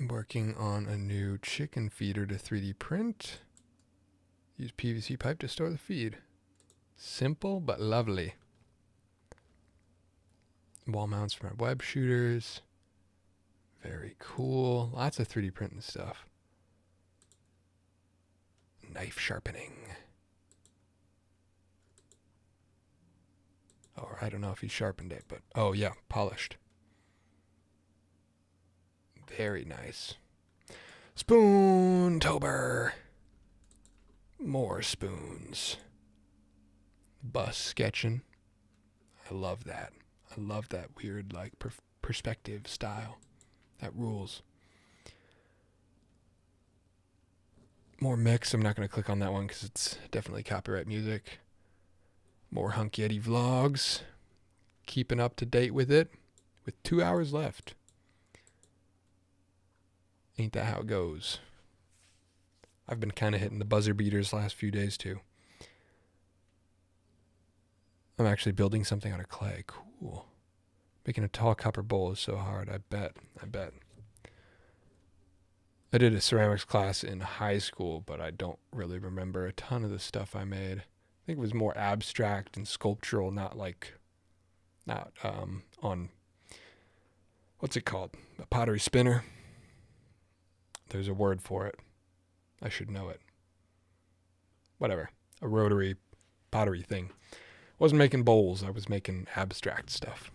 S1: Working on a new chicken feeder to 3D print. Use PVC pipe to store the feed. Simple but lovely. Wall mounts for my web shooters. Very cool. Lots of 3D printing stuff. Knife sharpening. Or I don't know if he sharpened it, but oh yeah, polished. Very nice. Spoontober. More spoons. Bus sketching. I love that. I love that weird like perspective style. That rules. More mix. I'm not going to click on that one because it's definitely copyright music. More Hunk Yeti vlogs. Keeping up to date with it. With 2 hours left. Ain't that how it goes? I've been kind of hitting the buzzer beaters last few days too. I'm actually building something out of clay. Cool. Making a tall copper bowl is so hard. I bet. I did a ceramics class in high school, but I don't really remember a ton of the stuff I made. I think it was more abstract and sculptural, not on, what's it called? A pottery spinner? There's a word for it. I should know it. Whatever. A rotary pottery thing. Wasn't making bowls. I was making abstract stuff.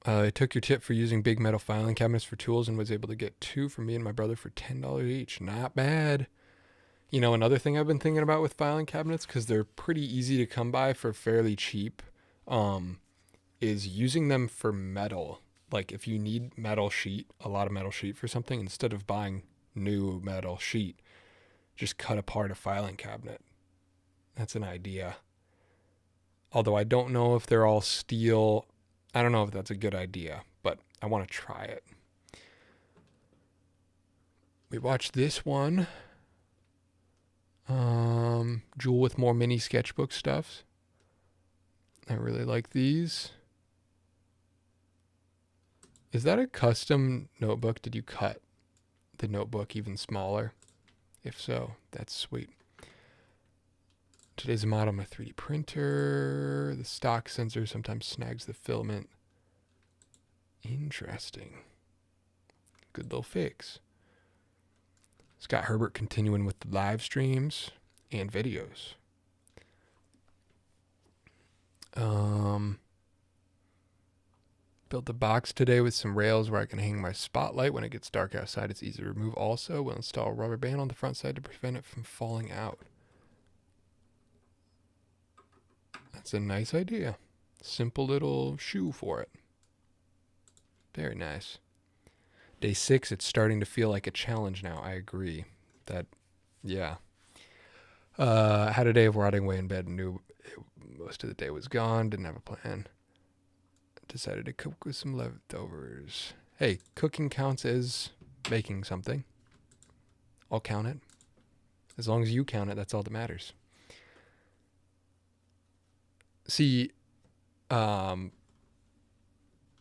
S1: I took your tip for using big metal filing cabinets for tools and was able to get 2 for me and my brother for $10 each. Not bad. You know, another thing I've been thinking about with filing cabinets, because they're pretty easy to come by for fairly cheap, is using them for metal. Like if you need metal sheet, a lot of metal sheet for something, instead of buying new metal sheet, just cut apart a filing cabinet. That's an idea. Although I don't know if they're all steel. I don't know if that's a good idea, but I want to try it. We watched this one. Jewel with more mini sketchbook stuffs. I really like these. Is that a custom notebook? Did you cut the notebook even smaller? If so, that's sweet. Today's model on my 3D printer. The stock sensor sometimes snags the filament. Interesting. Good little fix. Scott Herbert continuing with the live streams and videos. Built a box today with some rails where I can hang my spotlight. When it gets dark outside, it's easy to remove also. We'll install a rubber band on the front side to prevent it from falling out. That's a nice idea. Simple little shoe for it. Very nice. Day 6, it's starting to feel like a challenge now. I agree. Yeah. Had a day of rotting away in bed and knew most of the day was gone. Didn't have a plan. Decided to cook with some leftovers. Hey, cooking counts as making something. I'll count it. As long as you count it, that's all that matters. See,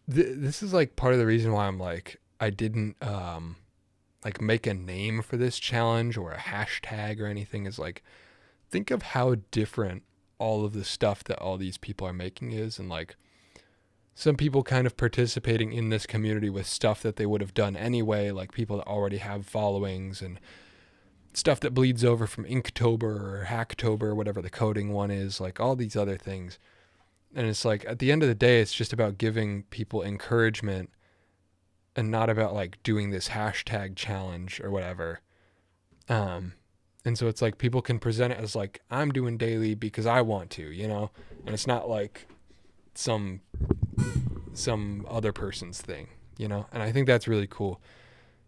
S1: this is like part of the reason why I'm like, I didn't like make a name for this challenge or a hashtag or anything. Is like, think of how different all of the stuff that all these people are making is, and like some people kind of participating in this community with stuff that they would have done anyway, like people that already have followings and stuff that bleeds over from Inktober or Hacktober or whatever the coding one is, like all these other things. And it's like, at the end of the day, it's just about giving people encouragement and not about like doing this hashtag challenge or whatever. And so it's like people can present it as like, I'm doing daily because I want to, you know, and it's not like some other person's thing, you know? And I think that's really cool.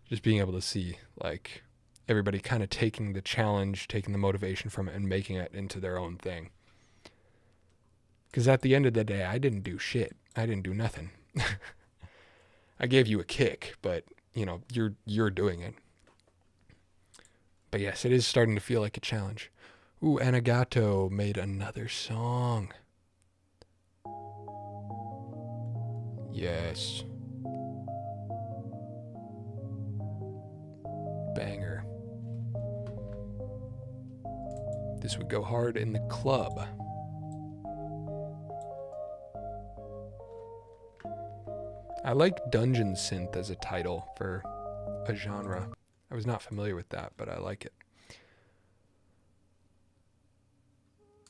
S1: Just being able to see like everybody kind of taking the challenge, taking the motivation from it and making it into their own thing. Because at the end of the day, I didn't do shit. I didn't do nothing. I gave you a kick, but you know, you're doing it. But yes, it is starting to feel like a challenge. Ooh, Anagato made another song. Yes. Banger. This would go hard in the club. I like dungeon synth as a title for a genre. I was not familiar with that, but I like it.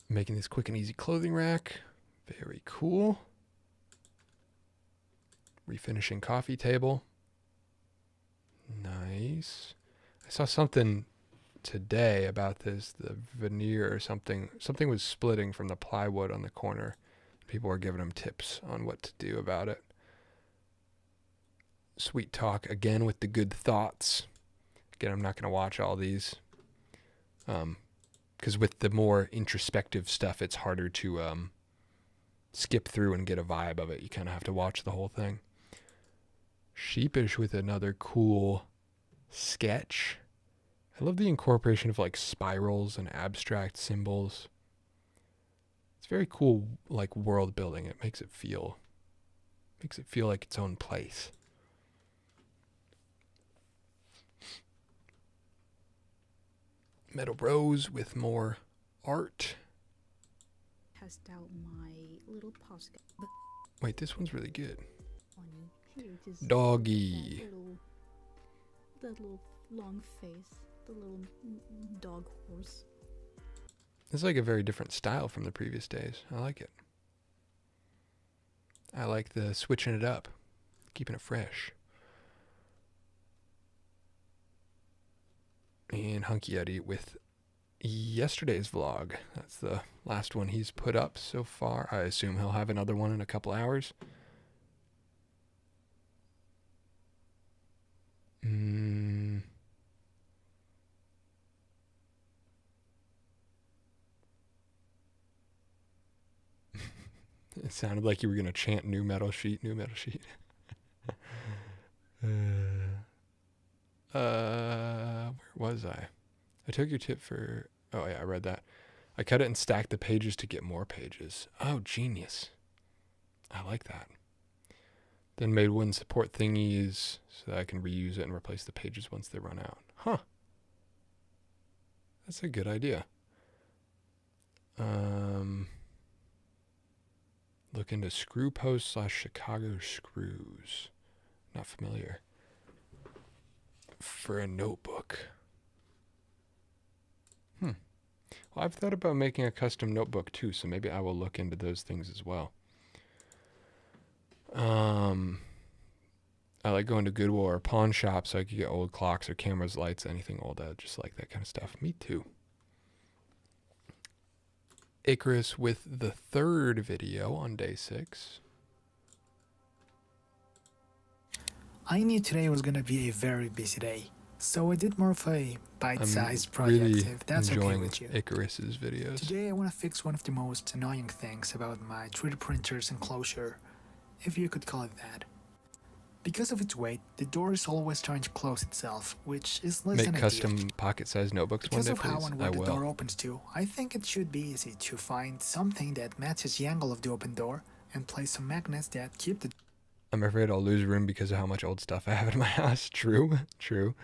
S1: Making this quick and easy clothing rack. Very cool. Refinishing coffee table. Nice. I saw something today about this, the veneer or something. Something was splitting from the plywood on the corner. People were giving them tips on what to do about it. Sweet talk again with the good thoughts. Again, I'm not going to watch all these. Because with the more introspective stuff, it's harder to skip through and get a vibe of it. You kind of have to watch the whole thing. Sheepish with another cool sketch. I love the incorporation of like spirals and abstract symbols. It's very cool, like world building. It makes it feel like its own place. Metal Rose with more art.
S22: Test out my little posca.
S1: Wait, this one's really good.
S22: Doggy.
S1: Doggy.
S22: That little long face. The little dog horse.
S1: It's like a very different style from the previous days. I like it. I like the switching it up, keeping it fresh. And Hunky Yeti with yesterday's vlog. That's the last one he's put up so far. I assume he'll have another one in a couple hours. It sounded like you were going to chant new metal sheet, new metal sheet. Where was I? I took your tip for... Oh, yeah, I read that. I cut it and stacked the pages to get more pages. Oh, genius. I like that. Then made wooden support thingies so that I can reuse it and replace the pages once they run out. Huh. That's a good idea. Look into screw post / Chicago screws. Not familiar. For a notebook. Well, I've thought about making a custom notebook too, so maybe I will look into those things as well. I like going to Goodwill or pawn shop so I could get old clocks or cameras, lights, anything old. I just like that kind of stuff. Me too. Icarus with the 3rd video on day 6.
S17: I knew today was going to be a very busy day, so I did more of a bite-sized project,
S1: really
S17: if that's okay with you.
S1: Icarus's videos.
S17: Today I want to fix one of the most annoying things about my 3D printer's enclosure, if you could call it that. Because of its weight, the door is always trying to close itself, which is less than
S1: Make custom pocket-sized notebooks one day, please.
S17: Because of how and where the door opens to, I think it should be easy to find something that matches the angle of the open door and place some magnets that keep the...
S1: I'm afraid I'll lose room because of how much old stuff I have in my house. True, true.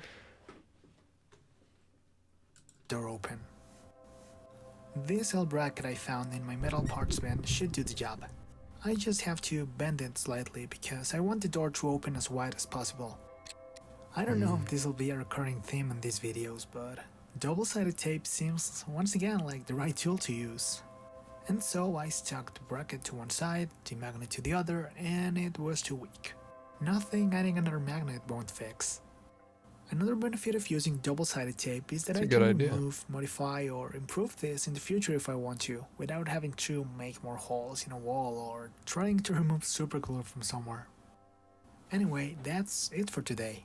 S17: Door open. This L bracket I found in my metal parts bin should do the job. I just have to bend it slightly because I want the door to open as wide as possible. I don't know if this will be a recurring theme in these videos, but double-sided tape seems once again like the right tool to use. And so I stuck the bracket to one side, the magnet to the other, and it was too weak. Nothing adding another magnet won't fix. Another benefit of using double-sided tape is that I can remove, modify, or improve this in the future if I want to, without having to make more holes in a wall or trying to remove superglue from somewhere. Anyway, that's it for today.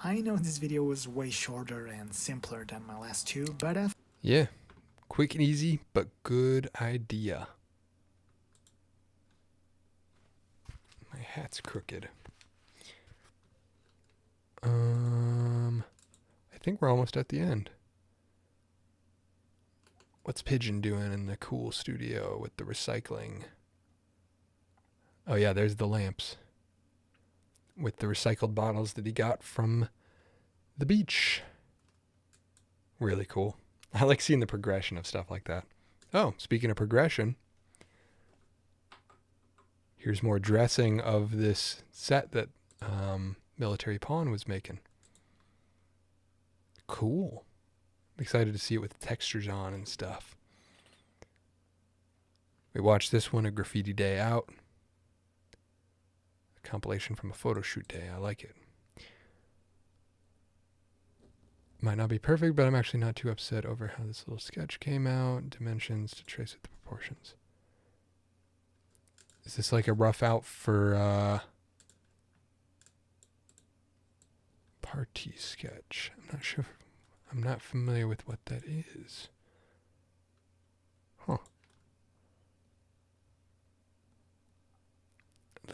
S17: I know this video was way shorter and simpler than my last two, but
S1: yeah, quick and easy, but good idea. My hat's crooked. I think we're almost at the end. What's Pigeon doing in the cool studio with the recycling? Oh yeah, there's the lamps. With the recycled bottles that he got from the beach. Really cool. I like seeing the progression of stuff like that. Oh, speaking of progression, here's more dressing of this set that Military Pawn was making. Cool. I'm excited to see it with textures on and stuff. We watched this one, A Graffiti Day Out. A compilation from a photo shoot day. I like it. Might not be perfect, but I'm actually not too upset over how this little sketch came out. Dimensions to trace with the proportions. Is this like a rough out for party sketch? I'm not sure. I'm not familiar with what that is. Huh.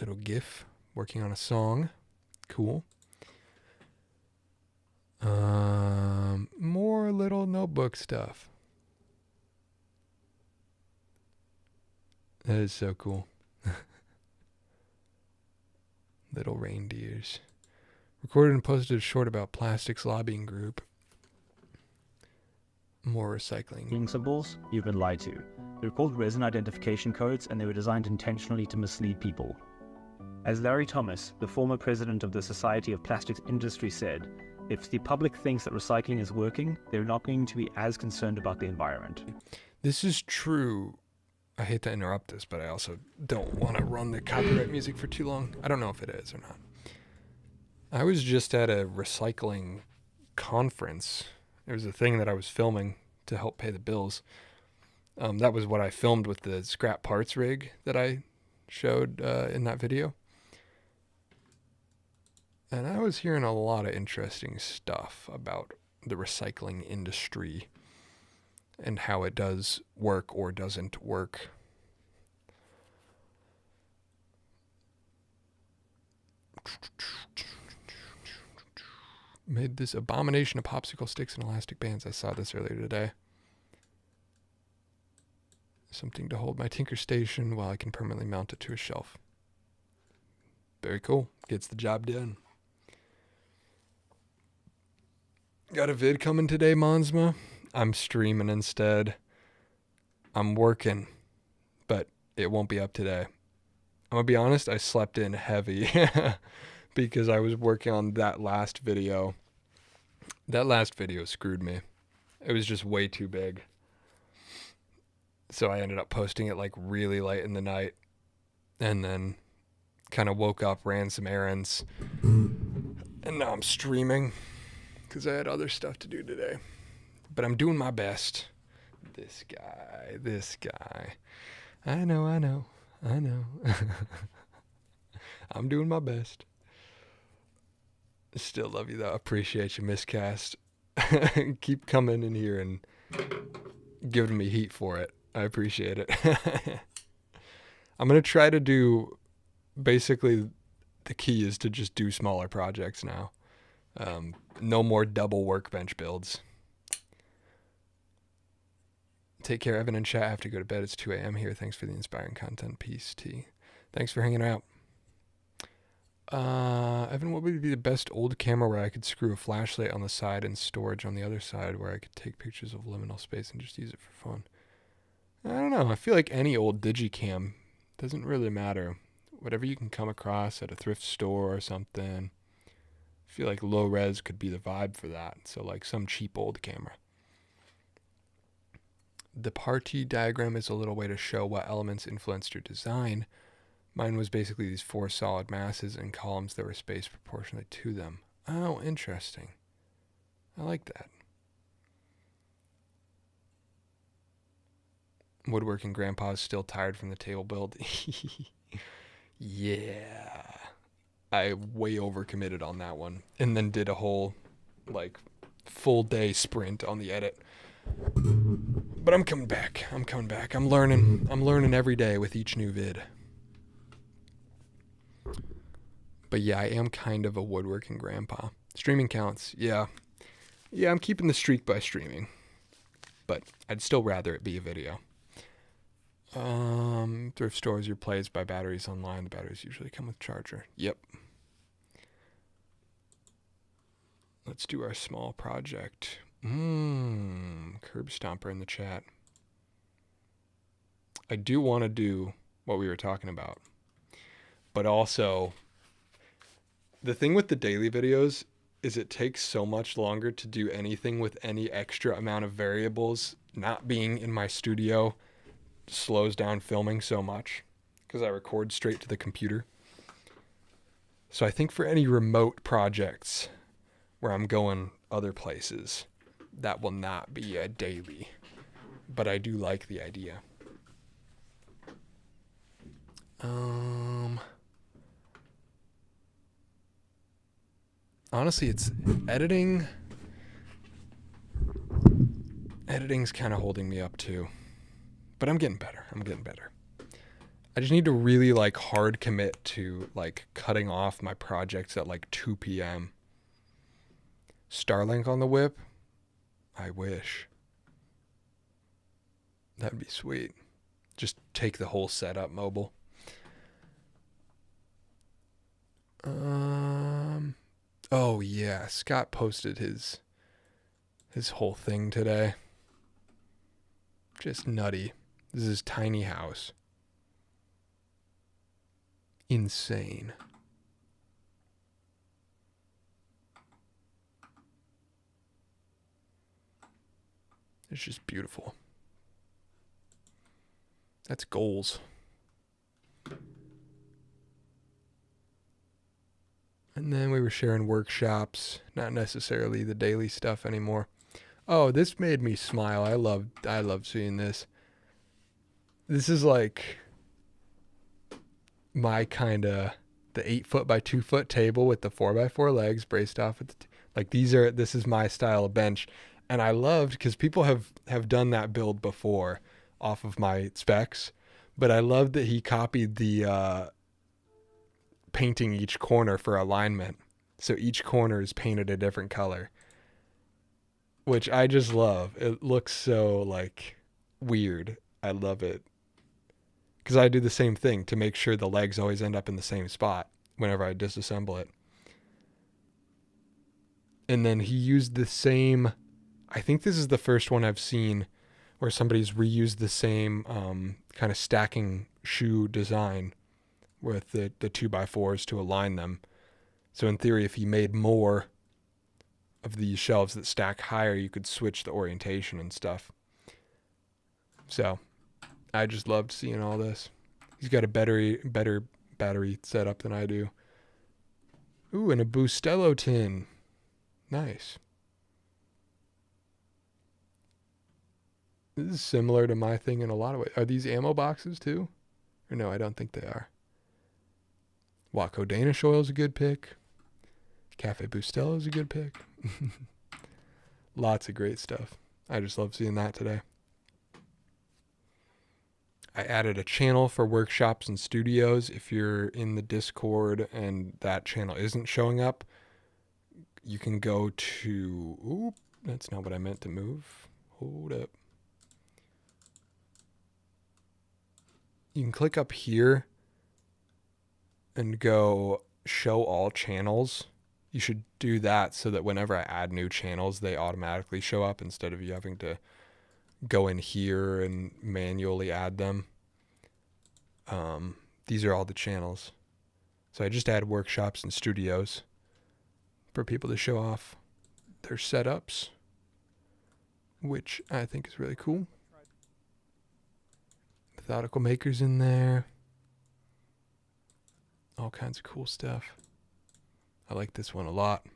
S1: Little GIF working on a song. Cool. More little notebook stuff. That is so cool. Little reindeers. Recorded and posted a short about plastics lobbying group. More recycling.
S5: Symbols, you've been lied to. They're called resin identification codes, and they were designed intentionally to mislead people. As Larry Thomas, the former president of the Society of Plastics Industry, said, if the public thinks that recycling is working, they're not going to be as concerned about the environment.
S1: This is true. I hate to interrupt this, but I also don't want to run the copyright music for too long. I don't know if it is or not. I was just at a recycling conference. It was a thing that I was filming to help pay the bills. That was what I filmed with the scrap parts rig that I showed in that video. And I was hearing a lot of interesting stuff about the recycling industry and how it does work or doesn't work. Made this abomination of popsicle sticks and elastic bands. I saw this earlier today. Something to hold my Tinker Station while I can permanently mount it to a shelf. Very cool. Gets the job done. Got a vid coming today, Monsma. I'm streaming instead. I'm working, but it won't be up today. I'm gonna be honest, I slept in heavy because I was working on that last video. That last video screwed me. It was just way too big. So I ended up posting it like really late in the night, and then kind of woke up, ran some errands, and now I'm streaming because I had other stuff to do today. But I'm doing my best. This guy. I know. I'm doing my best. Still love you though. Appreciate you, Miscast. Keep coming in here and giving me heat for it. I appreciate it. I'm going to try to do, basically, the key is to just do smaller projects now. No more double workbench builds. Take care, Evan and chat. I have to go to bed. It's 2 a.m. here. Thanks for the inspiring content. Peace, T. Thanks for hanging out. Evan, what would be the best old camera where I could screw a flashlight on the side and storage on the other side where I could take pictures of liminal space and just use it for fun? I don't know. I feel like any old digicam doesn't really matter. Whatever you can come across at a thrift store or something. I feel like low res could be the vibe for that. So like some cheap old camera. The party diagram is a little way to show what elements influenced your design. Mine was basically these 4 solid masses and columns that were spaced proportionally to them. Oh, interesting. I like that. Woodworking grandpa's still tired from the table build. Yeah. I way overcommitted on that one. And then did a whole, like, full day sprint on the edit. But I'm coming back. I'm learning every day with each new vid. But yeah, I am kind of a woodworking grandpa. Streaming counts. Yeah, I'm keeping the streak by streaming. But I'd still rather it be a video. Thrift stores, your plays buy batteries online. The batteries usually come with charger. Yep. Let's do our small project. Curb Stomper in the chat. I do want to do what we were talking about. But also, the thing with the daily videos is it takes so much longer to do anything with any extra amount of variables. Not being in my studio slows down filming so much because I record straight to the computer. So I think for any remote projects where I'm going other places, that will not be a daily, but I do like the idea. Honestly, it's editing. Editing's kind of holding me up too, but I'm getting better. I just need to really like hard commit to like cutting off my projects at like 2 p.m. Starlink on the whip. I wish. That'd be sweet. Just take the whole setup mobile. Oh yeah, Scott posted his whole thing today. Just nutty. This is his tiny house. Insane. It's just beautiful. That's goals. And then we were sharing workshops, not necessarily the daily stuff anymore. Oh, this made me smile. I love seeing this. This is like my kind of the 8 foot by 2 foot table with the 4x4 legs braced off with this is my style of bench. And I loved because people have done that build before off of my specs, but I loved that he copied the painting each corner for alignment. So each corner is painted a different color, which I just love. It looks so like weird. I love it. Because I do the same thing to make sure the legs always end up in the same spot whenever I disassemble it. And then he used the same, I think this is the first one I've seen where somebody's reused the same kind of stacking shoe design with the 2x4s to align them. So in theory, if he made more of these shelves that stack higher, you could switch the orientation and stuff. So I just loved seeing all this. He's got a better battery setup than I do. Ooh, and a Bustelo tin. Nice. This is similar to my thing in a lot of ways. Are these ammo boxes too? Or no, I don't think they are. Waco Danish oil is a good pick. Cafe Bustelo is a good pick. Lots of great stuff. I just love seeing that today. I added a channel for workshops and studios. If you're in the Discord and that channel isn't showing up, you can go to... Oop, that's not what I meant to move. Hold up. You can click up here and go show all channels. You should do that so that whenever I add new channels, they automatically show up instead of you having to go in here and manually add them. These are all the channels. So I just add workshops and studios for people to show off their setups, which I think is really cool. Methodical makers in there. All kinds of cool stuff. I like this one a lot.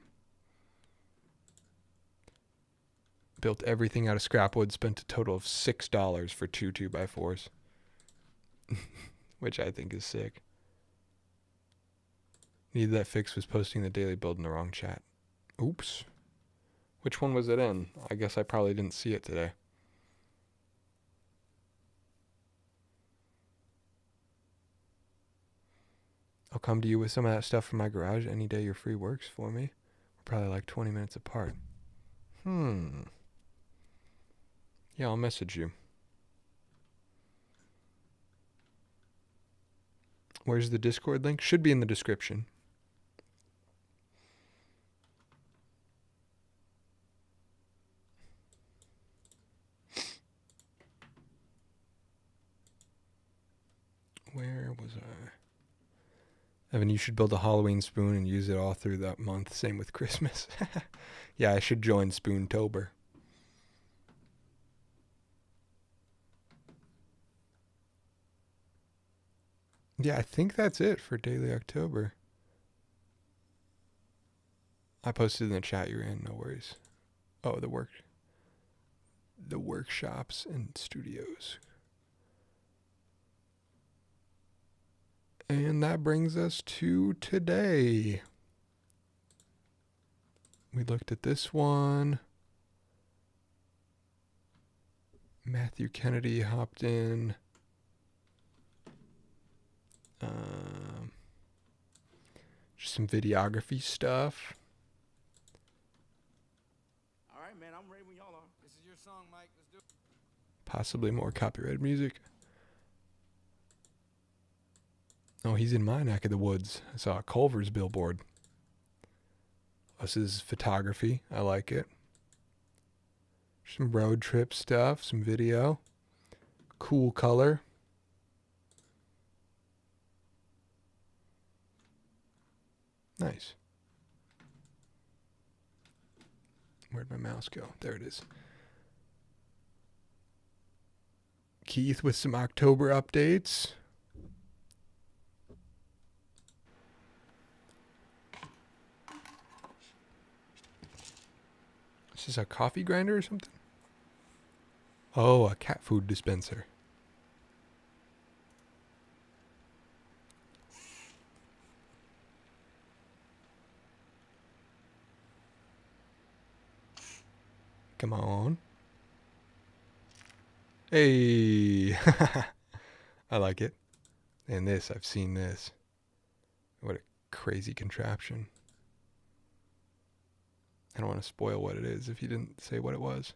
S1: Built everything out of scrap wood, spent a total of $6 for two 2x4s. Which I think is sick. Needed that fix, was posting the daily build in the wrong chat. Oops. Which one was it in? I guess I probably didn't see it today. I'll come to you with some of that stuff from my garage any day your free works for me. We're probably like 20 minutes apart. Yeah, I'll message you. Where's the Discord link? Should be in the description. Where was I? Evan, you should build a Halloween spoon and use it all through that month. Same with Christmas. Yeah, I should join Spoontober. Yeah, I think that's it for Daily October. I posted in the chat you're in, no worries. Oh, the workshops and studios. And that brings us to today. We looked at this one. Matthew Kennedy hopped in. Just some videography stuff.
S6: All right, man, I'm ready when y'all are. This is your song, Mike. Let's do it.
S1: Possibly more copyrighted music. Oh, he's in my neck of the woods. I saw a Culver's billboard. This is photography. I like it. Some road trip stuff, some video. Cool color. Nice. Where'd my mouse go? There it is. Keith with some October updates. Is this a coffee grinder or something? Oh, a cat food dispenser. Come on. Hey. I like it. And this, I've seen this. What a crazy contraption. I don't want to spoil what it is if you didn't say what it was.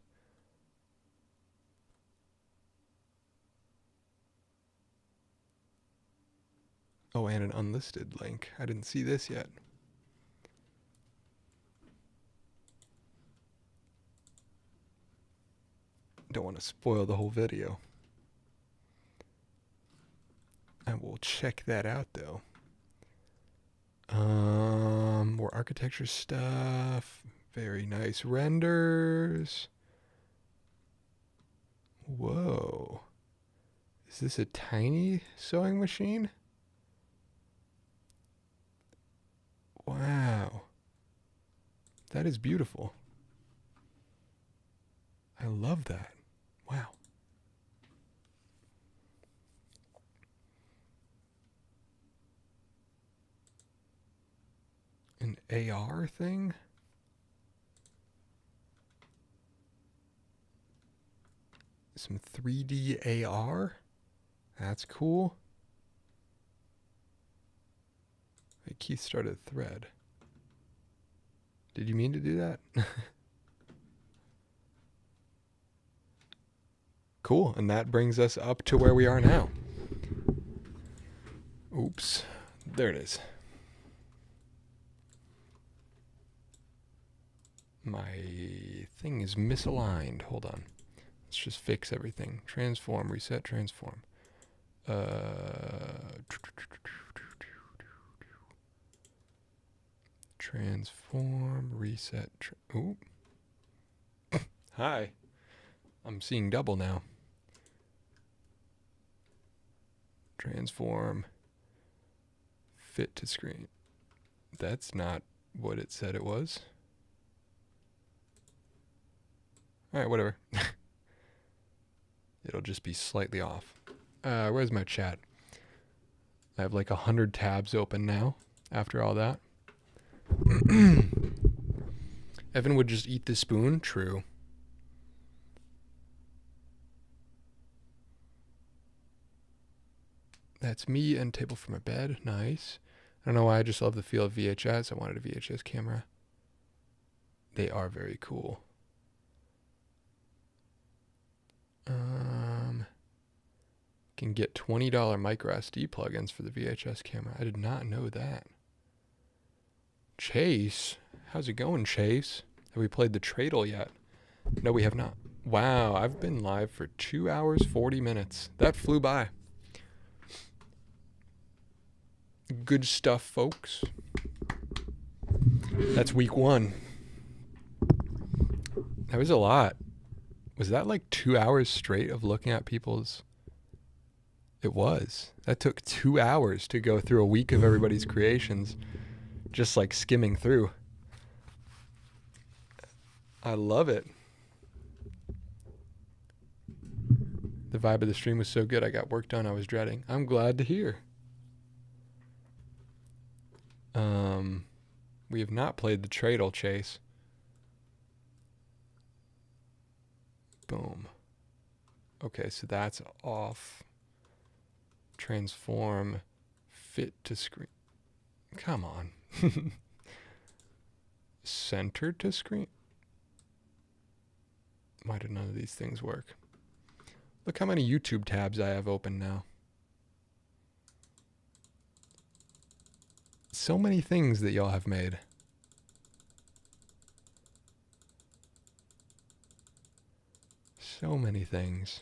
S1: Oh, and an unlisted link. I didn't see this yet. Don't want to spoil the whole video. I will check that out though. More architecture stuff. Very nice renders. Whoa. Is this a tiny sewing machine? Wow. That is beautiful. I love that. Wow. An AR thing? Some 3D AR? That's cool. Hey, Keith started a thread. Did you mean to do that? Cool, and that brings us up to where we are now. Oops, there it is. My thing is misaligned. Hold on. Let's just fix everything. Transform, reset, transform. Transform, reset. Ooh. Hi. I'm seeing double now. Transform. Fit to screen. That's not what it said it was. Alright, whatever. It'll just be slightly off. Where's my chat? I have like 100 tabs open now after all that. Evan would just eat the spoon? True. That's me and table for my bed. Nice. I don't know why, I just love the feel of VHS. I wanted a VHS camera. They are very cool. Can get $20 micro SD plugins for the VHS camera. I did not know that. Chase? How's it going, Chase? Have we played the Tradle yet? No, we have not. Wow, I've been live for 2 hours, 40 minutes. That flew by. Good stuff, folks. That's week 1. That was a lot. Was that like 2 hours straight of looking at people's... It was. That took 2 hours to go through a week of everybody's creations. Just like skimming through. I love it. The vibe of the stream was so good, I got work done I was dreading. I'm glad to hear. We have not played the Tradle, Chase. Boom. Okay, so that's off. Transform, fit to screen. Come on. Center to screen? Why do none of these things work? Look how many YouTube tabs I have open now. So many things that y'all have made. So many things.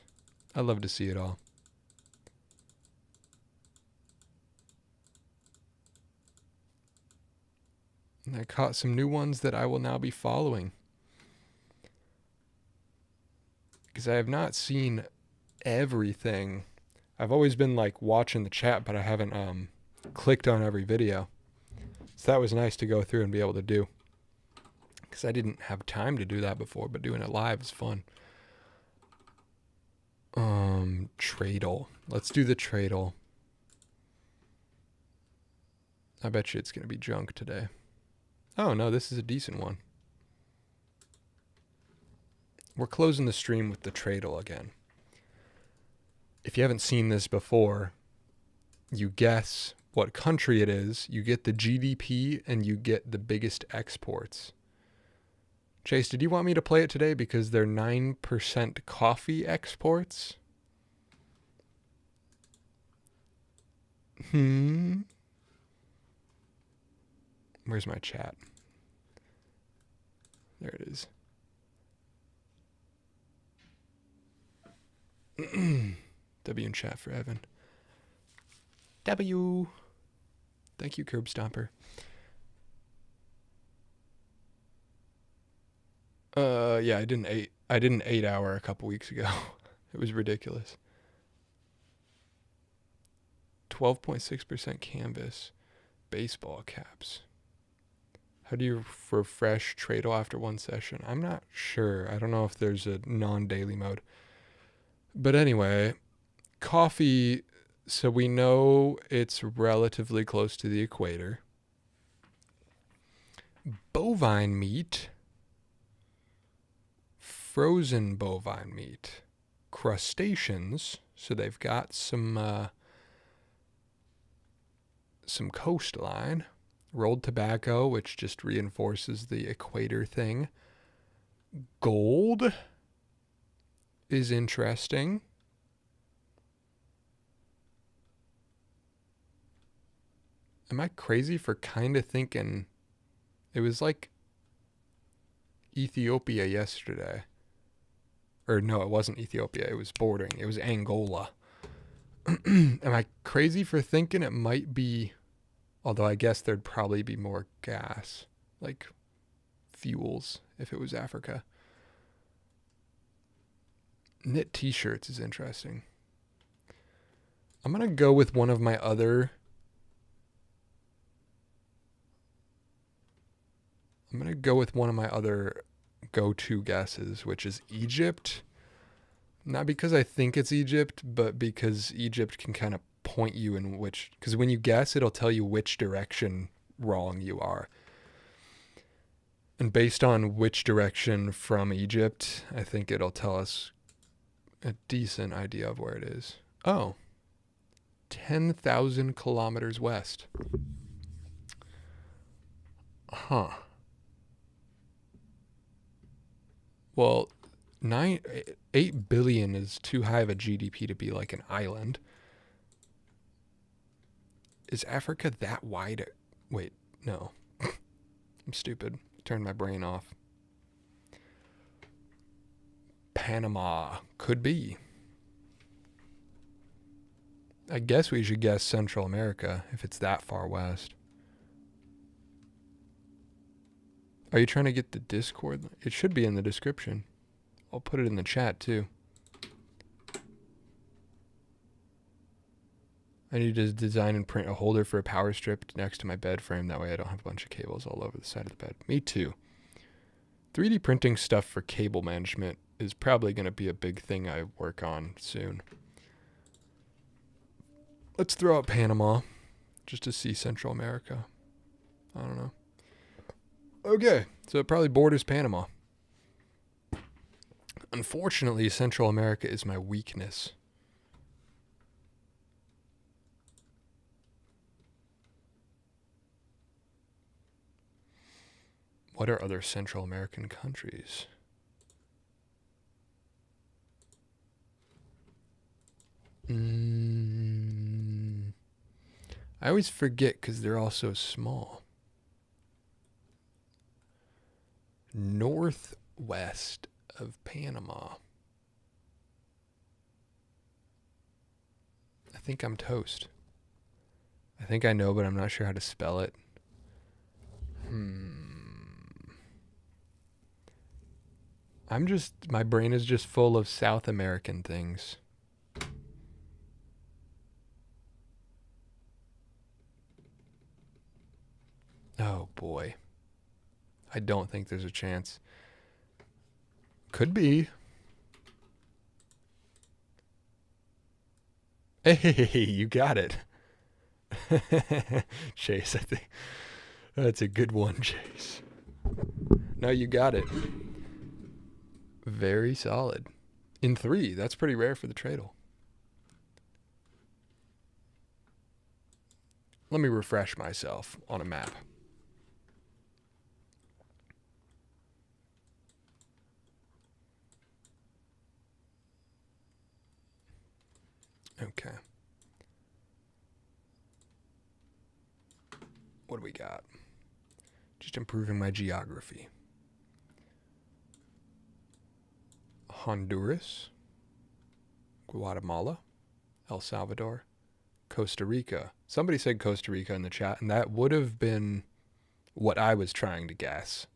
S1: I love to see it all. And I caught some new ones that I will now be following. Because I have not seen everything. I've always been like watching the chat, but I haven't clicked on every video. So that was nice to go through and be able to do. Because I didn't have time to do that before, but doing it live is fun. Tradle. Let's do the Tradle. I bet you it's going to be junk today. Oh, no, this is a decent one. We're closing the stream with the Tradle again. If you haven't seen this before, you guess what country it is, you get the GDP, and you get the biggest exports. Chase, did you want me to play it today because they're 9% coffee exports? Where's my chat? There it is. W in chat for Evan. W. Thank you, Curb Stomper. Yeah, I did an 8 hour a couple weeks ago. It was ridiculous. 12.6% canvas. Baseball caps. How do you refresh Tradle after one session? I'm not sure. I don't know if there's a non-daily mode. But anyway, coffee, so we know it's relatively close to the equator. Bovine meat. Frozen bovine meat. Crustaceans, so they've got some coastline. Rolled tobacco, which just reinforces the equator thing. Gold is interesting. Am I crazy for kind of thinking it was like Ethiopia yesterday? Or no, it wasn't Ethiopia. It was bordering. It was Angola. Am I crazy for thinking it might be... Although I guess there'd probably be more gas, like fuels, if it was Africa. Knit t-shirts is interesting. I'm going to go with one of my other... go-to guesses, which is Egypt. Not because I think it's Egypt, but because Egypt can kind of point you in which, because when you guess, it'll tell you which direction wrong you are. And based on which direction from Egypt, I think it'll tell us a decent idea of where it is. Oh, 10,000 kilometers west. Huh. Well, 8 billion is too high of a GDP to be like an island. Is Africa that wide? Wait, no. I'm stupid. Turned my brain off. Panama. Could be. I guess we should guess Central America if it's that far west. Are you trying to get the Discord? It should be in the description. I'll put it in the chat too. I need to design and print a holder for a power strip next to my bed frame. That way I don't have a bunch of cables all over the side of the bed. Me too. 3D printing stuff for cable management is probably going to be a big thing I work on soon. Let's throw out Panama just to see Central America. I don't know. Okay, so it probably borders Panama. Unfortunately, Central America is my weakness. What are other Central American countries? I always forget because they're all so small. Northwest of Panama. I think I'm toast. I think I know, but I'm not sure how to spell it. My brain is just full of South American things. Oh boy. I don't think there's a chance. Could be. Hey, you got it. Chase, I think that's a good one, Chase. No, you got it. Very solid. In 3, that's pretty rare for the Tradle. Let me refresh myself on a map. Okay. What do we got? Just improving my geography. Honduras, Guatemala, El Salvador, Costa Rica. Somebody said Costa Rica in the chat, and that would have been what I was trying to guess.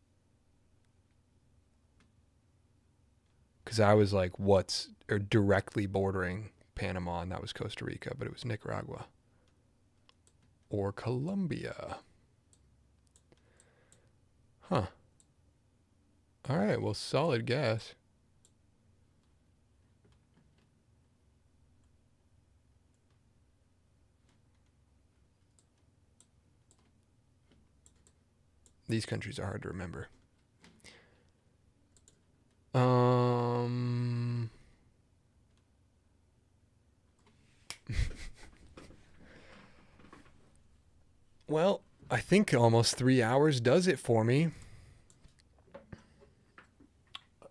S1: Because I was like, what's directly bordering Panama, and that was Costa Rica, but it was Nicaragua. Or Colombia. Huh. All right, well, solid guess. These countries are hard to remember. Well, I think almost 3 hours does it for me.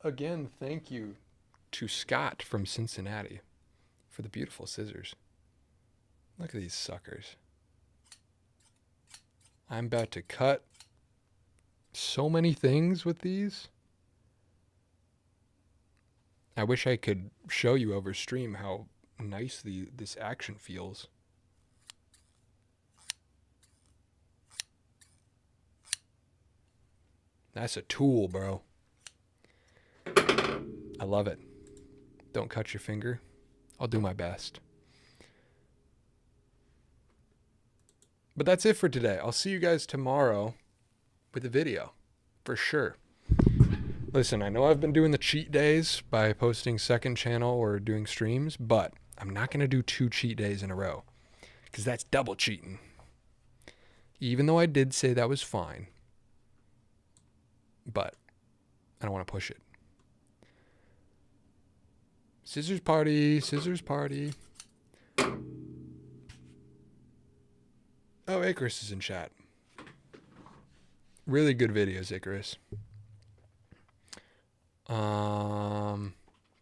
S1: Again, thank you to Scott from Cincinnati for the beautiful scissors. Look at these suckers. I'm about to cut so many things with these. I wish I could show you over stream how nice this action feels. That's a tool, bro. I love it. Don't cut your finger. I'll do my best. But that's it for today. I'll see you guys tomorrow with a video, for sure. Listen, I know I've been doing the cheat days by posting second channel or doing streams, but I'm not going to do 2 cheat days in a row because that's double cheating. Even though I did say that was fine, but I don't want to push it. Scissors party, scissors party. Oh, Icarus is in chat. Really good videos, Icarus.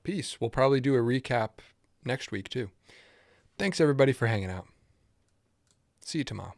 S1: Peace. We'll probably do a recap next week too. Thanks everybody for hanging out. See you tomorrow.